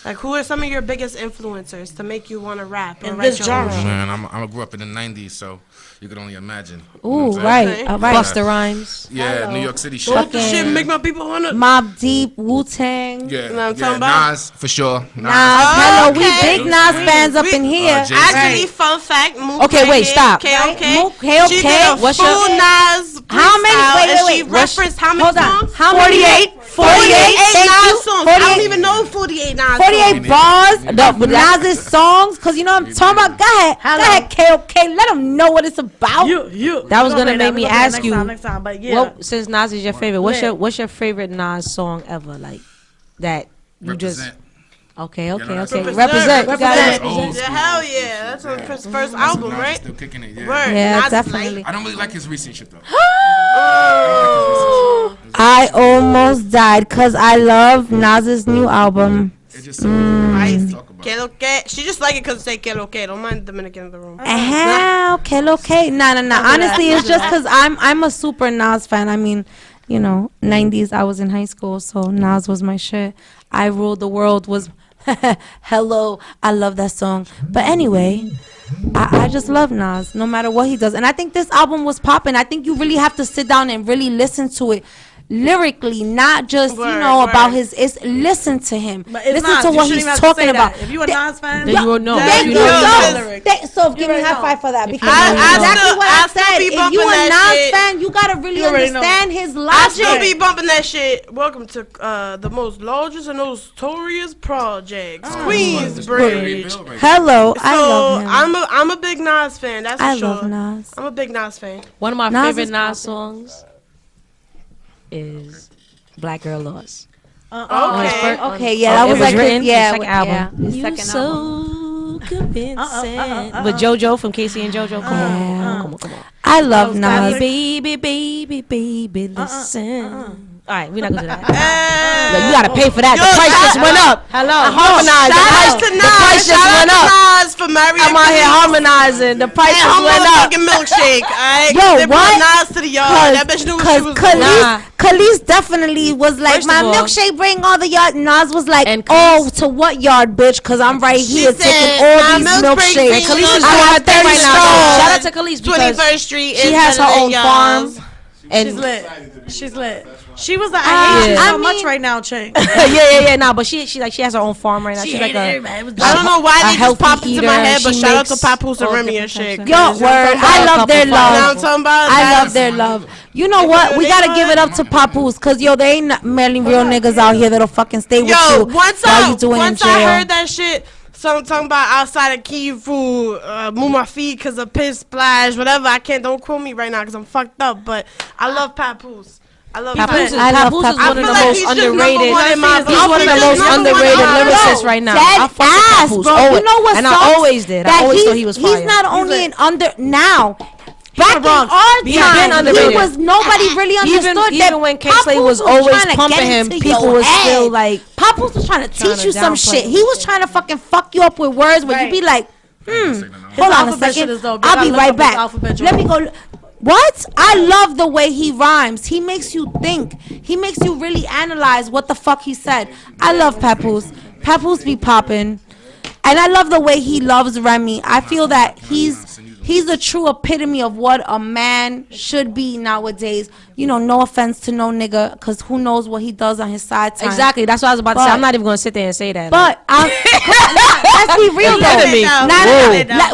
Like, who are some of your biggest influencers to make you want to rap or In write this your own genre. shit? Man, I grew up in the 90s, so you could only imagine. You know Ooh, what I'm saying? right. Okay. All right. Yeah. Busta Rhymes. Yeah, Hello. New York City shit. What the shit make my people wanna? Mobb Deep, Wu Tang. Yeah, know what I'm yeah, talking about? Nas for sure. Nas. Hello, we Okay. big Nas fans up in here. Jay-Z. Actually, fun fact. Mook Okay, wait, right stop. here, Okay. Mook, okay, She okay. did a What's full your- Nas How many? freestyle, Wait, and wait, she wait. referenced how many Hold on. songs? How many? 48 Nas Thank you. songs. I don't 48 even know 48 Nas 48 songs. bars No, but that- Nas's songs, cause you know what I'm talking about. Go ahead, KOK. Let them know what it's about. That was gonna make me ask next you. Time, next time, but yeah. What, since Nas is your favorite, Lit. what's your favorite Nas song ever? Like that you Represent. Okay. know, that's Represent. a- Represent. You got That's it. old Yeah, school. hell yeah. That's on his first album, Nas is right? Still kicking it, yeah. Word. Yeah, Nas is definitely. I don't really like his recent shit though. I almost died cause I love Nas's new album. It's just so nice to talk about. Que lo que. She just like it because it say que lo que. Don't mind the Dominican in the room. Okay, okay. Nah. Honestly, it's just cause I'm a super Nas fan. I mean, you know, 90s. I was in high school, so Nas was my shit. I Ruled the World was Hello, I love that song. But anyway, I just love Nas no matter what he does. And I think this album was popping. I think you really have to sit down and really listen to it lyrically, not just about his. It's listen to him. Listen Nas, to what he's talking about. If you a Nas fan, then you will know. Thank you. So give me a high five for that, because exactly what I said. If you a Nas fan, you gotta really understand his logic. I still be bumping that shit. Welcome to the most largest and notorious projects, Queensbridge. Hello, I love him. I'm a big Nas fan. That's for sure. I love Nas. I'm a big Nas fan. One of my favorite Nas songs is Black Girl Lost. Okay, yeah, that was like his second album. His second album. Convincing. With JoJo from Casey and JoJo. Come on. I love Nas. Baby, listen. All right, we're not gonna do that. Look, you gotta pay for that. The price just went up. Hello, harmonize. The price just went up. Nas for Mario. I'm out here harmonizing. The price just went up. Fucking milkshake. Yo, what? Nas to the yard. That bitch knew what she was doing. Khalees definitely was like, my milkshake bring all the yard. Nas was like, to what yard, bitch? Cause I'm right here taking all these milkshakes. Khalees is doing her thing right now. Shout out to Khalees because 21st Street. She has her own farm. And she's lit. She was like, I hate you so much right now, chick. yeah. Nah, but she has her own farm right now. She's like I don't know why they just popped into my head, but shout out to Papoose and Remy and shit. Yo, word. I love their love. You know what I'm talking about? I love their love. You know what? We gotta give it up to Papoose, cause yo, there ain't many real niggas out here that'll fucking stay with you while you doing in jail. I heard that shit. So I'm talking about outside of Kivu, move my feet because of piss splash, whatever. Don't quote me right now because I'm fucked up. But I love Papoose. I love Papoose. Papoose is one of the most underrated. He's one of the most underrated lyricists right now. I fuck with Papoose. You know what? And I always did. I always thought he was fire. He's not only now. Back in wrong. our He's time, been underrated. he was nobody really understood that. Even when K-Slay was always pumping him, people was still like, Papoose was trying to teach you some shit. He was trying to fucking fuck you up with words where you be like, hold on a second, I'll be right back. Let me go. What? I love the way he rhymes. He makes you think. He makes you really analyze what the fuck he said. I love Papoose. Papoose be popping. And I love the way he loves Remy. I feel that he's a true epitome of what a man should be nowadays. You know, no offense to no nigga, because who knows what he does on his side time. Exactly. That's what I was about to say. I'm not even going to sit there and say that. But let's be real though.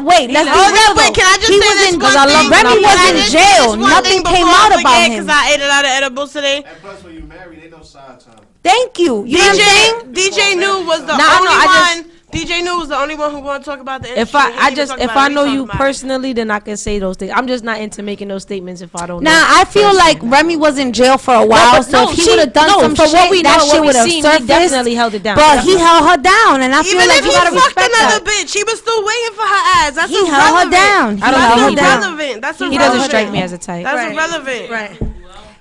Wait, let's be real though. Can I just say this? Because I love Remy was in jail. Nothing came out about him. Because I ate a lot of edibles today. And plus, when you married, ain't no side time. Thank you. You know what I'm saying? DJ New was the only one. DJ New was the only one who want to talk about the industry. If I know you personally, then I can say those things. I'm just not into making those statements if I don't know. I feel like Remy was in jail for a while, so if he would have done some shit, that shit would have surfaced. He definitely held it down. But he held her down, and I feel like you gotta respect that. Even if he fucked another bitch, he was still waiting for her ass. That's he held her down. That's irrelevant. That's irrelevant. He doesn't strike me as a type. That's irrelevant. Right.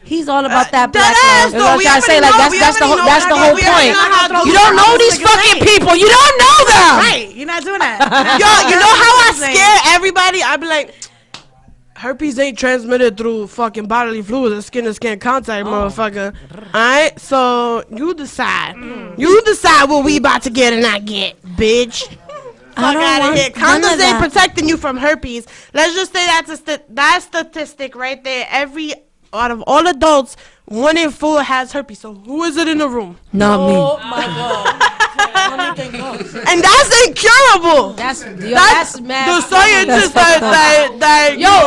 He's all about that black ass. That's what I say. Like that's the whole point. You don't know these fucking people. You don't know them. Right. You're not doing that. Yo, you know how I scare everybody? I be like, herpes ain't transmitted through fucking bodily fluids and skin-to-skin contact, motherfucker. Alright? So, you decide. You decide what we about to get and not get, bitch. Fuck out of here. Condoms ain't protecting you from herpes. Let's just say that statistic right there. Out of all adults, 1 in 4 has herpes. So who is it in the room? Not me. Oh my god. And that's incurable. That's mad. The scientists that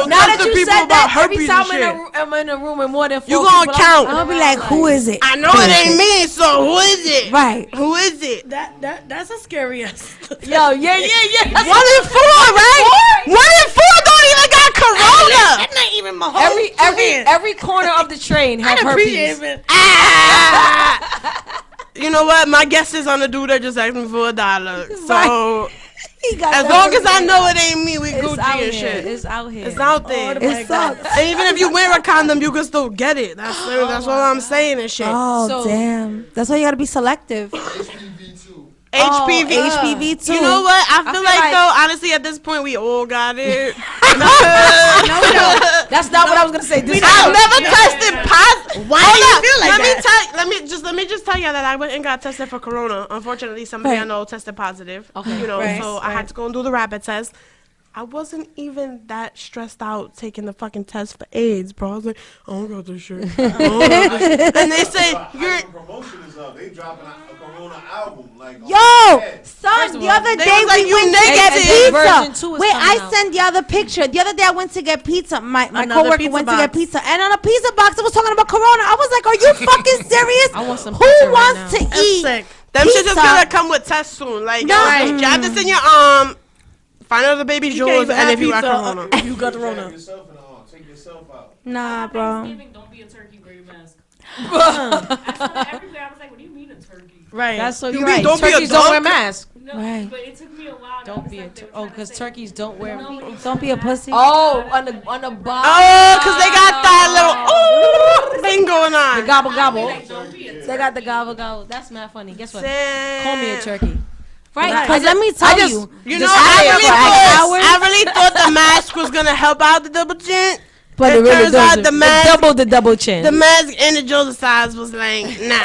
now that you people said about that, every herpes time and shit. I'm in a room with more than 4 You people, gonna count. I'll be like, who is it? I know it ain't me, so who is it? Right. Who is it? That's a scary ass. Yo, yeah. 1 in 4, right? 1 in 4 don't even got corona. That's not even my whole every corner of the train have herpes. You know what? My guess is on the dude that just asked me for $1. So as long as I know it ain't me, we Gucci and shit. It's out here. It's out there. It sucks. And even if you wear a condom, you can still get it. That's what I'm saying and shit. Oh, damn. That's why you gotta be selective. HPV 2. HPV. HPV too. You know what? I feel like though, honestly, at this point, we all got it. No, that's not what I was gonna say. I've never tested positive. Why do you feel like that? Let me just tell you that I went and got tested for corona. Unfortunately, somebody I know tested positive. Okay, so I had to go and do the rapid test. I wasn't even that stressed out taking the fucking test for AIDS, bro. I was like, I don't got this shit. And they said, "You're." Promotion is up. They dropping a Corona album. Like, yo, son, the other day we went to get pizza. Wait, I sent the other picture. The other day I went to get pizza. My coworker went to get pizza, and on a pizza box it was talking about Corona. I was like, are you fucking serious? I want some Who pizza wants to eat? Them shit just gonna come with tests soon. Like, yo, jab this in your arm. Find out the baby Jules, and if you got Corona, you got Corona. Take yourself out. Nah, bro. Don't be a turkey, wear your mask. Everywhere I was like, what do you mean a turkey? Right. That's so you you're mean right. don't be a Turkeys don't dog? wear masks. No, Right. but it took me a while. Don't be a because turkeys don't wear. Don't be a pussy. Oh, on the bottom. Oh, cause they got that little thing going on. The gobble gobble. Don't be a They got the gobble gobble. That's mad funny. Guess what? Call me a turkey. Right, because let me tell you. You know, I really thought the mask was gonna help out the double chin. But it really turns out doesn't. the mask, the double chin. The mask and the Joseph size was like, nah.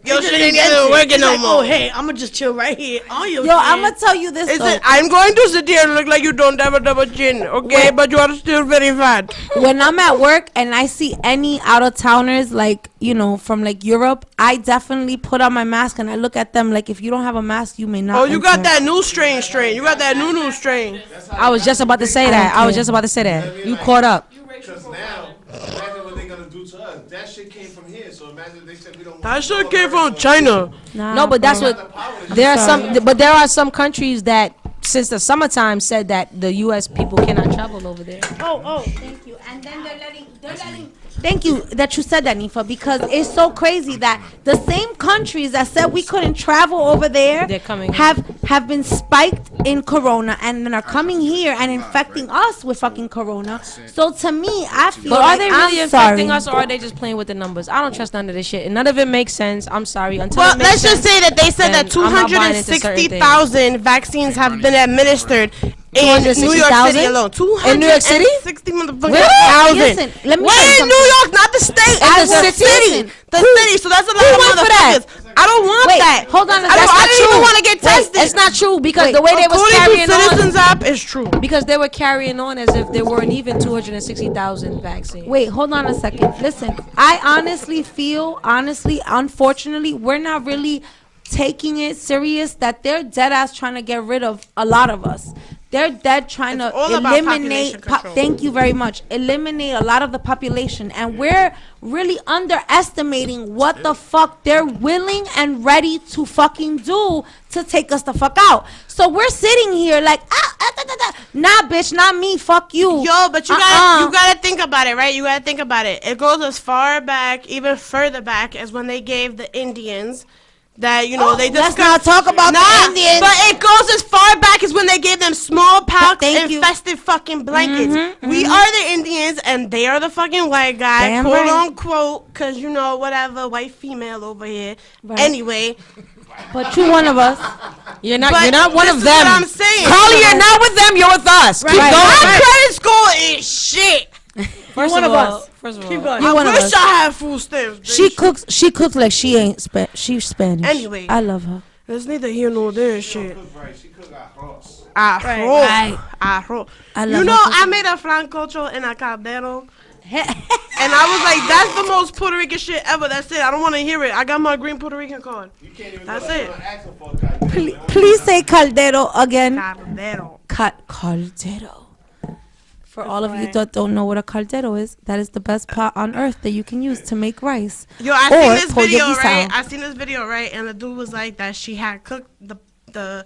Your shit ain't even working no more. Oh, hey, I'm gonna just chill right here on your Yo, I'm gonna tell you this. I'm going to sit here and look like you don't have a double chin, okay? But you are still very fat. When I'm at work and I see any out of towners, like, you know, from like Europe, I definitely put on my mask and I look at them like, if you don't have a mask, you may not. Oh, you got that new strain. You got that new strain. I was just about to say that. You caught up. Because now, imagine what they're going to do to us. That shit came from here, so imagine they said we don't. That shit came from China. No, but that's what. There are some countries that, since the summertime, said that the U.S. people cannot travel over there. Oh, thank you. And then they're letting. Thank you that you said that, Nifa, because it's so crazy that the same countries that said we couldn't travel over there They're coming have been spiked in corona and then are coming here and infecting us with fucking corona. So to me, I feel But like are they really I'm infecting sorry. us, or are they just playing with the numbers? I don't trust none of this shit, and none of it makes sense. I'm sorry. Until Well, it makes let's just sense, say that they said then that I'm not buying into certain things. 260,000 vaccines have been administered in New York City alone. 260 In New York City? motherfucking thousand. Listen, let me We're tell you in New York, not the state. In the The city? city. The city. So that's a lot of went for that? motherfuckers. I don't want Wait, that. hold on. I didn't even want to get tested. It's not true because the way they was According carrying to Citizens on, app is true. because they were carrying on as if there weren't even 260,000 vaccines. Wait, hold on a second. Listen, I honestly feel, unfortunately, we're not really taking it serious that they're dead ass trying to get rid of a lot of us. They're dead trying It's to all about eliminate. population control. Thank you very much. Eliminate a lot of the population, and we're really underestimating what the fuck they're willing and ready to fucking do to take us the fuck out. So we're sitting here like, nah, bitch, not me. Fuck you. Yo, but you gotta think about it, right? You gotta think about it. It goes as far back, even further back, as when they gave the Indians that, you know, they just let's not talk about the Indians. But it goes as far back as when they gave them smallpox Thank you. infested fucking blankets. We are the Indians and they are the fucking white guy, Damn quote right. unquote, because, you know, whatever, white female over here. Right. Anyway. But you one of us. You're not But one this of is them. what I'm saying. Carly, you're not with them. You're with us. Keep Right. going. My credit score is shit. First one of of all, us. first of all, Keep going. You one I of wish us. I had food stamps. She cooks like she ain't she's Spanish. Anyway. I love her. There's neither here nor there shit. She cook arroz. Arroz. I love You her know, cooking. I made a francocho in a caldero. And I was like, that's the most Puerto Rican shit ever. That's it. I don't want to hear it. I got my green Puerto Rican card. You can't even That's go it. asking for a caldero. Please say caldero again. Caldero. Caldero. For all of you that don't know what a caldero is, that is the best pot on earth that you can use to make rice. Yo, I Or seen this pollo video, guisado. right? I seen this video, right? And the dude was like that she had cooked the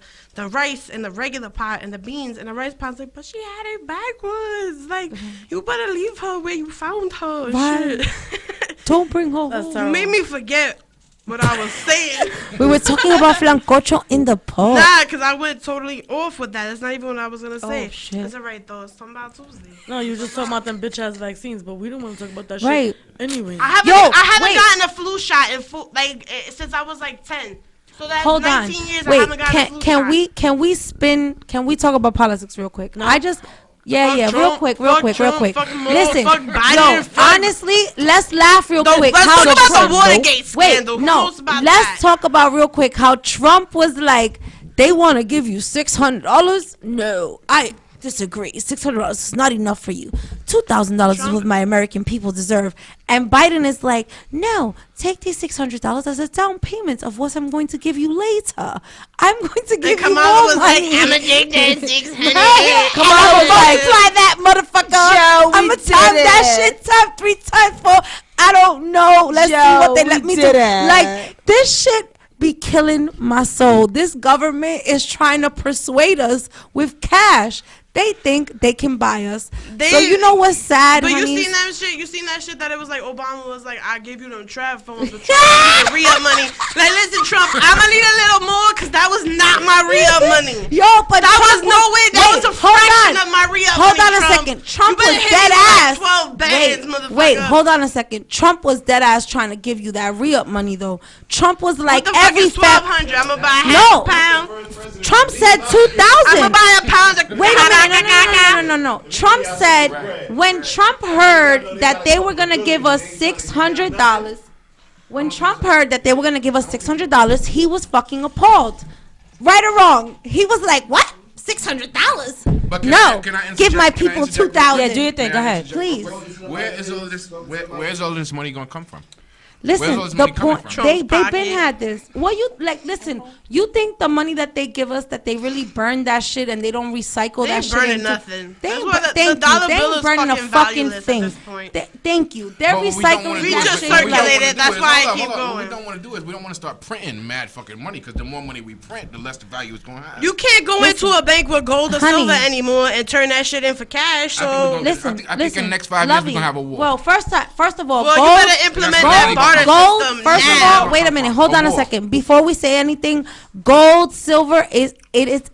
rice in the regular pot and the beans in the rice pot. Like, but she had it backwards. Like, you better leave her where you found her. and Right. Shit. Don't bring her home. You made me forget what I was saying. We were talking about flancocho in the pot. Nah, because I went totally off with that. That's not even what I was going to say. Oh, shit. That's all right, though. It's Tambout Tuesday. No, you just talking about them bitch ass vaccines, but we don't want to talk about that Right. shit anyway. I haven't gotten a flu shot in since I was like 10. So that's Hold 19 on. years I Wait, haven't gotten a flu shot. can we talk about politics real quick? No. I just Fuck real Trump, quick. fuck Trump, fuck Mo, Listen, fuck Biden, fuck- honestly, let's laugh real quick. Let's how talk about Trump- the Watergate scandal. Who knows about let's that? talk about real quick how Trump was like, they want to give you $600. No, I disagree. $600 is not enough for you. $2,000 is what my American people deserve. And Biden is like, no, take these $600 as a down payment of what I'm going to give you later. I'm going to give you more Kamala was like, money. I'ma take that 600. Kamala was like, try that motherfucker. Joe, we I'ma did time that it. shit time 3 times 4. I don't know. Let's see Joe, what they we let me do. did it. Like, this shit be killing my soul. This government is trying to persuade us with cash. They think they can buy us. So you know what's sad, But honey? you seen that shit? You seen that shit that it was like Obama was like, I gave you them trap phones with Trump re-up money. Like, listen, Trump, I'ma need a little more because that was not my re-up money. Yo, but that Trump was no way. That was a fraction of my re-up money. Hold on a second. Trump you was better hit dead me with ass. like 12 bands, motherfucker. Wait, hold on a second. Trump was dead ass trying to give you that re-up money though. Trump was like What the fuck every is 1,200? I'ma buy half No. a pound. Trump said 2,000. I'ma buy a pound of. Wait a minute, no. Trump said when Trump heard that they were gonna give us $600. When Trump heard that they were gonna give us $600, he was fucking appalled. Right or wrong? He was like, "What? $600? But No, can I give my interject- can I people interject 2,000." Yeah, do your thing. Go ahead. Please. Where's all this money gonna come from? Listen, Where's all this the money coming point from? they've been had this. Well, you like listen. You think the money that they give us that they really burn that shit and they don't recycle They that ain't shit? burning into- nothing. They That's ain't why bur- the thank dollar you. They bill ain't is burning a fucking fucking valueless at thing. this point. Thank you. They're But what we don't recycling wanna that do is- shit. what we don't like- wanna do That's is- why I hold on, keep hold on. What going. we don't want to do is we don't want to start printing mad fucking money because the more money we print, the less the value is going to have. You can't go into a bank with gold or Honey. silver anymore and turn that shit in for cash. So Listen, I think in the next 5 years we're Lovey. gonna have a war. Well, first of all, Well, gold, you better implement that barter gold. system First of now. all, wait a minute. Hold A on a war. second. Before we say anything, gold, silver is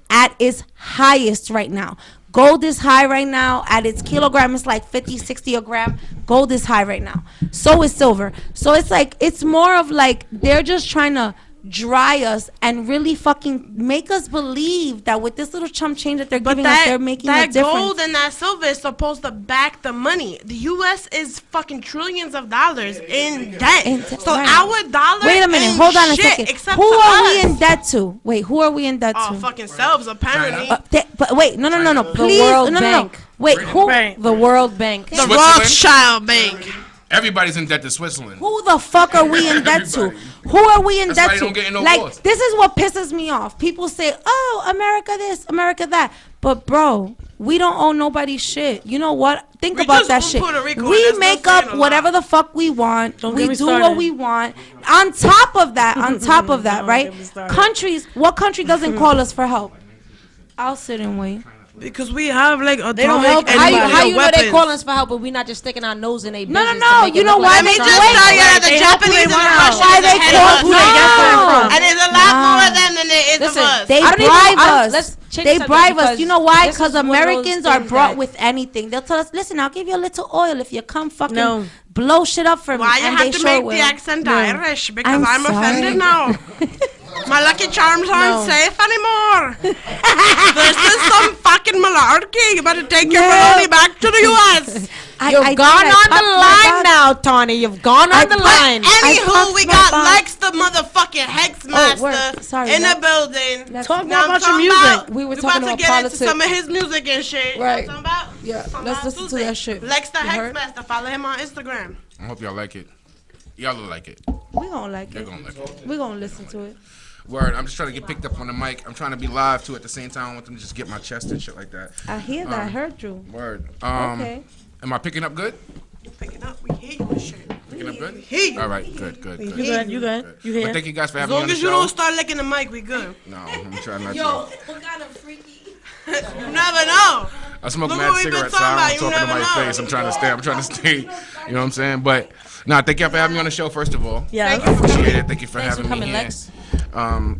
at its highest right now. Gold is high right now. At its kilogram, it's like 50, 60 a gram. Gold is high right now. So is silver. So it's like, it's more of like, they're just trying to dry us and really fucking make us believe that with this little chump change that they're giving us, they're making a that difference. gold and that silver is supposed to back the money. The U.S. is fucking trillions of dollars in debt. So right. our dollar Wait a minute, ain't hold on a shit second. except Who to are us. we in debt to? Wait, who are we in debt Oh, to? fucking selves, apparently. But wait, no. Please, World no. Bank. Wait, who? Right. The World Bank. The Switzerland? Rothschild Bank. Everybody's in debt to Switzerland. Who the fuck are we in debt to? Who are we in That's why debt you to? don't get in no Like, wars. this is what pisses me off. People say, "Oh, America this, America that," but bro, we don't owe nobody shit. You know what? Think We about just that own shit. Puerto Rico, and We that's not make saying up a whatever lot. the fuck we want. Don't We get me do what started. we want. On top of that, right? get me started. Countries, what country doesn't call us for help? I'll sit and wait. Because we have like They don't atomic help. and How you nuclear know they weapons. calling us for help, but we not just sticking our nose in their No, business? no. to make it You know look why like they it's Just wait, tell you that the They help Japanese and the why. Russians Why they ahead call of us. who they get that from? And there's a lot more of them than there is Listen, of us. They I don't even- bribe I don't- us. let's change They the subject bribe us. because You know why? this is Because one of those Americans are things brought that- with anything. They'll tell us, "Listen, I'll give you a little oil if you come fucking No. blow shit up for me." Why you and have they to sure make will. the accent Irish? Because I'm I'm sorry. offended now. My Lucky Charms aren't safe anymore. This is some fucking malarkey. You better take your money back to the U.S. You've gone on the line now, Tawny. You've gone on the line. Anywho, we got Lex the motherfucking Hex Master word. Sorry, in the Lex. building. Talk Now more I'm about your talking music. about- We were we talking about to about get politics. into some of his music and shit. You know Right. what I'm talking about? Yeah, Talking let's about listen to Tuesday. that shit. Lex the You Hex heard? Master. Follow him on Instagram. I hope y'all like it. Y'all will like it. We gonna like They're it. gonna like it. We gonna listen to it. Word. I'm just trying to get picked up on the mic. I'm trying to be live too at the same time. I want them to just get my chest and shit like that. I hear that. I heard you. Word. Okay. Am I picking up good? Picking up. We hear you and shit. Picking up good? hear you. All right. Good. Good. You Good. good? You good? You But here? thank you guys for As having me on long the as you show. don't start licking the mic, we good. No, I'm trying not to. What kind of freaky? You never know. I smoke Look mad what we've been cigarettes, so talking I about, don't you talk into never my know. face. I'm trying to stay. You know what I'm saying? But nah, thank y'all for having me on the show. First of all, Yeah. appreciate it. Thank you for Thanks for having me coming, here. Lex.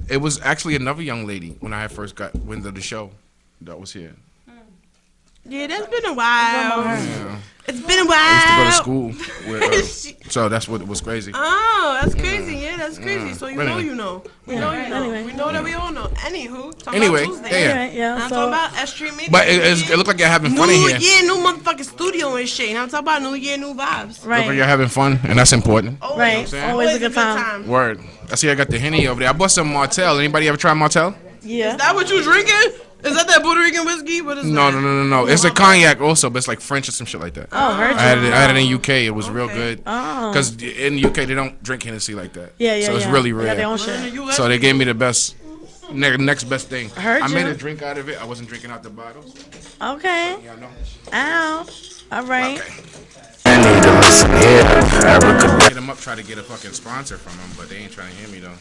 It was actually another young lady when I had first got wind of the show that was here. Yeah, that's been a while. It's been and I used to go to wild. school with her, so that's what was crazy. Oh, that's crazy. Yeah, that's crazy. So you Anyway. know, you know. We know, you know. Anyway. We know that we all know. Anywho, talking Anyway, about Tuesday. yeah. Right, yeah. I'm So talking about S.STREET Media. But it looked like you're having fun in New here. year, new motherfucking studio and shit. You know, I'm talking about New Year, new vibes. Look like right, you're having fun, and that's important. Always, right. saying? Always a good time. Word. I see I got the Henny over there. I bought some Martell. Anybody ever try Martell? Yeah. Is that what you drinking? Is that Puerto Rican whiskey? What is No, that? no, no, no, no. It's a cognac also, but it's like French or some shit like that. Oh, heard you. I had it in UK. It was real good. Oh. Because in the UK they don't drink Hennessy like that. Yeah, yeah, So it's yeah. really They got their rare. own shit. So they gave me the best, next best thing. Heard I made you. a drink out of it. I wasn't drinking out the bottle. Okay. Yeah, I know. Ow. All right. Okay. Hit them up, try to get a fucking sponsor from them, but they ain't trying to hear me though.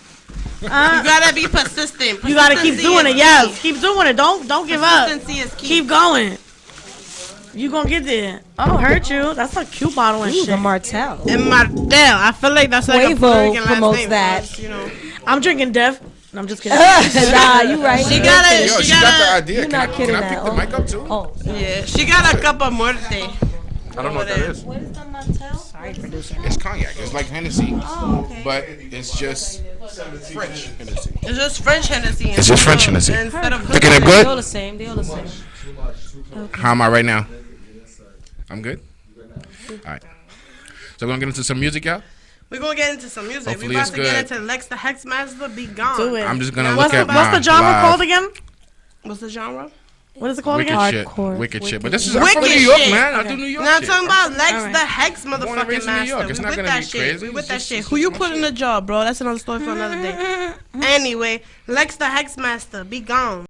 You gotta be persistent. You gotta keep doing it. Yes, keep doing it. Don't give up. Consistency is key. Keep going. You gonna get there. Oh, hurt you. That's a cute bottle and Ooh, the shit. Martell. And Martel. I feel like that's like a Puerto Quavo Rican last promotes name. that. Because, you know. I'm drinking Def. No, I'm just kidding. Nah, you right. She got it. Yo, She she got the got a. idea. You're Can not I, kidding can I pick that. the mic up too? Oh, Yeah, she got a cup of muerte. I don't know what that is. what is the Martell? Sorry, producer. It's cognac. It's like Hennessy, but it's just French Hennessy. It's just French Hennessy. It's just French Hennessy. Instead of Picking it They all good? the same. They all the same. How am I right now? I'm good? Alright. So we're gonna get into some music, y'all? We're gonna get into some music. Hopefully We're about it's to get good. into Lex the Hexmaster Be Gone. Do it. I'm just gonna What's look the, at what's my the genre live. called again? What's the genre? What is it called Wicked again? shit. Hardcore. Wicked shit. But Wicked. this is I'm from Wicked New York, shit. man. I do New York Now I'm shit. talking about Lex Alright. the Hex Born and motherfucking raised in New York. master. It's We not with gonna that be shit. crazy. We with It's that just- shit. it's Who you my put shit. in the job, bro? That's another story for another day. Anyway, Lex the Hexmaster. Be gone.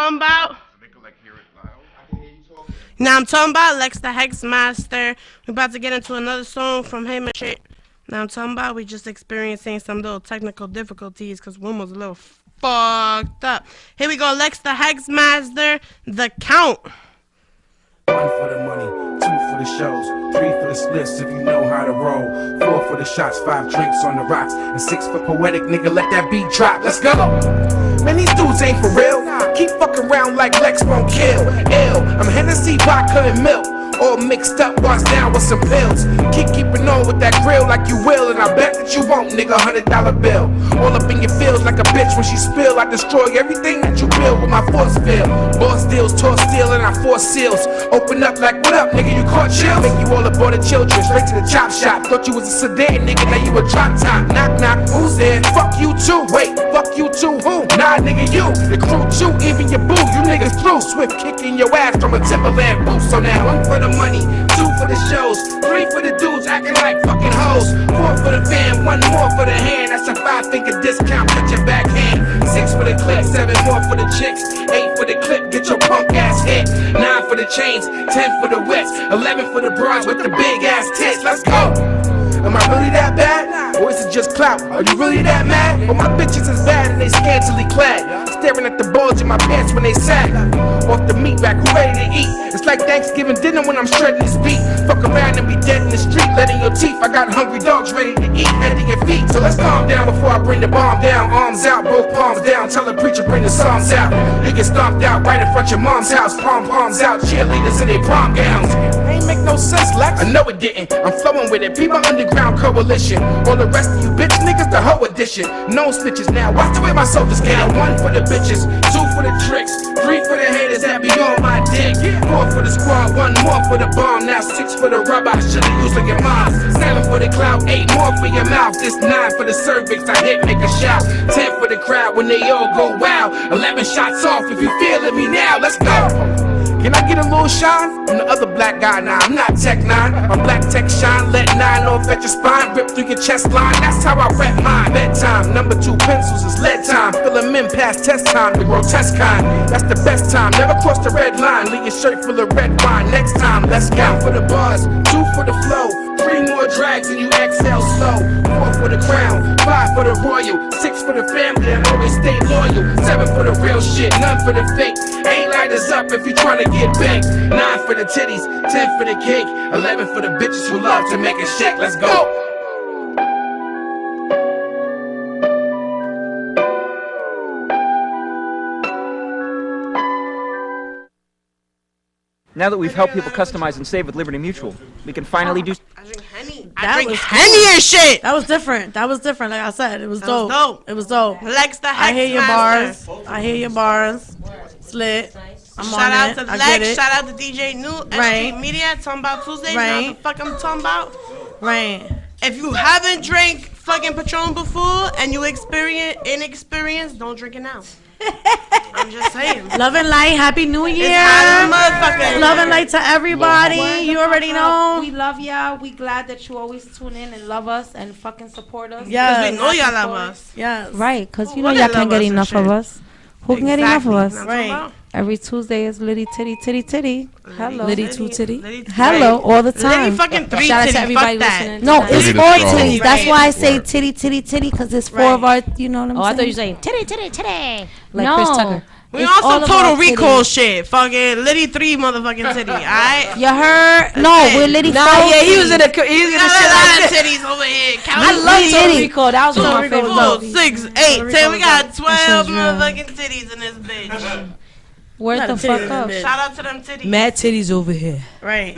talking about? Now I'm talking about Lex the Hex Master. We're about to get into another song from him and shit. Now I'm talking about we just experiencing some little technical difficulties because one was a little fucked up. Here we go, Lex the Hex Master, The Count. 1 for the money, 2 for the shows, 3 for the splits if you know how to roll, 4 for the shots, 5 drinks on the rocks, and 6 for poetic, nigga, let that beat drop, let's go! Man, these dudes ain't for real, keep fucking around like Lex won't kill, ill, I'm Hennessy, vodka, and milk, all mixed up, washed down with some pills, keeping on with that grill like you will, and I bet that you won't, nigga, $100 bill, all up in your feels like a bitch when she spill, I destroy everything that you build with my force field, boss deals, toss steel, and I force seals, open up like, what up, nigga, you caught chill? Make you all aboard the children, straight to the chop shop. Thought you was a sedan, nigga, now you a drop top. Knock, knock, who's there? Fuck you too. Wait, fuck you too, who? Nah, nigga, you. The crew too, even your boo. You niggas through. Swift kicking your ass from a Timberland boot. So now 1 for the money, 2 for the shows, 3 for the dudes acting like fucking hoes, 4 for the fam, 1 more for the hand. That's a 5-finger discount, put your backhand. 6 for the clip, 7 more for the chicks, 8 for the clip, get your punk ass hit. 9 for the chains, 10 for the whips, 11 for the bras with the big ass tits. Let's go. Am I really that bad? Or is it just clout? Are you really that mad? Well, my bitches is bad and they scantily clad, staring at the bulge in my pants when they sag. Off the meat rack, who ready to eat? It's like Thanksgiving dinner when I'm shredding this beat. Fuck around and be dead in the street, letting your teeth. I got hungry dogs ready to eat, head to your feet. So let's calm down before I bring the bomb down. Arms out, both palms down. Tell the preacher bring the psalms out. You get stomped out right in front of your mom's house. Palms out, cheerleaders in their prom gowns. Ain't make no sense, Lex. I know it didn't. I'm flowing with it. Be my underground coalition. All the rest of you bitch niggas, the hoe edition. No snitches now. Watch the way my soldiers get out. 1 for the bitches, 2 for the tricks, 3 for the haters that be on my dick, 4 for the squad, 1 more for the bomb. Now 6 for the rubber. I should've used like your mom. 7 for the clout, 8 more for your mouth. This 9 for the cervix. I hit, make a shout. 10 for the crowd when they all go wild. 11 shots off if you feeling me now. Let's go. Can I get a little shine? I'm the other black guy now, I'm not Tech 9. My black tech shine, let 9 off at your spine, rip through your chest line, that's how I rep mine. Bedtime, number 2 pencils is lead time, fill them in past test time, the grotesque kind. That's the best time, never cross the red line, leave your shirt full of red wine. Next time, let's count for the bars, 2 for the flow, 3 more drags and you exhale slow, 4 for the crown, 5 for the royal, 6 for the family and always stay loyal, 7 for the real shit, none for the fake, 8 lighters up if you tryna get big, 9 for the titties, 10 for the cake, 11 for the bitches who love to make a shake. Let's go. Now that we've helped people customize and save with Liberty Mutual, we can finally do. I drink Henny. That I drink was Henny and shit. That was different. Like I said, it was dope. It was dope. Lex the Hex I hear your Master. bars. I hear your bars. Slit. I'm Shout on out it. to I Lex. get it. Shout out to DJ New. S.STREET Media. Talking about Tuesdays. Right. Know what the fuck I'm talking about. Right. If you haven't drank fucking Patron before and you inexperienced, don't drink it now. I'm just saying. Love and light. Happy New Year. Love and light to everybody. You already know. We love y'all. We glad that you always tune in and love us and fucking support us. Yes. Because we know y'all love us. Yes. Right, because you know y'all can't get enough of us. Who can get enough of us? Right. Every Tuesday is Liddy Titty Titty Titty. Hello. Liddy two titty. Hello, all the time. Liddy fucking 3 Shout out titty. to everybody Fuck that. listening. No, it's Liddy 4 the strong. titties. That's Right. why I say titty Titty Titty, because it's 4 of our, you know what I'm Oh, saying? I thought you were saying titty, titty, titty. Like No. Chris Tucker. We It's on all some about Total Recall titties. shit. Fucking Liddy 3 motherfucking titty. Alright? You heard? No, it. we're Liddy 4. Yeah, he was in the We shit got a like lot of that. titties over here. I love Total Recall. That was one of my 2, favorite 4, movies. 6, 8, 10. We got 12 real. motherfucking titties in this bitch. Word Not the a fuck titty, up. bitch. Shout out to them titties. Mad titties over here. Right.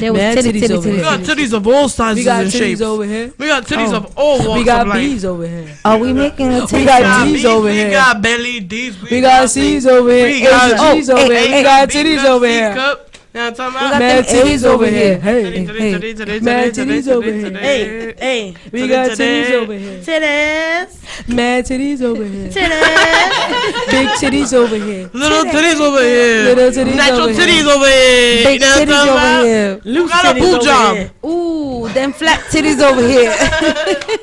There was Mad titty titties Titty over Titty. We got titties of all sizes We got and titties shapes. over here. We got titties Oh. of all walks We got of life. B's over here. Are we making a titty? We got got D's B's, over we here. got belly D's. We got C's over here. We got G's over hey, here. hey, We got B titties cup, over C here. cup. You know what I'm talking We about? got Mad them titties over here. Hey, Titties, Mad titties over here. Hey. We got titties over here. Titties. Mad titties over here. Titties. Big titties over here. Little titties over here. Little titties Natural over here. titties over here. Big You know what I'm titties talking over about? here. Loose Got a titties boo over job. here. Ooh, them flat titties over here.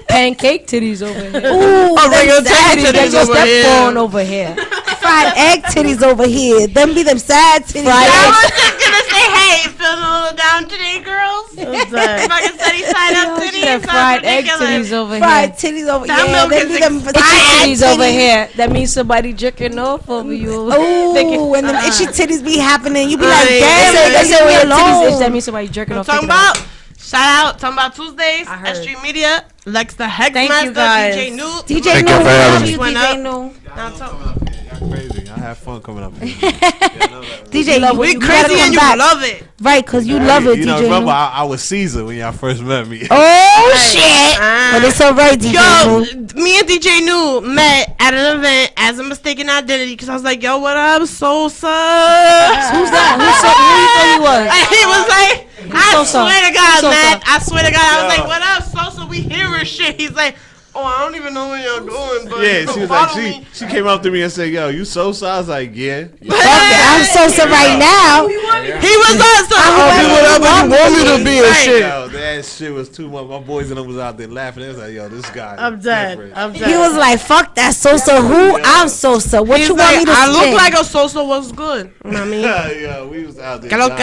Pancake titties over here. Ooh, them regular sad titties titties over over here. here. Over here. Fried egg titties over here. Them be them sad titties. I was just gonna say, hey, feeling a little down today, girls. Fucking steady side up titties. Fried egg titties over Fried here. titties over That here. milk Them is be them Itchy titties over here. That means somebody jerking off over you. Ooh, when them itchy titties be happening, you be like, Aye. damn, They say when leave your me titties itch, alone. that means somebody jerking off. Talking about, shout out, talking about Tuesdays, I heard. S.STREET Media, Lex the Hex Thank you, Master, guys. DJ New. DJ Thank New, you for having love me. you, Went DJ up. New. Now talk- Y'all crazy. I have fun coming up here. DJ, We you crazy gotta and come you back. love it. Right, because you love it, You know, DJ remember New. I was Caesar when y'all first met me. Oh, shit. But it's all right, DJ Yo, New. me and DJ New met at an event as a mistaken identity because I was like, yo, what up, Sosa? Who's that? Who you thought he was? And he was like, I Sosa? swear to God, Who's Sosa? man. I swear to God. I was Yo. like, what up, Sosa? We hearing shit. He's like, oh, I don't even know where y'all going, but Yeah, she was like, follow me. she came up to me and said, yo, you Sosa? I was like, yeah. I'm Sosa right now. He was also whatever you want me to be and Right. shit. Yo, that shit was too much. My boys and them was out there laughing. They was like, yo, this guy. I'm dead. different. I'm He dead. was like, fuck that Sosa. Who? I'm Sosa. What He's you want me like, to I say? look like a Sosa was good. You know what I mean? Yeah, we was out there. Que lo que?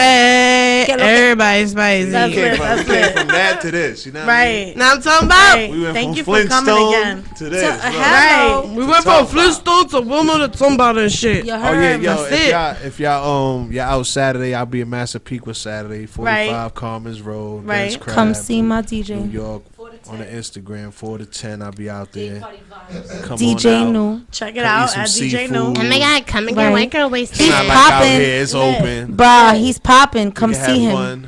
Everybody's spicy. That's We it. came That's from it. that to this, you know what I mean? Right. Now I'm talking about. Right. We went Thank from you for coming Flintstone again. to this. look. Right. We went from Flintstone to Wilma to Tomball and shit. You Oh yeah, heard? yo! That's If y'all out Saturday, I'll be in Massapequa Saturday, 45 Commons Road, Right. Dennis Crab, Come see my New DJ. York on the Instagram 4 to 10. I'll be out there. Come DJ on out. New. Check it Come eat out some at DJ seafood. New. Oh my God, come and Right. get white girl wasted. He's Not like out popping. here, it's open. Bruh, he's popping. We Come can see have him. fun.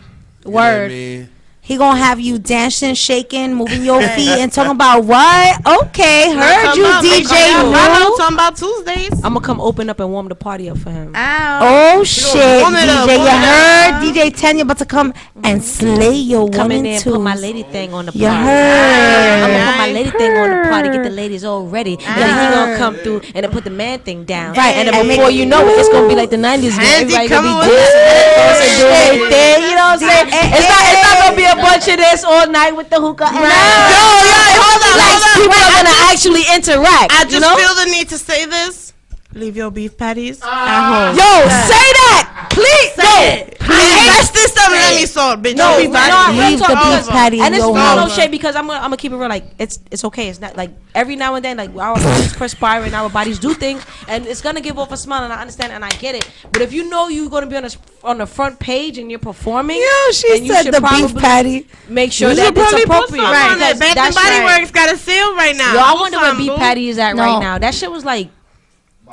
You know what I Word. mean? He gonna have you dancing, shaking, moving your feet, and talking about what? Okay, heard you, DJ New. Talking about Tuesdays. I'm gonna come open up and warm the party up for him. Ow. Oh shit, warm it up, DJ, warm you it heard? DJ Tanya about to come and slay your Come one in and there and two. put my lady thing on the You party. heard? I'm gonna put my lady thing on the party, get the ladies all ready. Then he gonna come through and then put the man thing down. Right, And and then make- before you know it, it's gonna be like the 90s. Man. Handy Everybody gonna coming be with dancing, do their thing. You know what I'm saying? It's not gonna be a bunch of this all night with the hookah. Yo, hold on, Like hold on. people are gonna actually interact. I just you know? feel the need to say this. Leave your beef patties at home. Yo, say that, please. That's this stuff. Let me salt, bitch. No, Your beef patties. Leave the beef patty in And it's your not no home. shade because I'm gonna keep it real. Like it's okay. It's not like every now and then like our bodies perspire and our bodies do things, and it's gonna give off a smile. And I understand and I get it. But if you know you're gonna be on the front page and you're performing, Yo, she then you said should the beef probably patty. make sure You that should it's probably put appropriate. something on Because it. Bath and that's Body right. Works got a sale right now. Yo, I Do wonder where something, beef boo. patty is at No. right now. That shit was like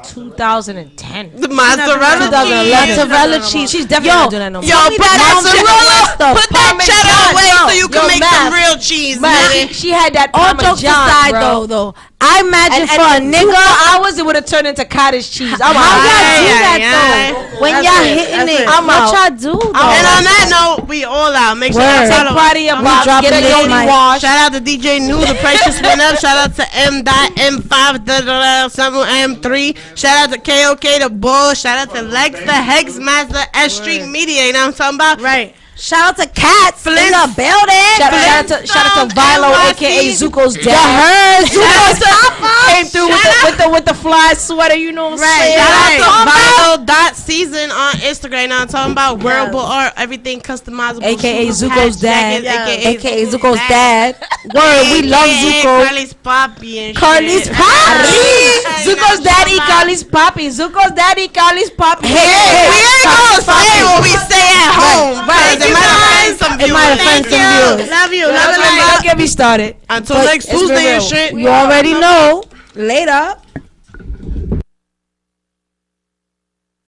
2010. The mozzarella 2011. cheese. Mozzarella cheese. She's definitely Yo, not doing that no more. Yo, put that mozzarella, put that cheddar away so you can Yo, make Matt. some real cheese, Man, man. she had that All jokes Parmesan, aside, bro. though, I imagine And for a in 2 nigga. more hours, it would have turned into cottage cheese. I'm How out. y'all do Yeah, that yeah. though? When That's y'all it, hitting that's it, it. what I'm out. y'all do though? And on that note, we all out. Make sure Word. y'all Take follow party us. your box, dropping get a this yoni mic. wash. Shout out to DJ New, the prices went up. Shout out to M.M5 Shout out to KOK the Bull. Shout out to Lex the Hex Master, S.STREET Media. You know what I'm talking about? Right. Shout out to Cats in the building. Shout out to Vilo, aka Zuko's You dad. heard? Zuko's Came through with the fly sweater. You know what I'm saying? Shout out to Vilo.season on Instagram. Now I'm talking about wearable art, everything customizable. AKA super Zuko's patch dad. jackets, AKA Zuko's dad. Word, we love AKA Zuko. Carly's Poppy and Carly's shit. Poppy. Zuko's daddy, Carly's Poppy. Zuko's daddy, Carly's Poppy. We ain't gonna say what we say at home. Right. It might offend some It might offend viewers. some viewers. Love you. Don't get me started. Until But next it's Tuesday real. and shit. You already know. Later.